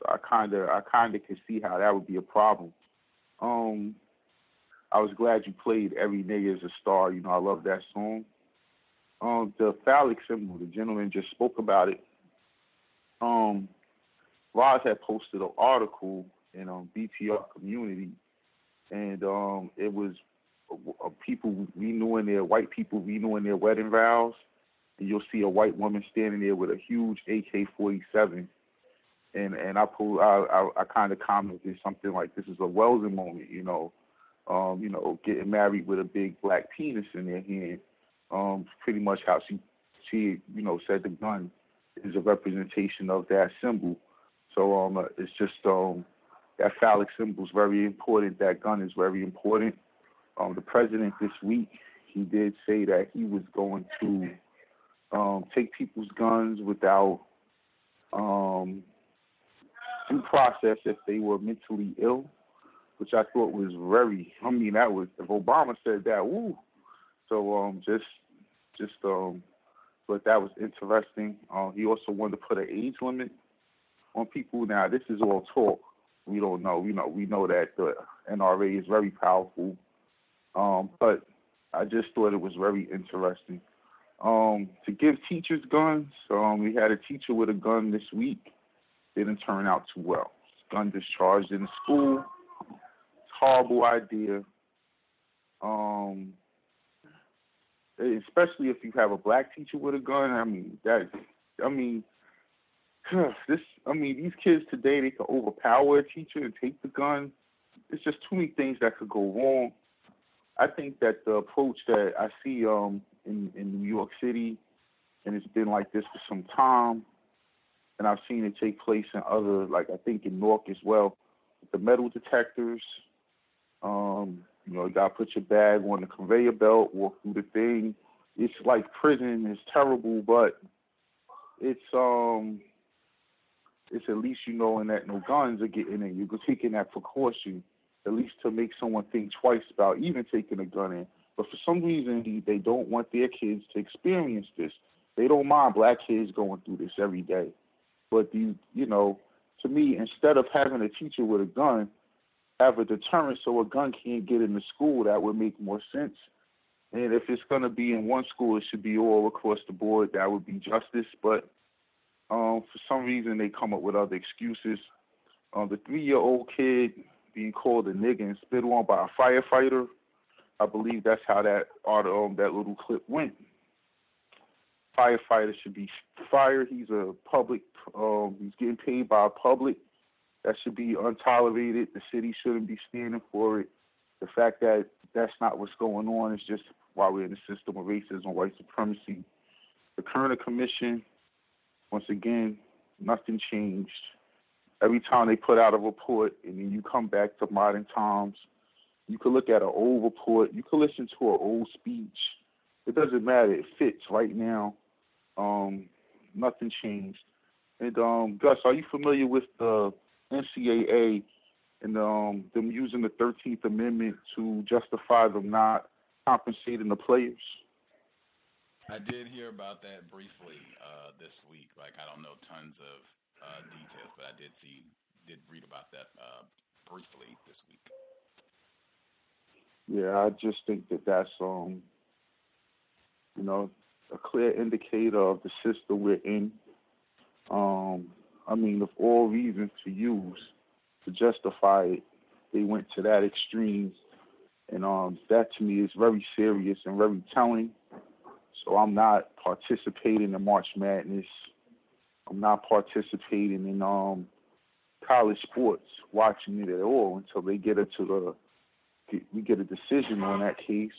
I kind of can see how that would be a problem. I was glad you played "Every Nigga Is a Star." I love that song. The phallic symbol, the gentleman just spoke about it. Roz had posted an article in BTR community, and it was people renewing white people renewing their wedding vows, and you'll see a white woman standing there with a huge AK-47. And I kind of commented something like, "This is a Wellsing moment, getting married with a big black penis in their hand." Pretty much how she said the gun is a representation of that symbol. So it's just that phallic symbol is very important. That gun is very important. The president this week, he did say that he was going to take people's guns without due process if they were mentally ill, which I thought was if Obama said that, woo. So but that was interesting. He also wanted to put an age limit on people. Now, this is all talk. We don't know. We know that the NRA is very powerful. But I just thought it was very interesting. To give teachers guns, we had a teacher with a gun this week. Didn't turn out too well. Gun discharged in the school. It's a horrible idea. Especially if you have a black teacher with a gun. These kids today, they can overpower a teacher and take the gun. There's just too many things that could go wrong. I think that the approach that I see in New York City, and it's been like this for some time, and I've seen it take place in other, like I think in Newark as well, with the metal detectors. You got to put your bag on the conveyor belt, walk through the thing. It's like prison. It's terrible, but it's at least knowing that no guns are getting in. You're taking that precaution, at least to make someone think twice about even taking a gun in. But for some reason, they don't want their kids to experience this. They don't mind black kids going through this every day. But, to me, instead of having a teacher with a gun, have a deterrent so a gun can't get in the school, that would make more sense. And if it's going to be in one school, it should be all across the board. That would be justice. But for some reason, they come up with other excuses. The 3-year-old kid being called a nigger and spit on by a firefighter, I believe that's how that little clip went. Firefighter should be fired. He's a public. He's getting paid by a public. That should be untolerated. The city shouldn't be standing for it. The fact that that's not what's going on is just why we're in a system of racism and white supremacy. The Kerner Commission, once again, nothing changed. Every time they put out a report and then you come back to modern times, you could look at an old report, you could listen to an old speech. It doesn't matter. It fits right now. Nothing changed. And Gus, are you familiar with the NCAA and them using the 13th Amendment to justify them not compensating the players? I did hear about that briefly this week. Like, I don't know tons of details, but I did read about that briefly this week. Yeah, I just think that that's a clear indicator of the system we're in. Of all reasons to use to justify it, they went to that extreme. And that to me is very serious and very telling. So I'm not participating in March Madness. I'm not participating in college sports, watching it at all until they get we get a decision on that case.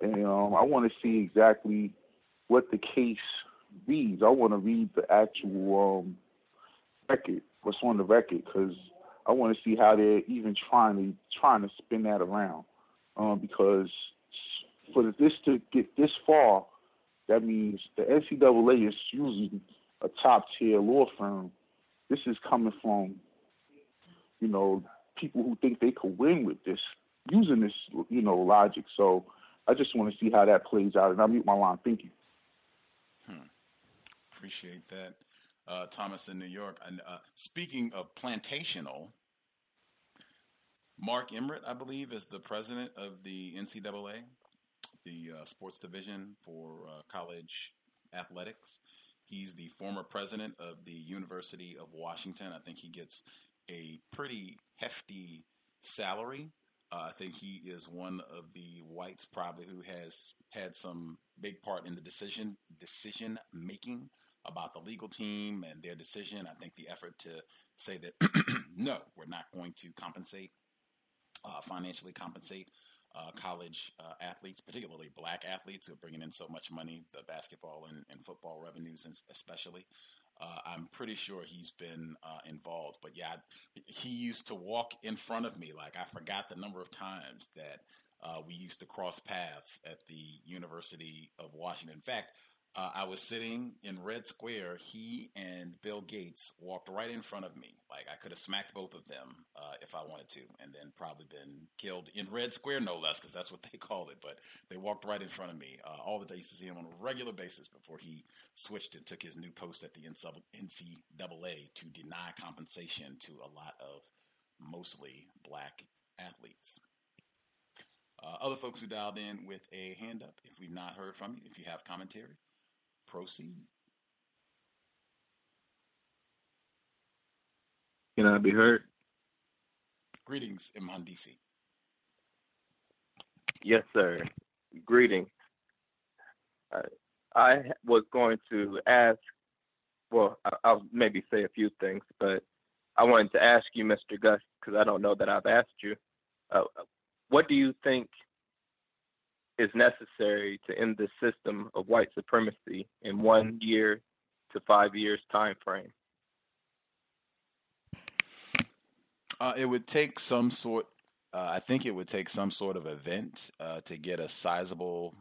And I want to see exactly what the case reads. I want to read the actual record, what's on the record, because I want to see how they're even trying to spin that around. Because for this to get this far, that means the NCAA is using a top-tier law firm. This is coming from, people who think they could win with this, using this, logic. So I just want to see how that plays out. And I'll mute my line. Thank you. Appreciate that. Thomas in New York. And speaking of plantational, Mark Emmert, I believe, is the president of the NCAA, the sports division for college athletics. He's the former president of the University of Washington. I think he gets a pretty hefty salary. I think he is one of the whites probably who has had some big part in the decision making about the legal team and their decision. I think the effort to say that, no, we're not going to financially compensate college athletes, particularly black athletes who are bringing in so much money, the basketball and football revenues especially. I'm pretty sure he's been involved. But yeah, he used to walk in front of me. Like, I forgot the number of times that we used to cross paths at the University of Washington. In fact, I was sitting in Red Square. He and Bill Gates walked right in front of me. Like, Like, I could have smacked both of them if I wanted to, and then probably been killed in Red Square, no less, because that's what they called it. But they walked right in front of me. All the day, I used to see him on a regular basis before he switched and took his new post at the NCAA to deny compensation to a lot of mostly black athletes. Other folks who dialed in with a hand up, if we've not heard from you, if you have commentary, proceed. Can I be heard? Greetings, Imhandisi. Yes, sir. Greetings. I was going to ask, well, I'll maybe say a few things, but I wanted to ask you, Mr. Gus, because I don't know that I've asked you, what do you think is necessary to end the system of white supremacy in 1 year to 5 years time frame? It would take some sort. I think it would take some sort of event to get a sizable,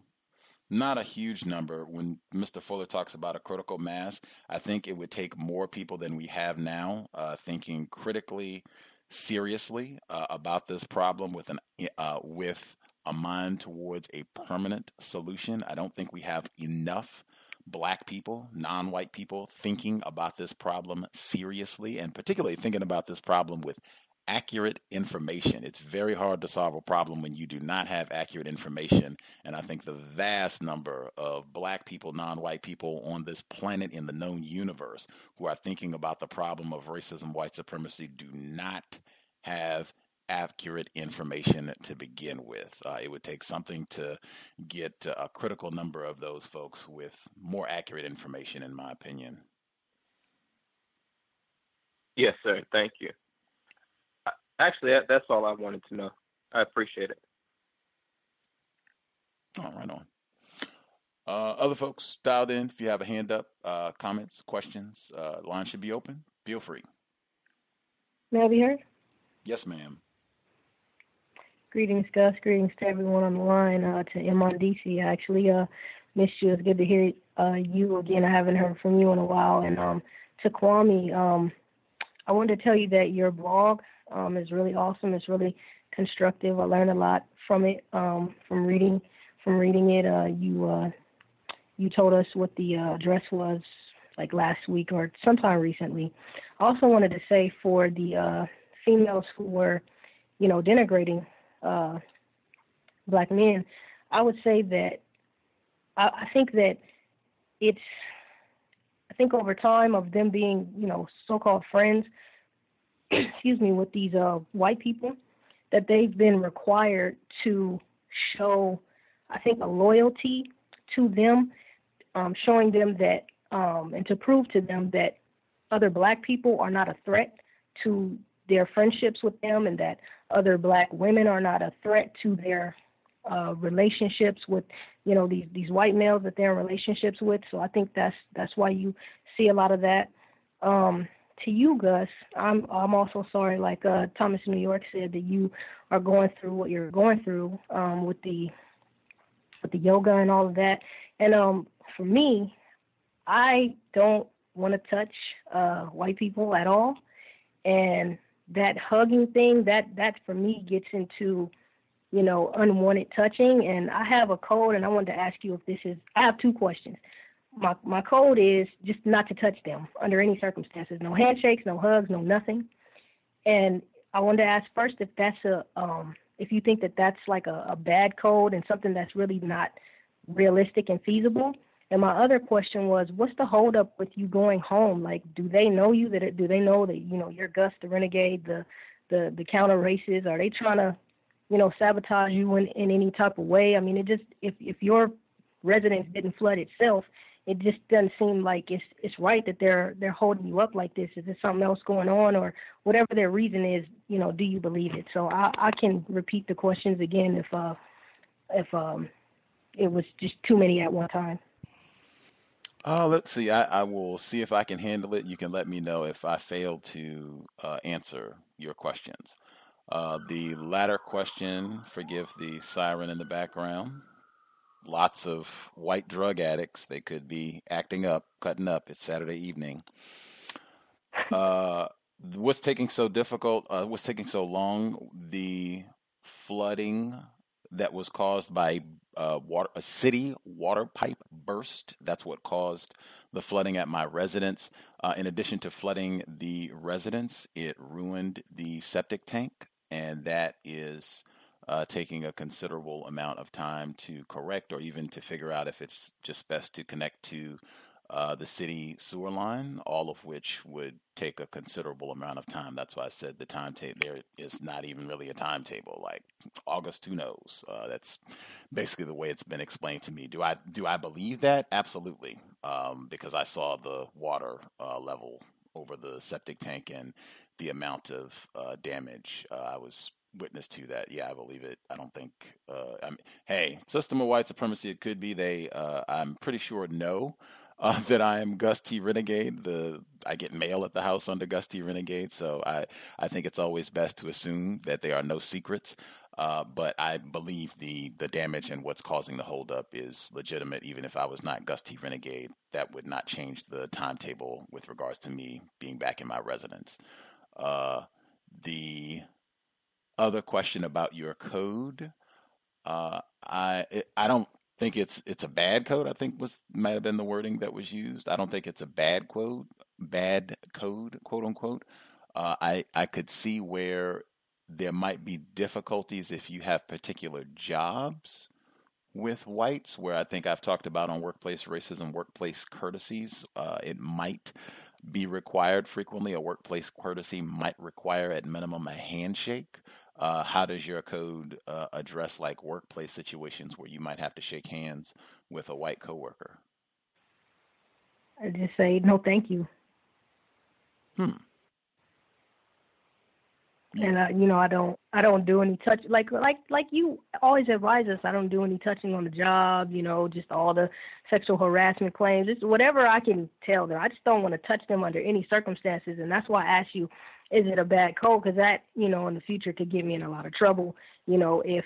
not a huge number. When Mr. Fuller talks about a critical mass, I think it would take more people than we have now thinking critically, seriously about this problem with a mind towards a permanent solution. I don't think we have enough black people, non-white people, thinking about this problem seriously, and particularly thinking about this problem with accurate information. It's very hard to solve a problem when you do not have accurate information. And I think the vast number of black people, non-white people on this planet in the known universe who are thinking about the problem of racism, white supremacy, do not have accurate information to begin with. It would take something to get a critical number of those folks with more accurate information, in my opinion. Yes, sir. Thank you. Actually, that's all I wanted to know. I appreciate it. All right, on. Other folks dialed in, if you have a hand up, comments, questions, line should be open. Feel free. May I be heard? Yes, ma'am. Greetings, Gus. Greetings to everyone on the line. To M on DC, I actually missed you. It's good to hear you again. I haven't heard from you in a while. And to Kwame, I wanted to tell you that your blog is really awesome. It's really constructive. I learned a lot from it, from reading it. You told us what the address was like last week or sometime recently. I also wanted to say for the females who were, denigrating black men, I would say that I think that I think over time of them being, so-called friends, with these white people, that they've been required to show, I think, a loyalty to them, showing them that, and to prove to them that other black people are not a threat to their friendships with them, and that other black women are not a threat to their relationships with, these white males that they're in relationships with. So I think that's why you see a lot of that. To you, Gus, I'm also sorry, like Thomas in New York said, that you are going through what you're going through with the yoga and all of that. And for me, I don't want to touch white people at all. And that hugging thing, that for me gets into, unwanted touching. And I have a code, and I wanted to ask you if this is, I have two questions. My code is just not to touch them under any circumstances. No handshakes, no hugs, no nothing. And I wanted to ask first if that's if you think that that's like a bad code and something that's really not realistic and feasible. And my other question was, what's the holdup with you going home? Like, do they know you? Do they know that you're Gus the Renegade, the counter racist? Are they trying to sabotage you in any type of way? I mean, it just if your residence didn't flood itself, it just doesn't seem like it's right that they're holding you up like this. Is there something else going on, or whatever their reason is? Do you believe it? So I can repeat the questions again if it was just too many at one time. Let's see. I will see if I can handle it. You can let me know if I fail to answer your questions. The latter question, forgive the siren in the background. Lots of white drug addicts. They could be acting up, cutting up. It's Saturday evening. What's taking so difficult? What's taking so long? The flooding that was caused by a city water pipe burst. That's what caused the flooding at my residence. In addition to flooding the residence, it ruined the septic tank, and that is taking a considerable amount of time to correct, or even to figure out if it's just best to connect to the city sewer line, all of which would take a considerable amount of time. That's why I said the timetable, there is not even really a timetable. Like August, who knows? That's basically the way it's been explained to me. Do I believe that? Absolutely, because I saw the water level over the septic tank and the amount of damage. I was witness to that. Yeah, I believe it. I don't think. Hey, system of white supremacy. It could be they. I'm pretty sure no. That I am Gus T Renegade. I get mail at the house under Gus T Renegade, so I think it's always best to assume that there are no secrets. But I believe the damage and what's causing the holdup is legitimate. Even if I was not Gus T Renegade, that would not change the timetable with regards to me being back in my residence. The other question about your code, I don't think it's a bad code. I think might have been the wording that was used. I don't think it's a bad code, quote unquote. I could see where there might be difficulties if you have particular jobs with whites, where I think I've talked about on workplace racism, workplace courtesies. It might be required frequently. A workplace courtesy might require at minimum a handshake. How does your code address like workplace situations where you might have to shake hands with a white coworker? I just say no, thank you. And I don't do any touch like you always advise us. I don't do any touching on the job. Just all the sexual harassment claims. Just whatever I can tell them. I just don't want to touch them under any circumstances, and that's why I asked you, is it a bad code? Because that in the future could get me in a lot of trouble. If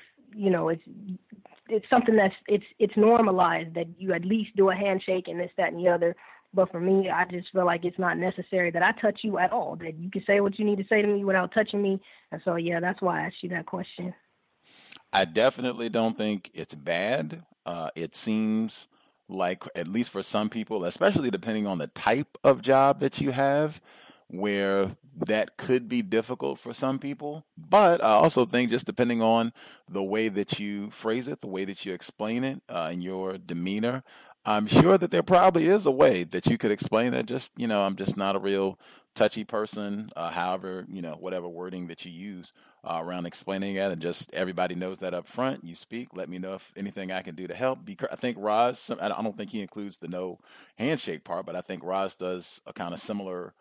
it's something that's it's normalized that you at least do a handshake and this, that, and the other. But for me, I just feel like it's not necessary that I touch you at all, that you can say what you need to say to me without touching me. And so, yeah, that's why I asked you that question. I definitely don't think it's bad. It seems like, at least for some people, especially depending on the type of job that you have, where that could be difficult for some people. But I also think just depending on the way that you phrase it, the way that you explain it, and your demeanor, I'm sure that there probably is a way that you could explain that. Just, I'm just not a real touchy person. However, whatever wording that you use around explaining it, and just everybody knows that up front. You speak, let me know if anything I can do to help. I think Roz, I don't think he includes the no handshake part, but I think Roz does a kind of similar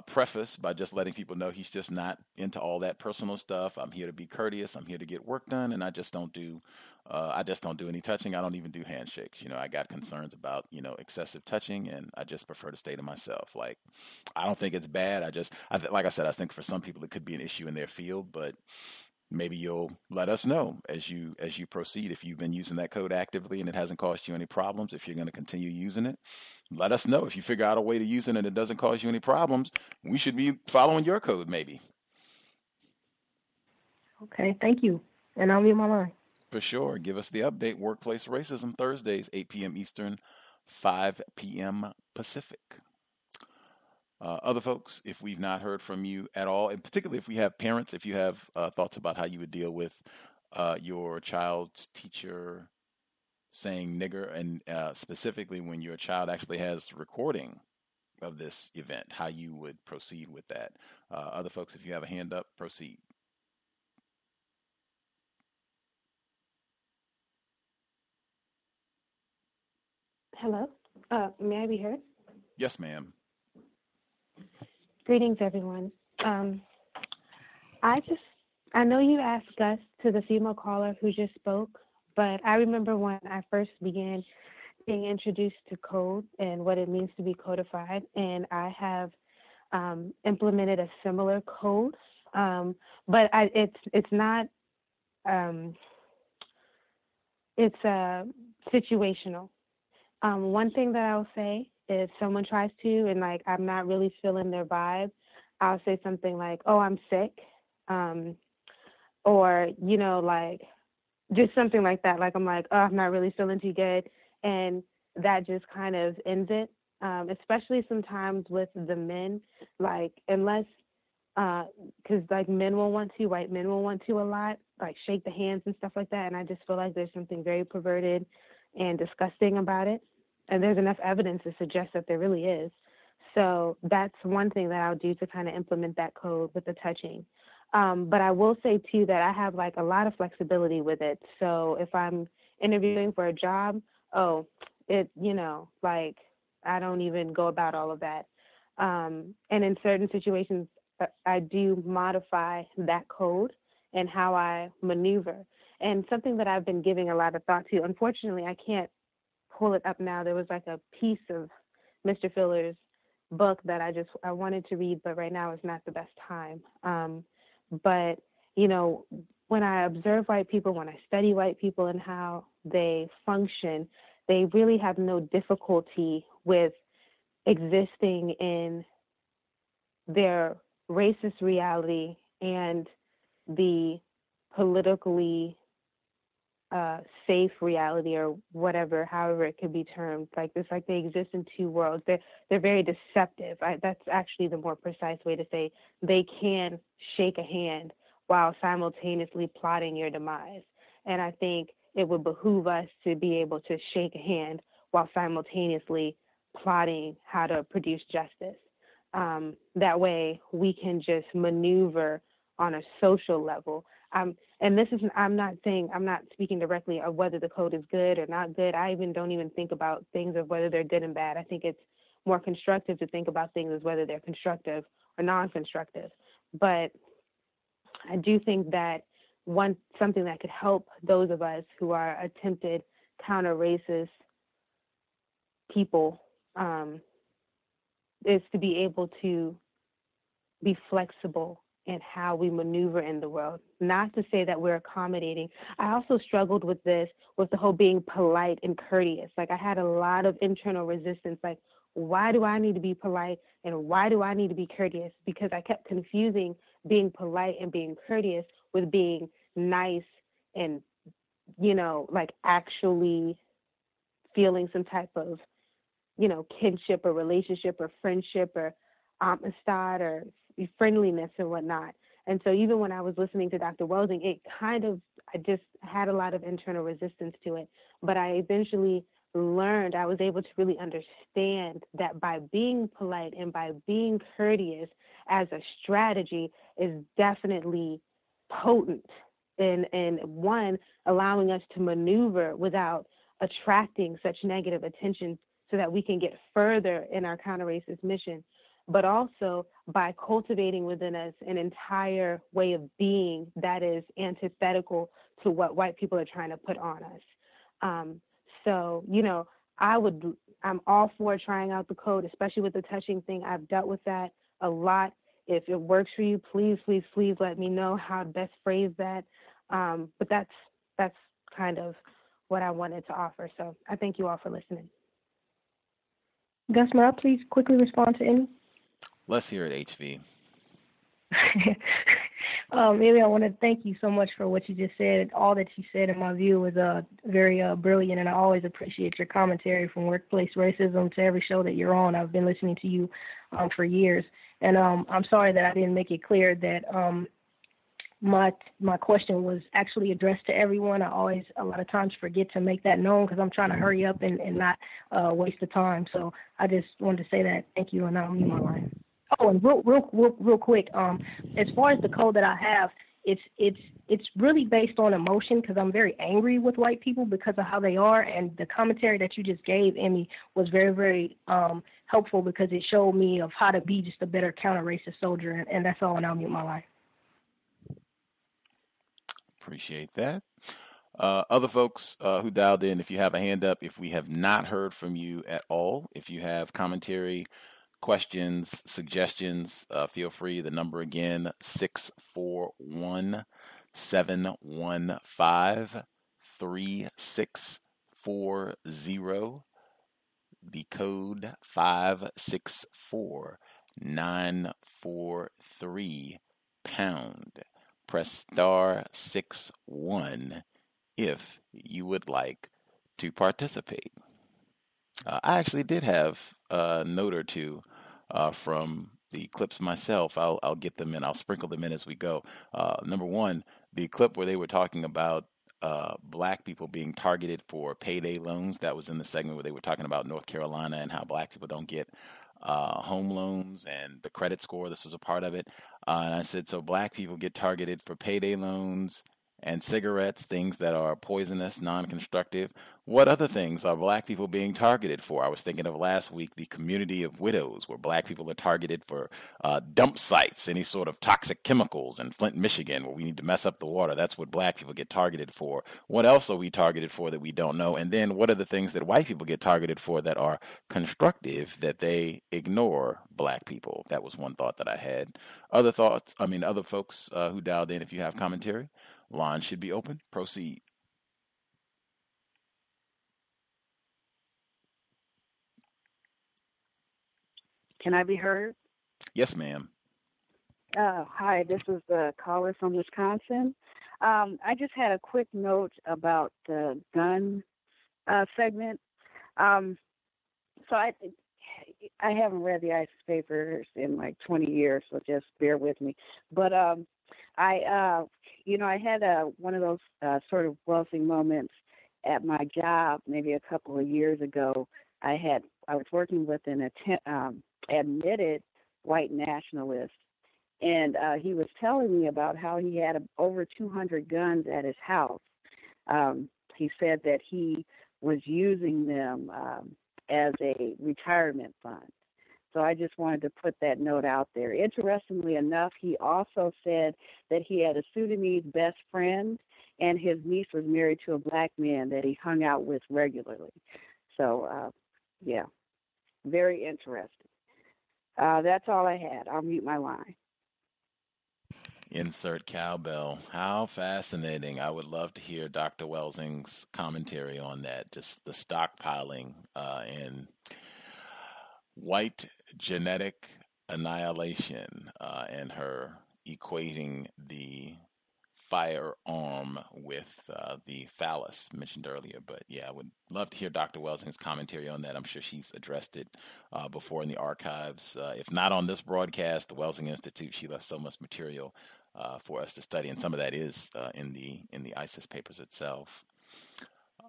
preface by just letting people know he's just not into all that personal stuff. I'm here to be courteous. I'm here to get work done, and I just don't do any touching. I don't even do handshakes. I got concerns about excessive touching, and I just prefer to stay to myself. Like, I don't think it's bad. Like I said, I think for some people it could be an issue in their field, but maybe you'll let us know as you proceed if you've been using that code actively and it hasn't caused you any problems. If you're going to continue using it, let us know. If you figure out a way to use it and it doesn't cause you any problems, we should be following your code maybe. Okay, thank you. And I'll mute my line. For sure. Give us the update. Workplace Racism, Thursdays, 8 p.m. Eastern, 5 p.m. Pacific. Other folks, if we've not heard from you at all, and particularly if we have parents, if you have thoughts about how you would deal with your child's teacher saying nigger, and specifically when your child actually has recording of this event, how you would proceed with that. Other folks, if you have a hand up, proceed. Hello, may I be heard? Yes, ma'am. Greetings, everyone. I know you asked Gus to the female caller who just spoke, but I remember when I first began being introduced to code and what it means to be codified, and I have implemented a similar code, but it's not, it's situational. One thing that I'll say, if someone tries to, and I'm not really feeling their vibe, I'll say something like, "Oh, I'm sick," or like just something like that. Like I'm like, "Oh, I'm not really feeling too good," and that just kind of ends it. Especially sometimes with the men, like unless because like men will want to, white men will want to a lot, like shake the hands and stuff like that. And I just feel like there's something very perverted and disgusting about it. And there's enough evidence to suggest that there really is. So that's one thing that I'll do to kind of implement that code with the touching. But I will say too that I have like a lot of flexibility with it. So if I'm interviewing for a job, like I don't even go about all of that. And in certain situations, I do modify that code and how I maneuver. And something that I've been giving a lot of thought to, unfortunately, I can't pull it up now. There was like a piece of Mr. Filler's book that I wanted to read, but right now is not the best time. But, when I observe white people, when I study white people and how they function, they really have no difficulty with existing in their racist reality and the politically safe reality, or whatever, however it could be termed. Like it's like they exist in two worlds. They're very deceptive. That's actually the more precise way to say they can shake a hand while simultaneously plotting your demise. And I think it would behoove us to be able to shake a hand while simultaneously plotting how to produce justice. That way we can just maneuver on a social level. And this is, I'm not speaking directly of whether the code is good or not good. I don't even think about things of whether they're good and bad. I think it's more constructive to think about things as whether they're constructive or non-constructive. But I do think that something that could help those of us who are attempted counter-racist people is to be able to be flexible in how we maneuver in the world. Not to say that we're accommodating. I also struggled with this, with the whole being polite and courteous. Like I had a lot of internal resistance. Like, why do I need to be polite and why do I need to be courteous? Because I kept confusing being polite and being courteous with being nice and, like actually feeling some type of, kinship or relationship or friendship or amistad or friendliness and whatnot. And so even when I was listening to Dr. Welding, I just had a lot of internal resistance to it. But I eventually learned, I was able to really understand that by being polite and by being courteous as a strategy is definitely potent in one, allowing us to maneuver without attracting such negative attention so that we can get further in our counter-racist mission, but also by cultivating within us an entire way of being that is antithetical to what white people are trying to put on us. So, I'm all for trying out the code, especially with the touching thing. I've dealt with that a lot. If it works for you, please, please, please let me know how to best phrase that. But that's kind of what I wanted to offer. So I thank you all for listening. Gus, may I please quickly respond to any? Let's hear it, HV. Maybe I want to thank you so much for what you just said. All that you said, in my view, was very brilliant, and I always appreciate your commentary from workplace racism to every show that you're on. I've been listening to you for years, and I'm sorry that I didn't make it clear that my question was actually addressed to everyone. I always, a lot of times, forget to make that known because I'm trying to hurry up and not waste the time. So I just wanted to say that. Thank you, and I'll mute my line. Oh, and real quick, as far as the code that I have, it's really based on emotion because I'm very angry with white people because of how they are, and the commentary that you just gave, Emmy, was very, very helpful because it showed me of how to be just a better counter-racist soldier, and that's all, and I'll mute my line. Appreciate that. Other folks who dialed in, if you have a hand up, if we have not heard from you at all, if you have commentary, questions, suggestions, feel free. The number again, 641-715-3640. The code 564. 943 pound. Press *61 if you would like to participate. I actually did have a note or two from the clips myself. I'll get them in. I'll sprinkle them in as we go. Number one, the clip where they were talking about black people being targeted for payday loans. That was in the segment where they were talking about North Carolina and how black people don't get home loans and the credit score. This was a part of it. And I said, so black people get targeted for payday loans and cigarettes, things that are poisonous, non-constructive. What other things are black people being targeted for? I was thinking of last week, the community of widows, where black people are targeted for dump sites, any sort of toxic chemicals in Flint, Michigan, where we need to mess up the water. That's what black people get targeted for. What else are we targeted for that we don't know? And then what are the things that white people get targeted for that are constructive that they ignore black people? That was one thought that I had. Other folks who dialed in, if you have commentary, line should be open. Proceed. Can I be heard? Yes, ma'am. Hi, this is the caller from Wisconsin. I just had a quick note about the gun segment. So I haven't read the ISIS papers in like 20 years, so just bear with me. But I had one of those sort of wealthy moments at my job maybe a couple of years ago. I was working with an admitted white nationalist, and he was telling me about how he had over 200 guns at his house. He said that he was using them as a retirement fund. So I just wanted to put that note out there. Interestingly enough, he also said that he had a Sudanese best friend, and his niece was married to a black man that he hung out with regularly. So, yeah, very interesting. That's all I had. I'll mute my line. Insert cowbell. How fascinating. I would love to hear Dr. Welsing's commentary on that, just the stockpiling and white genetic annihilation and her equating the firearm with the phallus mentioned earlier. But yeah, I would love to hear Dr. Welsing's commentary on that. I'm sure she's addressed it before in the archives. If not on this broadcast, the Welsing Institute, she left so much material for us to study, and some of that is in the ISIS papers itself.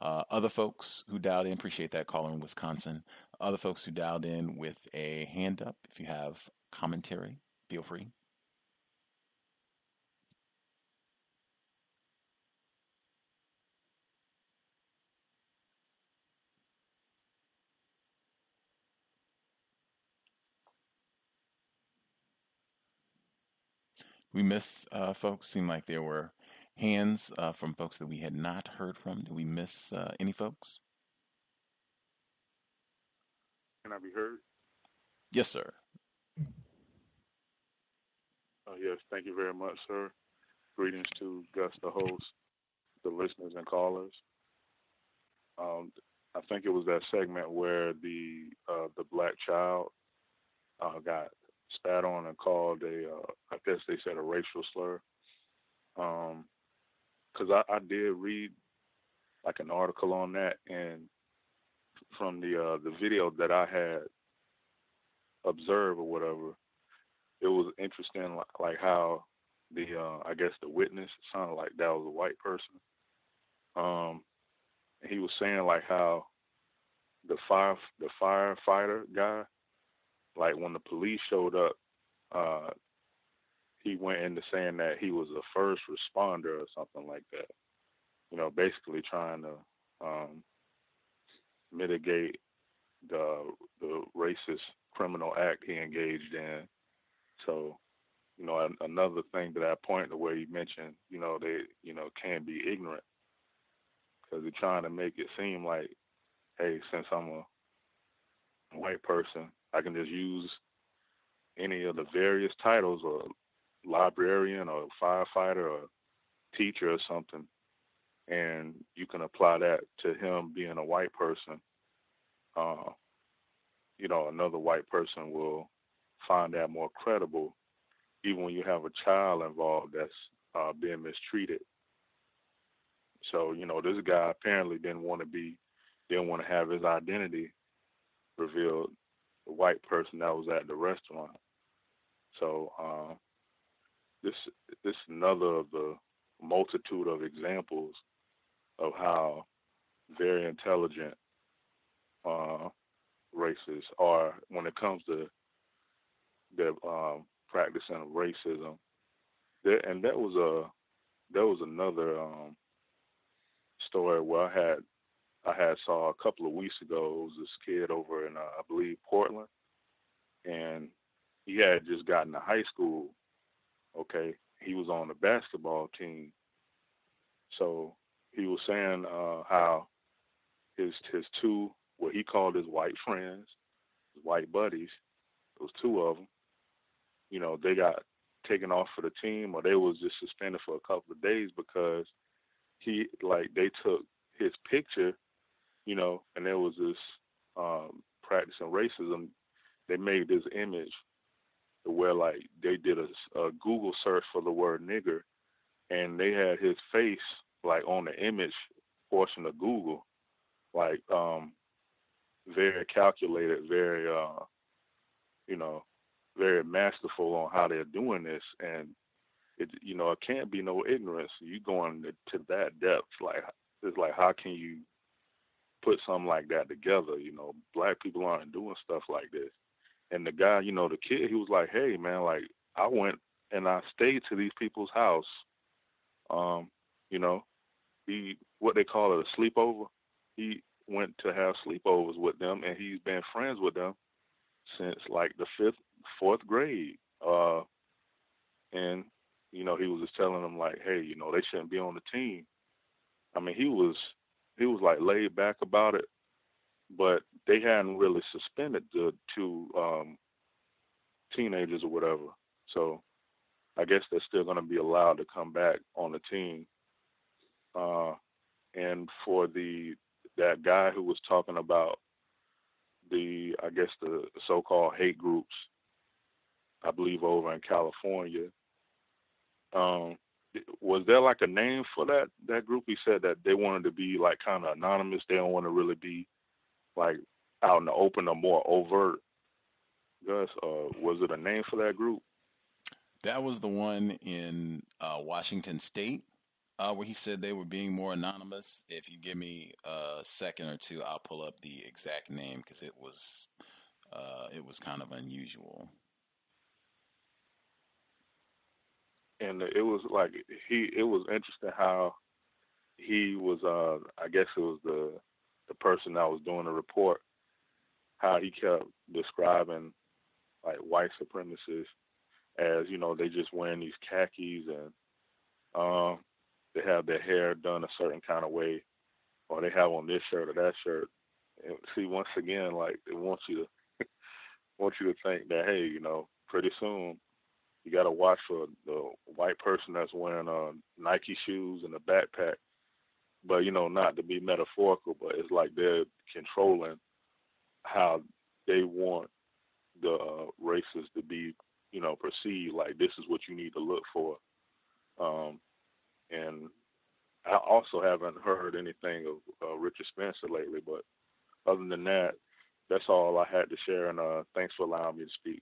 Other folks who dialed in, appreciate that caller in Wisconsin. Other folks who dialed in with a hand up, if you have commentary, feel free. We miss folks. Seemed like there were hands from folks that we had not heard from. Did we miss any folks? Can I be heard? Yes, sir. Yes, thank you very much, sir. Greetings to Gus, the host, the listeners and callers. I think it was that segment where the black child got spat on and called I guess they said a racial slur. Because I did read like an article on that, and from the video that I had observed or whatever, it was interesting, like how the I guess the witness sounded like that was a white person. He was saying like how the firefighter guy, like when the police showed up, he went into saying that he was a first responder or something like that. You know, basically trying to mitigate the racist criminal act he engaged in. So, you know, another thing to that point, the way you mentioned, you know, they, you know, can be ignorant because they're trying to make it seem like, hey, since I'm a white person, I can just use any of the various titles, or librarian or firefighter or teacher or something, and you can apply that to him being a white person. You know, another white person will find that more credible, even when you have a child involved that's being mistreated. So, this guy apparently didn't want to have his identity revealed, the white person that was at the restaurant. So this is another of the multitude of examples of how very intelligent racists are when it comes to the practicing of racism. And that was another story where I had saw a couple of weeks ago. It was this kid over in I believe Portland, and he had just gotten to high school. Okay, he was on the basketball team, so he was saying how his two, what he called his white friends, his white buddies, those two of them, they got taken off for the team, or they was just suspended for a couple of days because they took his picture, and there was this practicing racism. They made this image where they did a Google search for the word nigger, and they had his face on the image portion of Google, very calculated, very very masterful on how they're doing this. And it can't be no ignorance. You going to that depth, it's how can you put something like that together? Black people aren't doing stuff like this. And the guy, the kid, he was like, hey man, I went and I stayed to these people's house. He, what they call it, a sleepover. He went to have sleepovers with them, and he's been friends with them since the fourth grade. And he was just telling them hey, they shouldn't be on the team. I mean, he was laid back about it, but they hadn't really suspended the two teenagers or whatever. So I guess they're still going to be allowed to come back on the team. And for that guy who was talking about the so-called hate groups, I believe over in California, was there a name for that group? He said that they wanted to be kind of anonymous. They don't want to really be out in the open or more overt. Gus, was it a name for that group? That was the one in Washington State, where he said they were being more anonymous. If you give me a second or two, I'll pull up the exact name because it was kind of unusual. And it was it was interesting how he was, I guess it was the person that was doing the report, how he kept describing white supremacists as, they just wearing these khakis and they have their hair done a certain kind of way, or they have on this shirt or that shirt. And see, once again, they want you to think that, hey, pretty soon you got to watch for the white person that's wearing Nike shoes and a backpack. But, not to be metaphorical, but it's they're controlling how they want the races to be, perceived. This is what you need to look for. And I also haven't heard anything of Richard Spencer lately, but other than that, that's all I had to share, and thanks for allowing me to speak.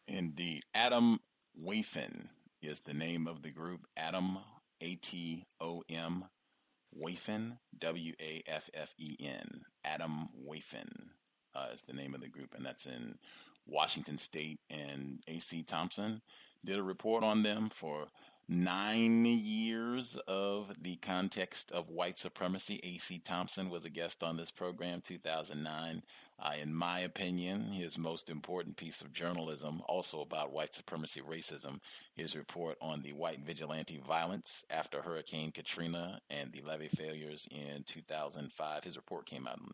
Indeed. Adam Waffen is the name of the group. Adam, A-T-O-M, Waffen, W-A-F-F-E-N. Adam Waffen is the name of the group, and that's in Washington State. And A.C. Thompson did a report on them for 9 years of the Context of White Supremacy. A.C. Thompson was a guest on this program, 2009. In my opinion, his most important piece of journalism, also about white supremacy racism, his report on the white vigilante violence after Hurricane Katrina and the levee failures in 2005. His report came out in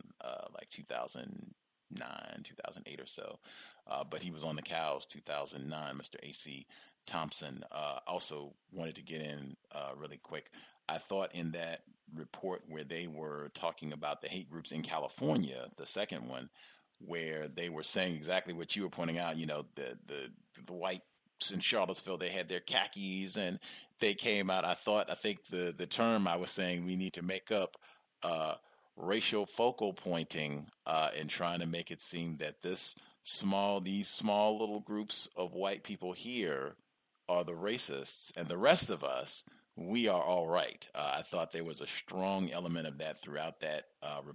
2009, 2008 or so. But he was on the cows 2009, Mr. A.C. Thompson. Also wanted to get in really quick. I thought in that report where they were talking about the hate groups in California, the second one, where they were saying exactly what you were pointing out. You know, the whites in Charlottesville, they had their khakis and they came out. I think the term I was saying, we need to make up racial focal pointing and trying to make it seem that these small little groups of white people here are the racists, and the rest of us, we are all right. I thought there was a strong element of that throughout that,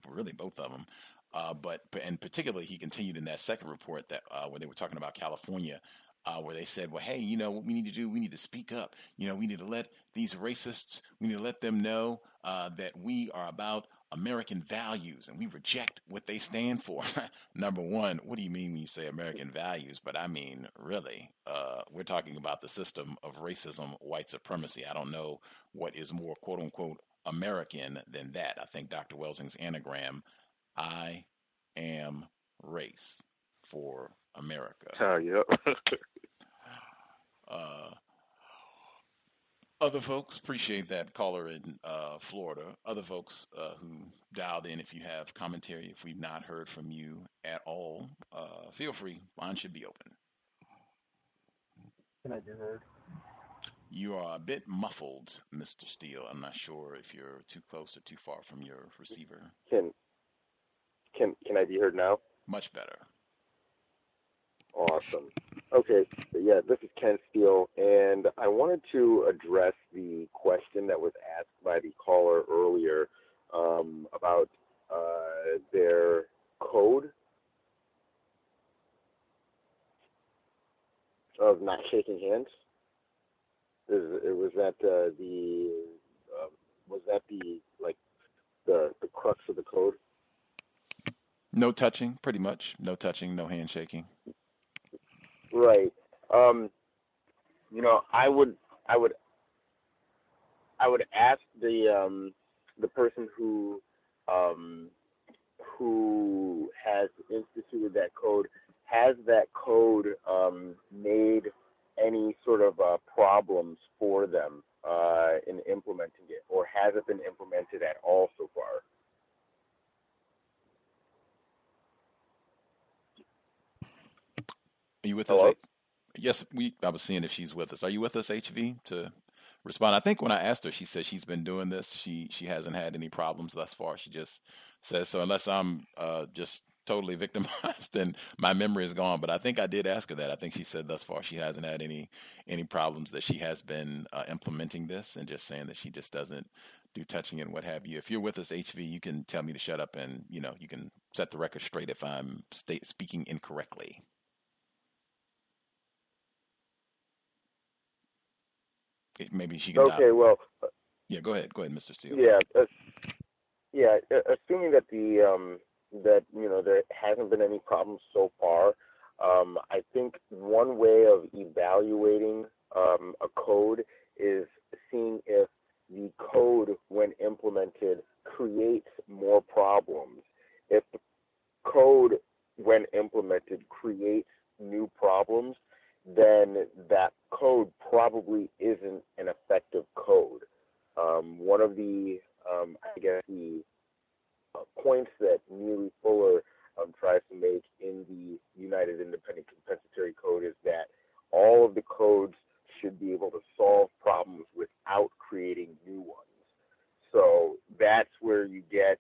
really both of them. And particularly, he continued in that second report that where they were talking about California, where they said, well, hey, you know what we need to do? We need to speak up. You know, we need to let these racists, we need to let them know that we are about American values and we reject what they stand for. Number one, what do you mean when you say American values? But I mean, really, we're talking about the system of racism, white supremacy. I don't know what is more quote unquote American than that. I think Dr. Welsing's anagram, I am race for America. Yep. Other folks, appreciate that caller in Florida. Other folks who dialed in, if you have commentary, if we've not heard from you at all, feel free. Line should be open. Can I be heard? You are a bit muffled, Mr. Steele. I'm not sure if you're too close or too far from your receiver. Can I be heard now? Much better. Awesome. Okay, so yeah, this is Ken Steele, and I wanted to address the question that was asked by the caller earlier about their code of not shaking hands. Was that the crux of the code? No touching, pretty much. No touching, no handshaking. Right. You know, I would ask the person who has instituted that code, has that code made any sort of problems for them in implementing it, or has it been implemented at all so far? Are you with Hello? us? Yes, I was seeing if she's with us. Are you with us, HV, to respond? I think when I asked her, she said she's been doing this. She hasn't had any problems thus far. She just says so. Unless I'm just totally victimized and my memory is gone. But I think I did ask her that. I think she said thus far she hasn't had any problems, that she has been implementing this, and just saying that she just doesn't do touching and what have you. If you're with us, HV, you can tell me to shut up, and you can set the record straight if I'm speaking incorrectly. Maybe she can. Okay, well. Yeah, go ahead, Mr. Steele. Yeah, assuming that there hasn't been any problems so far, I think one way of evaluating a code is seeing if the code, when implemented, creates more problems. If the code, when implemented, creates new problems, then that code probably isn't an effective code. One of the, the points that Neely Fuller tries to make in the United Independent Compensatory Code is that all of the codes should be able to solve problems without creating new ones. So that's where you get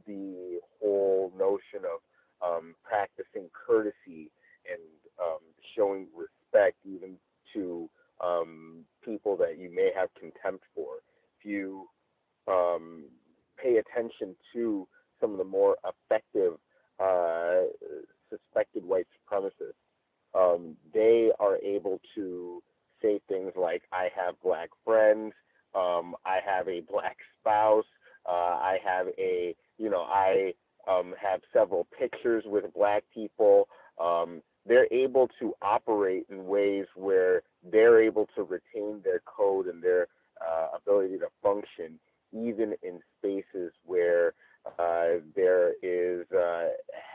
the whole notion of practicing courtesy and showing respect even to people that you may have contempt for. If you pay attention to some of the more effective suspected white supremacists, they are able to say things like, I have black friends, I have a black spouse, I have I have several pictures with black people. They're able to operate in ways where they're able to retain their code and their ability to function, even in spaces where there is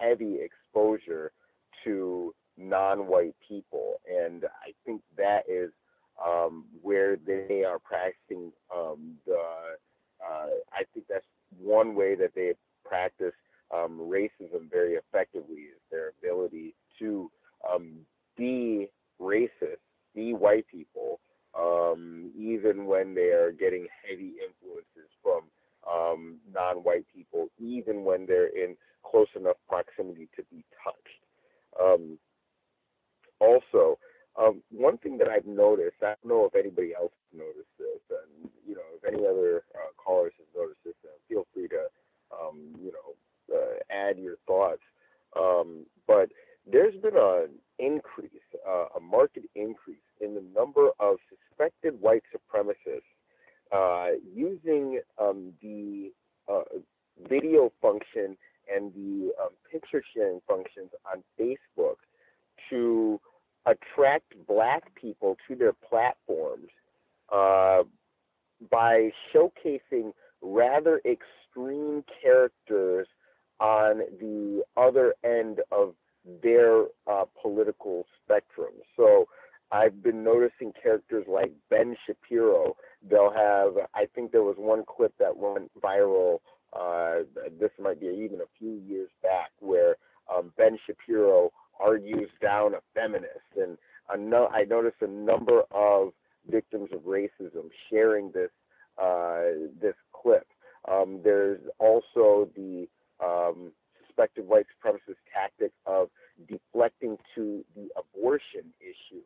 heavy exposure to non-white people. And I think that is where they are practicing I think that's one way that they practice racism very effectively is their ability to be racist, be white people, even when they are getting heavy influences from non-white people, even when they're in close enough proximity to be touched. Also, one thing that I've noticed, I don't know if anybody else has noticed this, and if any other callers have noticed this, feel free to add your thoughts. But there's been an increase, a marked increase in the number of suspected white supremacists using the video function and the picture sharing functions on Facebook to attract black people to their platforms by showcasing rather extreme characters on the other end of their political spectrum. So I've been noticing characters like Ben Shapiro. They'll have, I think there was one clip that went viral, this might be even a few years back, where Ben Shapiro argues down a feminist. And I noticed a number of victims of racism sharing this clip. There's also the suspected white supremacist tactic of deflecting to the abortion issue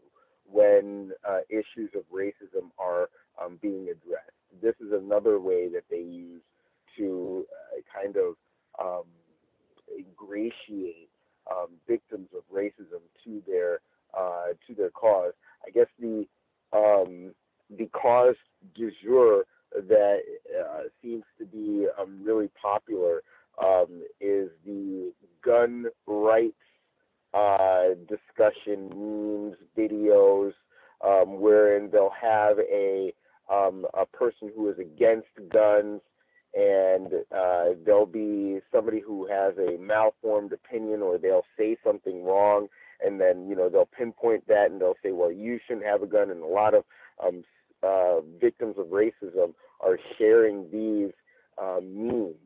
when issues of racism are being addressed. This is another way that they use to kind of ingratiate victims of racism to their cause. I guess the cause du jour that seems to be really popular is the gun rights discussion, memes, videos, wherein they'll have a person who is against guns, and there'll be somebody who has a malformed opinion, or they'll say something wrong, and then they'll pinpoint that and they'll say, well, you shouldn't have a gun. And a lot of victims of racism are sharing these memes.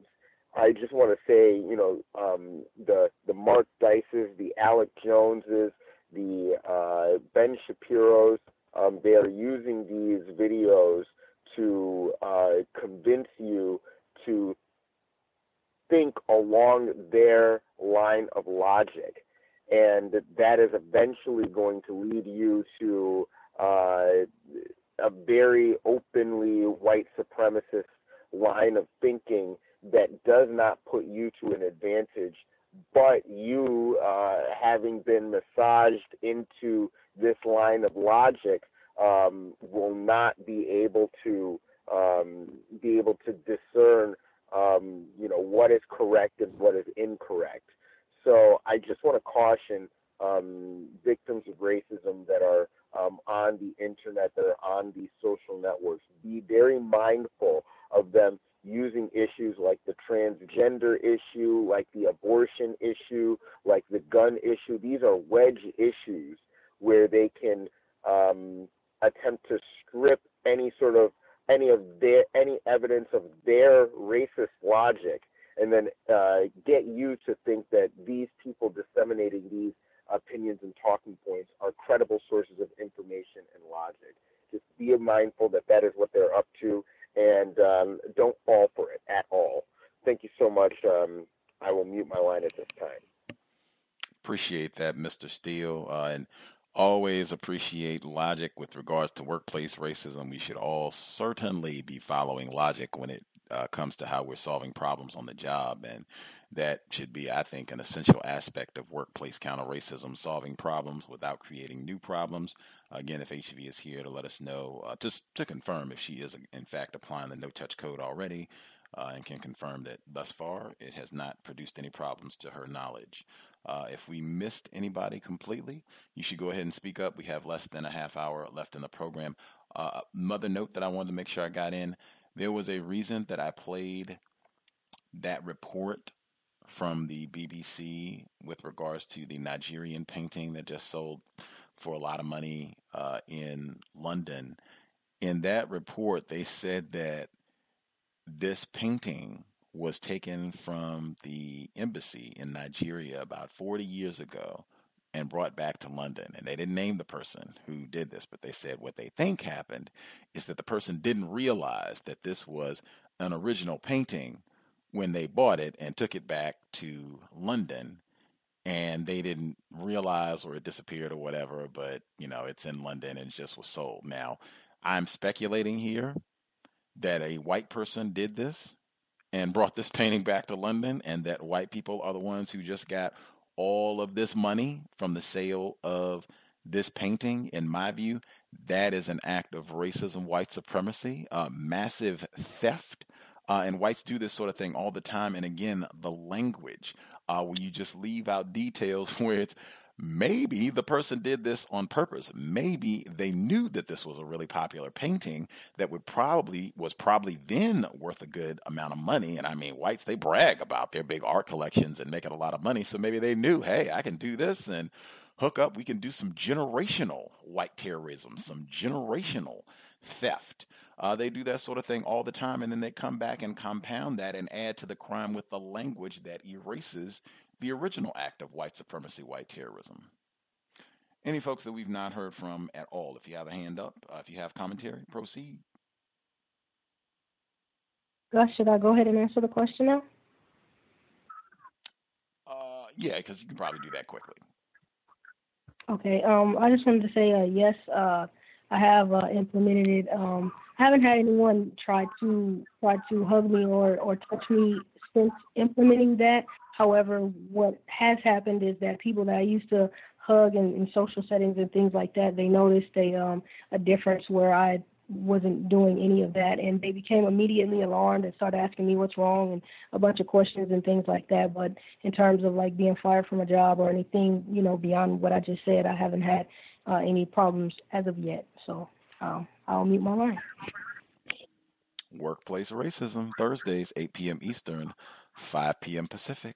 I just want to say, the Mark Dices, the Alec Joneses, the Ben Shapiros, they are using these videos to convince you to think along their line of logic. And that is eventually going to lead you to a very openly white supremacist line of thinking that does not put you to an advantage, but you, having been massaged into this line of logic, will not be able to discern, what is correct and what is incorrect. So I just want to caution victims of racism that are on the internet, that are on these social networks. Be very mindful of them using issues like the transgender issue, like the abortion issue, like the gun issue. These are wedge issues where they can attempt to strip any evidence of their racist logic, and then get you to think that these people disseminating these opinions and talking points are credible sources of information and logic. Just be mindful that that is what they're up to, and don't fall for it at all. Thank you so much. I will mute my line at this time. Appreciate that, Mr. Steele, and always appreciate logic with regards to workplace racism. We should all certainly be following logic when it comes to how we're solving problems on the job, and that should be, I think, an essential aspect of workplace counter-racism, solving problems without creating new problems. Again, if HV is here to let us know, just to confirm if she is in fact applying the no-touch code already, and can confirm that thus far it has not produced any problems to her knowledge. If we missed anybody completely, you should go ahead and speak up. We have less than a half hour left in the program. Another note that I wanted to make sure I got in, there was a reason that I played that report from the BBC with regards to the Nigerian painting that just sold for a lot of money in London. In that report, they said that this painting was taken from the embassy in Nigeria about 40 years ago and brought back to London. And they didn't name the person who did this, but they said what they think happened is that the person didn't realize that this was an original painting when they bought it and took it back to London, and they didn't realize, or it disappeared or whatever, but it's in London and just was sold. Now, I'm speculating here that a white person did this and brought this painting back to London, and that white people are the ones who just got all of this money from the sale of this painting. In my view, that is an act of racism, white supremacy, massive theft. And whites do this sort of thing all the time. And again, the language, where you just leave out details where it's maybe the person did this on purpose. Maybe they knew that this was a really popular painting that was probably then worth a good amount of money. And I mean, whites, they brag about their big art collections and making a lot of money. So maybe they knew, hey, I can do this and hook up. We can do some generational white terrorism, some generational theft. They do that sort of thing all the time, and then they come back and compound that and add to the crime with the language that erases the original act of white supremacy, white terrorism. Any folks that we've not heard from at all? If you have a hand up, if you have commentary, proceed. Gus, should I go ahead and answer the question now? Yeah, because you can probably do that quickly. Okay. I just wanted to say yes. I have implemented it. I haven't had anyone try to hug me or touch me since implementing that. However, what has happened is that people that I used to hug in social settings and things like that, they noticed a difference where I wasn't doing any of that, and they became immediately alarmed and started asking me what's wrong and a bunch of questions and things like that. But in terms of like being fired from a job or anything, beyond what I just said, I haven't had any problems as of yet. So I'll mute my line. Workplace Racism, Thursdays, 8 p.m. Eastern, 5 p.m. Pacific.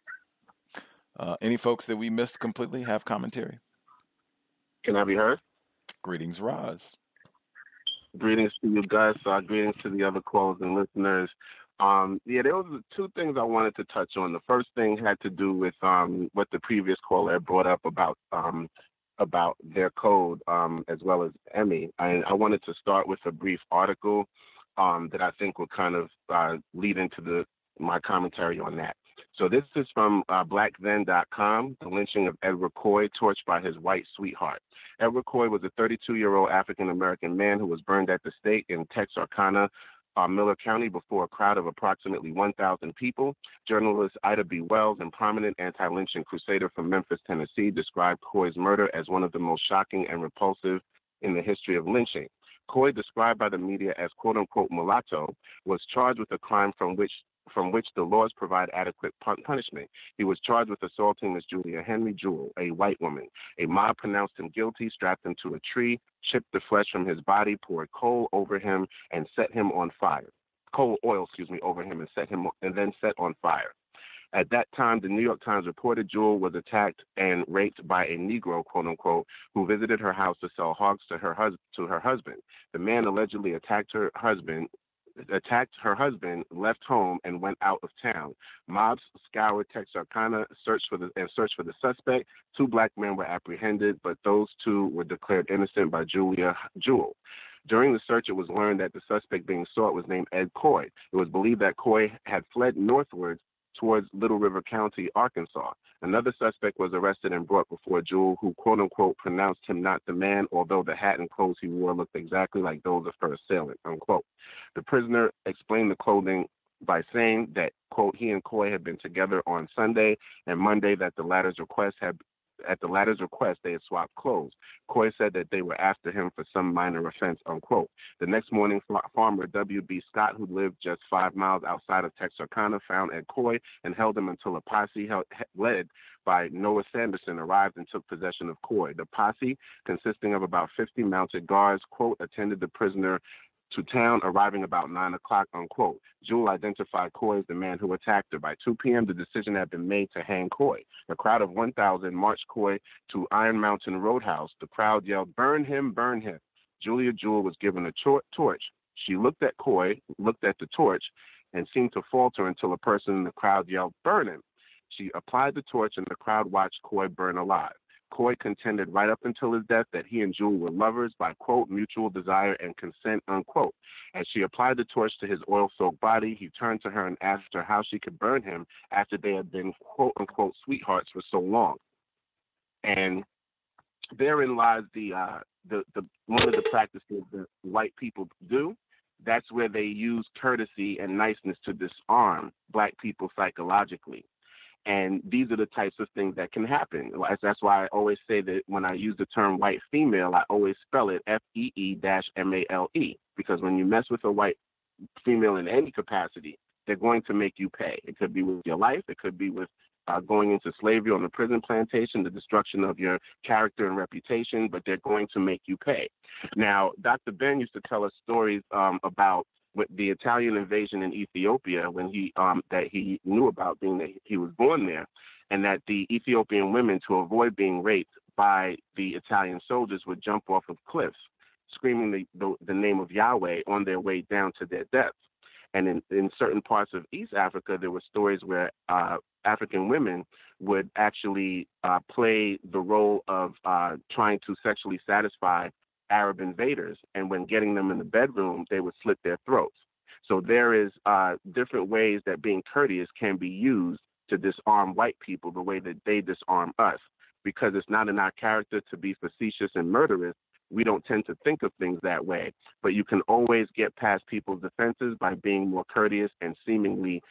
Any folks that we missed completely have commentary? Can I be heard? Greetings, Roz. Greetings to you guys. Greetings to the other callers and listeners. There was two things I wanted to touch on. The first thing had to do with what the previous caller brought up about their code, as well as Emmy. I wanted to start with a brief article that I think will kind of lead into my commentary on that. So this is from BlackThen.com, the lynching of Edward Coy, torched by his white sweetheart. Edward Coy was a 32-year-old African-American man who was burned at the stake in Texarkana, Miller County, before a crowd of approximately 1,000 people. Journalist Ida B. Wells and prominent anti-lynching crusader from Memphis, Tennessee, described Coy's murder as one of the most shocking and repulsive in the history of lynching. Coy, described by the media as quote-unquote mulatto, was charged with a crime from which the laws provide adequate punishment. He was charged with assaulting Miss Julia Henry Jewell, a white woman. A mob pronounced him guilty, strapped him to a tree, chipped the flesh from his body, poured coal over him, and set him on fire. Coal oil, over him and then set on fire. At that time, the New York Times reported Jewell was attacked and raped by a Negro, quote unquote, who visited her house to sell hogs to her husband. The man allegedly attacked her husband, left home, and went out of town. Mobs scoured Texarkana, searched for the suspect. 2 black men were apprehended, but those 2 were declared innocent by Julia Jewell. During the search, it was learned that the suspect being sought was named Ed Coy. It was believed that Coy had fled northwards towards Little River County, Arkansas. Another suspect was arrested and brought before Jewell, who, quote-unquote, pronounced him not the man, although the hat and clothes he wore looked exactly like those of her assailant, unquote. The prisoner explained the clothing by saying that, quote, he and Coy had been together on Sunday and Monday, that at the latter's request, they had swapped clothes. Coy said that they were after him for some minor offense, unquote. The next morning, farmer W.B. Scott, who lived just 5 miles outside of Texarkana, found Ed Coy and held him until a posse led by Noah Sanderson arrived and took possession of Coy. The posse, consisting of about 50 mounted guards, quote, attended the prisoner to town, arriving about 9 o'clock, unquote. Jewell identified Coy as the man who attacked her. By 2 p.m., the decision had been made to hang Coy. A crowd of 1,000 marched Coy to Iron Mountain Roadhouse. The crowd yelled, "Burn him, burn him." Julia Jewell was given a torch. She looked at Coy, looked at the torch, and seemed to falter until a person in the crowd yelled, "Burn him." She applied the torch, and the crowd watched Coy burn alive. Coy contended right up until his death that he and Jewel were lovers by, quote, mutual desire and consent, unquote. As she applied the torch to his oil-soaked body, he turned to her and asked her how she could burn him after they had been, quote, unquote, sweethearts for so long. And therein lies the one of the practices that white people do. That's where they use courtesy and niceness to disarm black people psychologically. And these are the types of things that can happen. That's why I always say that when I use the term white female, I always spell it FEE-MALE, because when you mess with a white female in any capacity, they're going to make you pay. It could be with your life. It could be with going into slavery on the prison plantation, the destruction of your character and reputation, but they're going to make you pay. Now, Dr. Ben used to tell us stories about with the Italian invasion in Ethiopia when that he knew about, being that he was born there, and that the Ethiopian women, to avoid being raped by the Italian soldiers, would jump off of cliffs, screaming the name of Yahweh on their way down to their deaths. And in certain parts of East Africa, there were stories where African women would actually play the role of trying to sexually satisfy Arab invaders, and when getting them in the bedroom, they would slit their throats. So there is different ways that being courteous can be used to disarm white people the way that they disarm us, because it's not in our character to be facetious and murderous. We don't tend to think of things that way, but you can always get past people's defenses by being more courteous and seemingly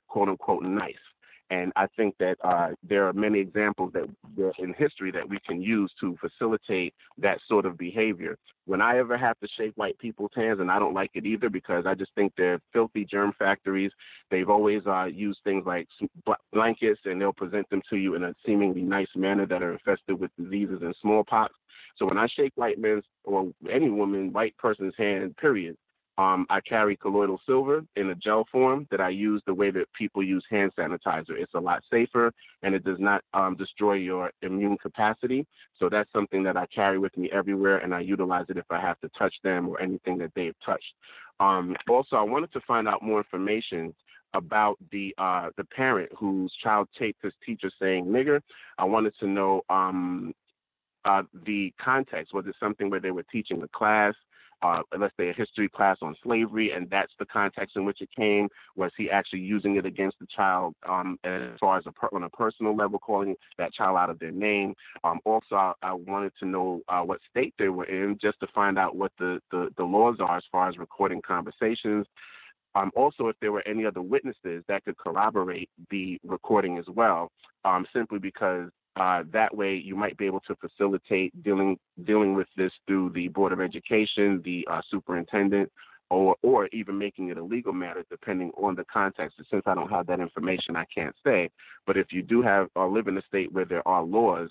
quote unquote nice. And I think that there are many examples that in history that we can use to facilitate that sort of behavior. When I ever have to shake white people's hands, and I don't like it either because I just think they're filthy germ factories, they've always used things like blankets, and they'll present them to you in a seemingly nice manner that are infested with diseases and smallpox. So when I shake white men's or any white person's hand, period, I carry colloidal silver in a gel form that I use the way that people use hand sanitizer. It's a lot safer, and it does not destroy your immune capacity. So that's something that I carry with me everywhere, and I utilize it if I have to touch them or anything that they've touched. Also, I wanted to find out more information about the parent whose child taped his teacher saying nigger. I wanted to know the context. Was it something where they were teaching a class? Let's say a history class on slavery, and that's the context in which it came. Was he actually using it against the child as far as on a personal level, calling that child out of their name? Also, I wanted to know what state they were in, just to find out what the laws are as far as recording conversations. Also, if there were any other witnesses that could corroborate the recording as well, simply because that way you might be able to facilitate dealing with this through the Board of Education, the superintendent, or even making it a legal matter depending on the context. And since I don't have that information, I can't say. But if you do live in a state where there are laws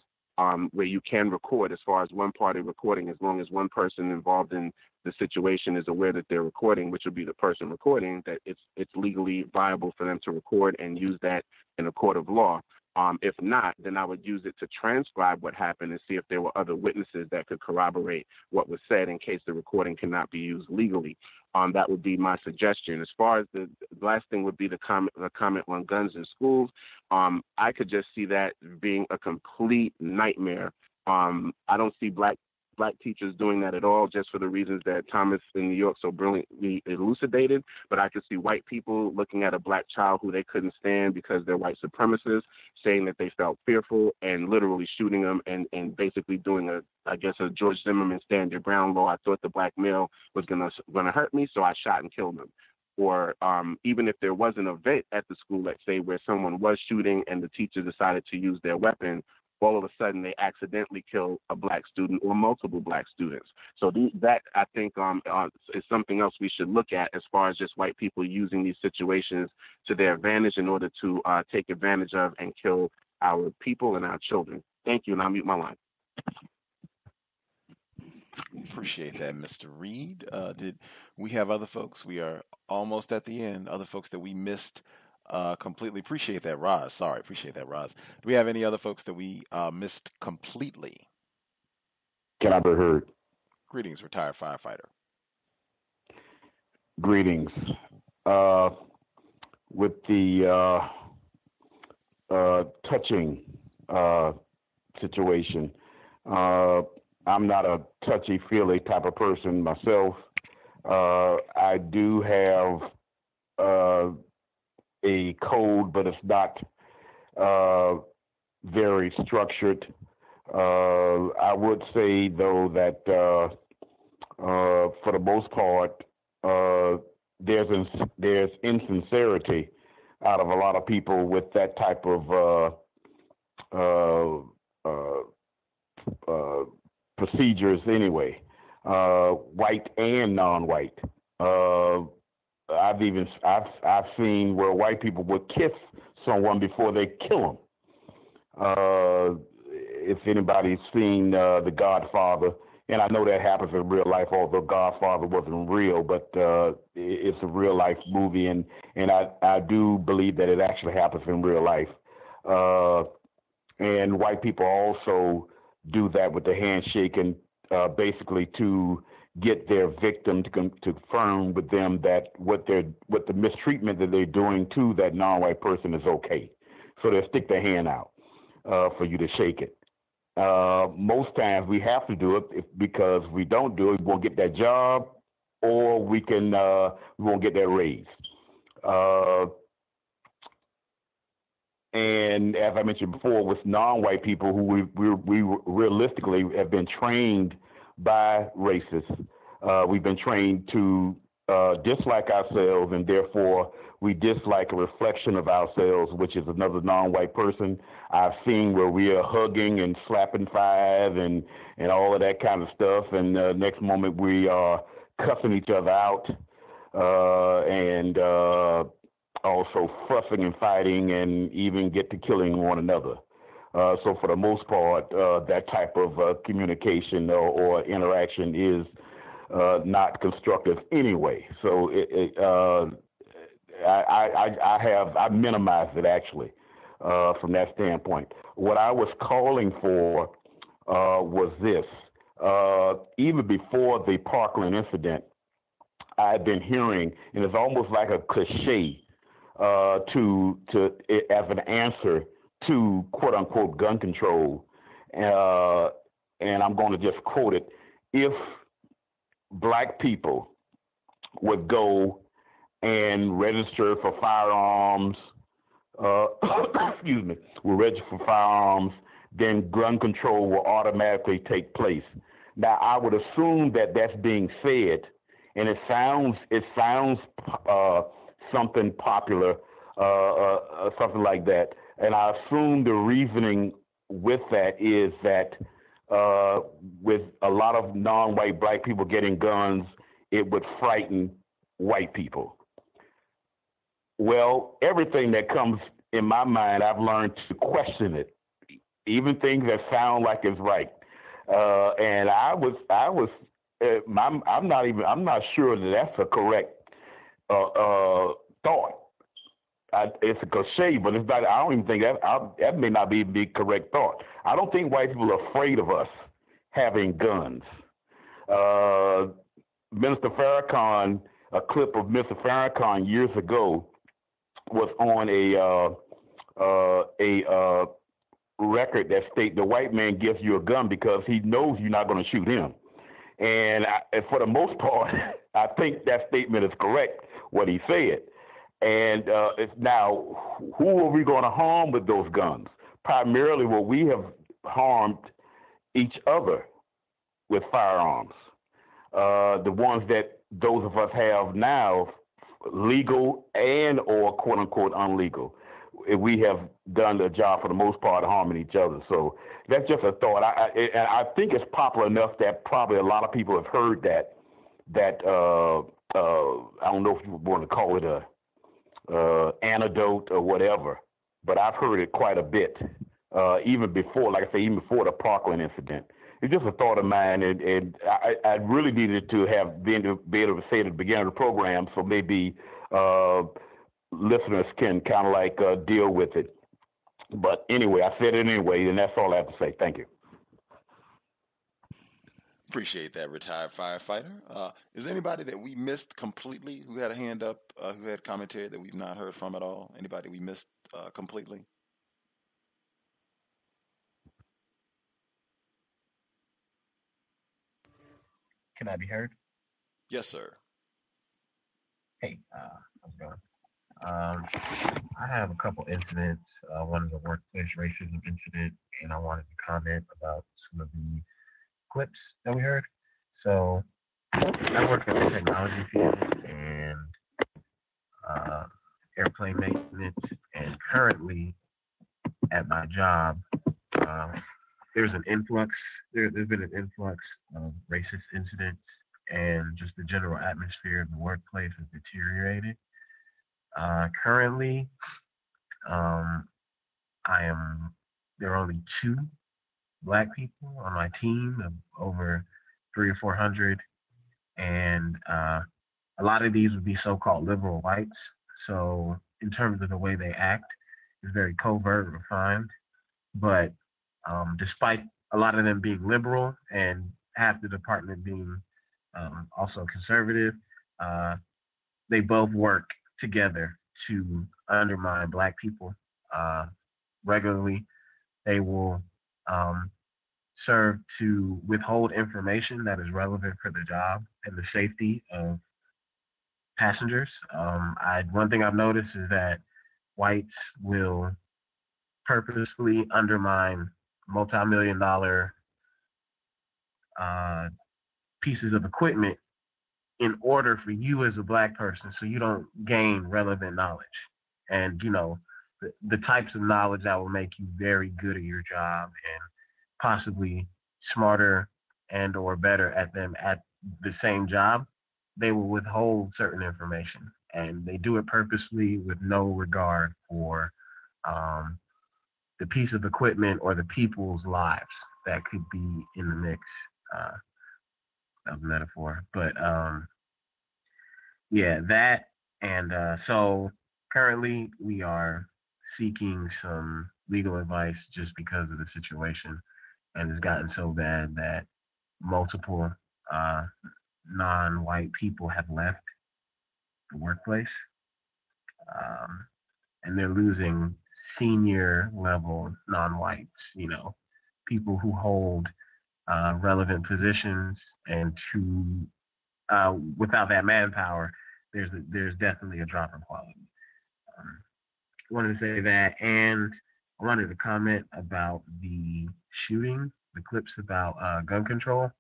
where you can record, as far as one-party recording, as long as one person involved in the situation is aware that they're recording, which would be the person recording, that it's legally viable for them to record and use that in a court of law. If not, then I would use it to transcribe what happened and see if there were other witnesses that could corroborate what was said in case the recording cannot be used legally. That would be my suggestion. As far as the last thing would be the comment on guns in schools. I could just see that being a complete nightmare. I don't see black teachers doing that at all, just for the reasons that Thomas in New York so brilliantly elucidated. But I could see white people looking at a black child who they couldn't stand because they're white supremacists, saying that they felt fearful and literally shooting them and basically doing a George Zimmerman stand your ground law. I thought the black male was gonna hurt me, so I shot and killed him. Or even if there was an event at the school, let's say, where someone was shooting and the teacher decided to use their weapon, all of a sudden they accidentally kill a black student or multiple black students. So that, I think, is something else we should look at as far as just white people using these situations to their advantage in order to take advantage of and kill our people and our children. Thank you, and I'll mute my line. Appreciate that, Mr. Reed. Did we have other folks? We are almost at the end. Other folks that we missed completely. Appreciate that, Roz. Sorry, appreciate that, Roz. Do we have any other folks that we missed completely? Can I be heard? Greetings, retired firefighter. Greetings. the touching situation. I'm not a touchy-feely type of person myself. I do have a code, but it's not very structured. I would say, though, that for the most part, there's insincerity out of a lot of people with that type of procedures anyway, white and non-white. I've seen where white people would kiss someone before they kill them. If anybody's seen The Godfather, and I know that happens in real life, although Godfather wasn't real, but it's a real life movie, and I do believe that it actually happens in real life. And white people also do that with the handshaking, basically to get their victim to confirm with them that what the mistreatment that they're doing to that non-white person is okay. So they'll stick their hand out for you to shake it. Most times we have to do it because we don't do it, we won't get that job, or we won't get that raise. And as I mentioned before, with non-white people who we realistically have been trained by racists, we've been trained to dislike ourselves, and therefore we dislike a reflection of ourselves, which is another non-white person. I've seen where we are hugging and slapping five and all of that kind of stuff, and next moment we are cussing each other out and also fussing and fighting and even get to killing one another. So for the most part, that type of communication or interaction is not constructive anyway. So I minimized it actually from that standpoint. What I was calling for was this. Even before the Parkland incident, I had been hearing, and it's almost like a cliche to as an answer to quote unquote gun control, and I'm going to just quote it: if black people would go and register for firearms, excuse me, will register for firearms, then gun control will automatically take place. Now, I would assume that that's being said, and it sounds something popular, something like that. And I assume the reasoning with that is that with a lot of non-white black people getting guns, it would frighten white people. Well, everything that comes in my mind, I've learned to question it, even things that sound like it's right. And I'm not sure that that's a correct thought. It's a cliche, but it's not. I don't even think that may not be the correct thought. I don't think white people are afraid of us having guns. Minister Farrakhan, a clip of Mr. Farrakhan years ago, was on a record that stated the white man gives you a gun because he knows you're not going to shoot him. And for the most part, I think that statement is correct, what he said. And now, who are we going to harm with those guns? Primarily, well, we have harmed each other with firearms. The ones that those of us have now, legal and or quote unquote unlegal. We have done the job for the most part of harming each other. So that's just a thought. I think it's popular enough that probably a lot of people have heard that I don't know if you want to call it a anecdote or whatever, but I've heard it quite a bit, even before, like I say, even before the Parkland incident. It's just a thought of mine, and I really needed to be able to say it at the beginning of the program, so maybe listeners can kind of like deal with it. But anyway, I said it anyway, and that's all I have to say. Thank you. Appreciate that, retired firefighter. Is there anybody that we missed completely who had a hand up, who had commentary that we've not heard from at all? Anybody we missed completely? Can I be heard? Yes, sir. Hey, how's it going? I have a couple incidents. One is a workplace racism incident, and I wanted to comment about some of the clips that we heard. So, I work in the technology field and airplane maintenance, and currently at my job, there's an influx. There's been an influx of racist incidents, and just the general atmosphere of the workplace has deteriorated. Currently, there are only 2 Black people on my team of over 300 or 400, and a lot of these would be so-called liberal whites. So in terms of the way they act, it's very covert, refined. But despite a lot of them being liberal and half the department being also conservative, they both work together to undermine Black people regularly. They will serve to withhold information that is relevant for the job and the safety of passengers. One thing I've noticed is that whites will purposefully undermine multi-million-dollar pieces of equipment in order for you as a Black person so you don't gain relevant knowledge. And, the types of knowledge that will make you very good at your job and possibly smarter and or better at them at the same job, they will withhold certain information. And they do it purposely with no regard for the piece of equipment or the people's lives that could be in the mix. That was a metaphor. But that. And so currently we are seeking some legal advice just because of the situation. And it's gotten so bad that multiple non-white people have left the workplace. And they're losing senior level non-whites, people who hold relevant positions, and without that manpower, there's definitely a drop in quality. I wanted to say that, and I wanted to comment about the shooting, the clips about gun control.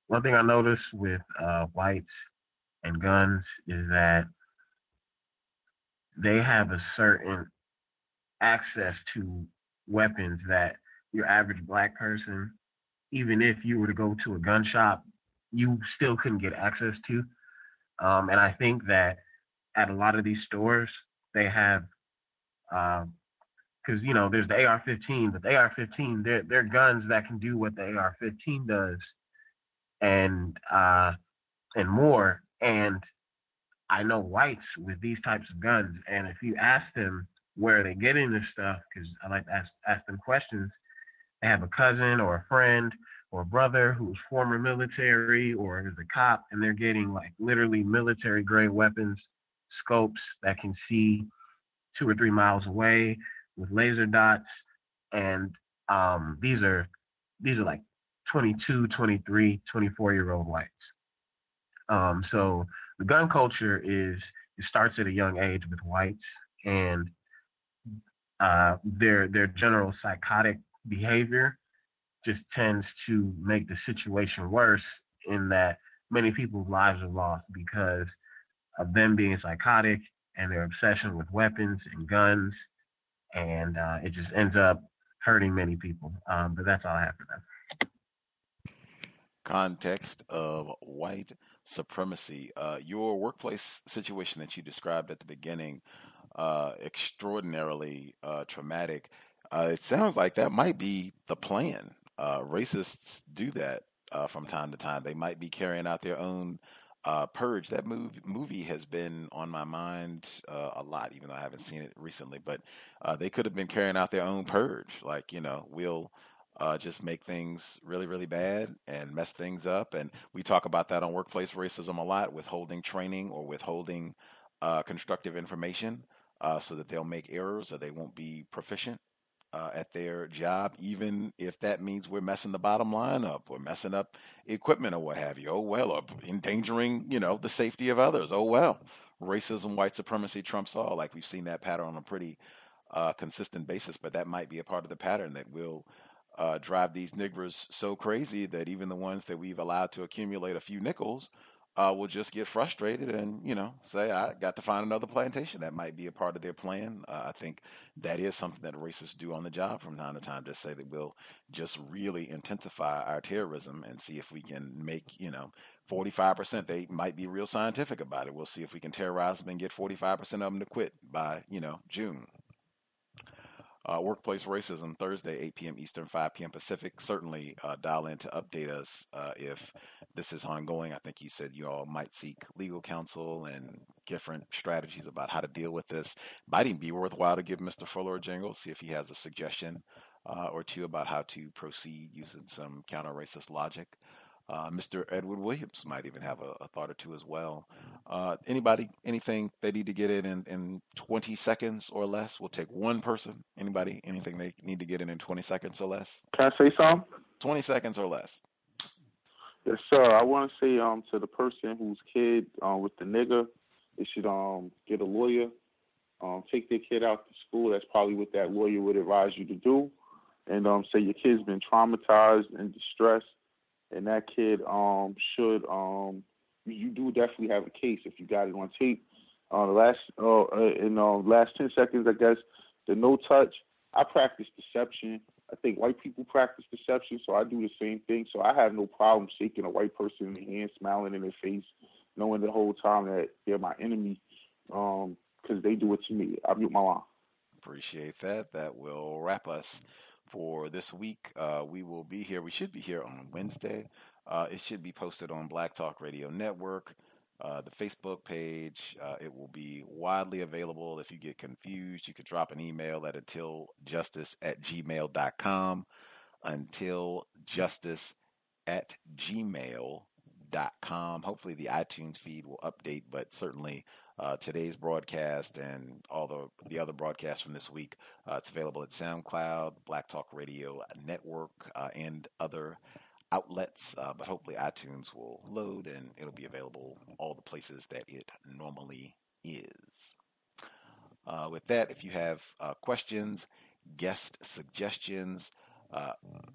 One thing I noticed with whites and guns is that they have a certain access to weapons that your average Black person, even if you were to go to a gun shop, you still couldn't get access to. And I think that at a lot of these stores, they have, because there's the AR-15, but the AR-15, they're guns that can do what the AR-15 does, and more. And I know whites with these types of guns, and if you ask them where they're getting this stuff, because I like to ask them questions, they have a cousin or a friend or a brother who's former military or is a cop, and they're getting like literally military grade weapons, scopes that can see 2 or 3 miles away with laser dots. And these are like 22, 23, 24-year-old whites. So the gun culture it starts at a young age with whites, and their general psychotic behavior just tends to make the situation worse, in that many people's lives are lost because of them being psychotic and their obsession with weapons and guns, and it just ends up hurting many people. But that's all I have for that. Context of white supremacy. Your workplace situation that you described at the beginning, extraordinarily traumatic. It sounds like that might be the plan. Racists do that from time to time. They might be carrying out their own purge. That movie has been on my mind a lot, even though I haven't seen it recently. But they could have been carrying out their own purge. Like, we'll just make things really, really bad and mess things up. And we talk about that on workplace racism a lot, withholding training or withholding constructive information so that they'll make errors or they won't be proficient at their job, even if that means we're messing the bottom line up or messing up equipment or what have you. Oh, well, or endangering, the safety of others. Oh, well, racism, white supremacy trumps all. Like we've seen that pattern on a pretty consistent basis, but that might be a part of the pattern that will drive these niggers so crazy that even the ones that we've allowed to accumulate a few nickels will just get frustrated and, say, I got to find another plantation. That might be a part of their plan. I think that is something that racists do on the job from time to time, to say that we'll just really intensify our terrorism and see if we can make, 45%. They might be real scientific about it. We'll see if we can terrorize them and get 45% of them to quit by, June. Workplace racism, Thursday, 8 p.m. Eastern, 5 p.m. Pacific. Certainly dial in to update us if this is ongoing. I think you said you all might seek legal counsel and different strategies about how to deal with this. Might even be worthwhile to give Mr. Fuller a jingle, see if he has a suggestion or two about how to proceed using some counter-racist logic. Mr. Edward Williams might even have a thought or two as well. Anybody, anything they need to get in 20 seconds or less? We'll take one person. Anybody, anything they need to get in 20 seconds or less? Can I say something? 20 seconds or less. Yes, sir. I want to say to the person whose kid with the nigger, they should get a lawyer, take their kid out to school. That's probably what that lawyer would advise you to do, and say your kid's been traumatized and distressed. And that kid should you do definitely have a case if you got it on tape. In the last 10 seconds, I guess, the no touch. I practice deception. I think white people practice deception, so I do the same thing. So I have no problem shaking a white person in the hand, smiling in their face, knowing the whole time that they're my enemy, because they do it to me. I mute my line. Appreciate that. That will wrap us for this week. We will be here. We should be here on Wednesday. It should be posted on Black Talk Radio Network, the Facebook page. It will be widely available. If you get confused, you could drop an email at untiljustice@gmail.com. untiljustice@gmail.com. Hopefully the iTunes feed will update, but certainly today's broadcast and all the other broadcasts from this week, it's available at SoundCloud, Black Talk Radio Network, and other outlets, but hopefully iTunes will load and it'll be available all the places that it normally is. With that, if you have questions, guest suggestions,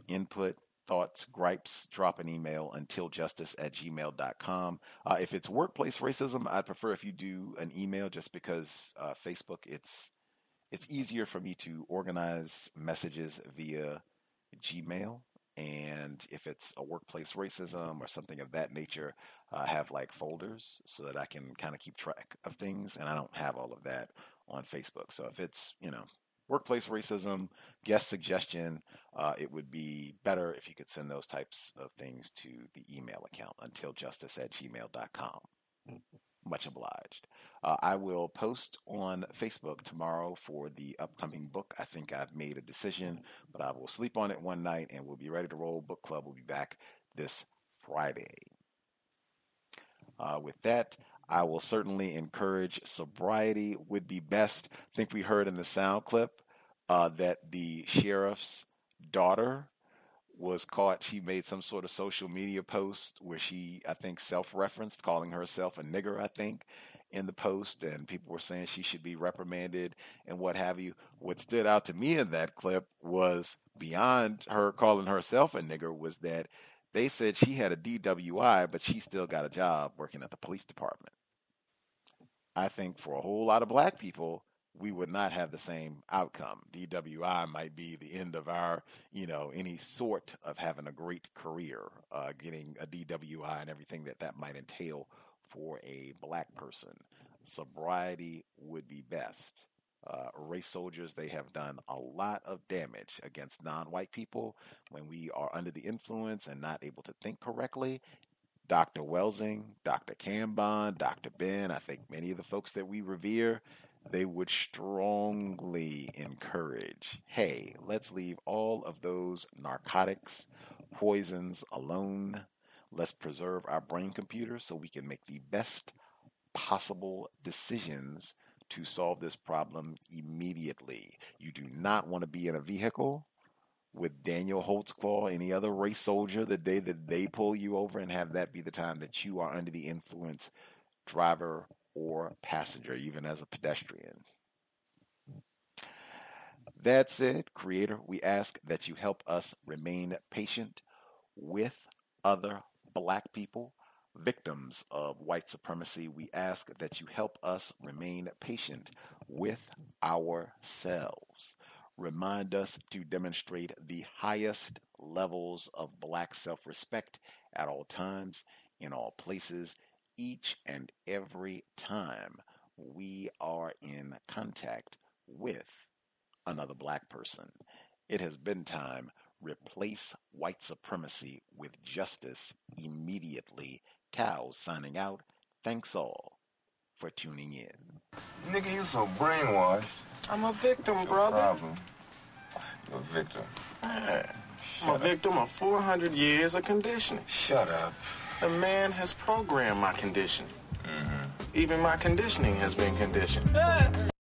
input, thoughts, gripes, drop an email untiljustice@gmail.com. If it's workplace racism, I'd prefer if you do an email, just because Facebook, it's easier for me to organize messages via Gmail. And if it's a workplace racism or something of that nature, I have like folders so that I can kind of keep track of things, and I don't have all of that on Facebook. So if it's, workplace racism, guest suggestion, it would be better if you could send those types of things to the email account, untiljustice@gmail.com. Much obliged. I will post on Facebook tomorrow for the upcoming book. I think I've made a decision, but I will sleep on it one night and we'll be ready to roll. Book club will be back this Friday. With that, I will certainly encourage sobriety would be best. I think we heard in the sound clip that the sheriff's daughter was caught. She made some sort of social media post where she, I think, self-referenced, calling herself a nigger, I think, in the post, and people were saying she should be reprimanded and what have you. What stood out to me in that clip was, beyond her calling herself a nigger, was that they said she had a DWI, but she still got a job working at the police department. I think for a whole lot of black people, we would not have the same outcome. DWI might be the end of our, any sort of having a great career, getting a DWI and everything that might entail for a black person. Sobriety would be best. Race soldiers, they have done a lot of damage against non-white people when we are under the influence and not able to think correctly. Dr. Welsing, Dr. Cambon, Dr. Ben, I think many of the folks that we revere, they would strongly encourage, hey, let's leave all of those narcotics, poisons alone. Let's preserve our brain computer so we can make the best possible decisions to solve this problem immediately. You do not want to be in a vehicle with Daniel Holtzclaw, any other race soldier, the day that they pull you over, and have that be the time that you are under the influence, driver or passenger, even as a pedestrian. That said, Creator, we ask that you help us remain patient with other Black people, victims of white supremacy. We ask that you help us remain patient with ourselves. Remind us to demonstrate the highest levels of Black self-respect at all times, in all places, each and every time we are in contact with another Black person. It has been time. Replace white supremacy with justice immediately. Cows signing out. Thanks all for tuning in. Nigga, you so brainwashed. I'm a victim, brother. Problem. You're a victim. I'm a victim of 400 years of conditioning. Shut up. The man has programmed my conditioning. Even my conditioning has been conditioned.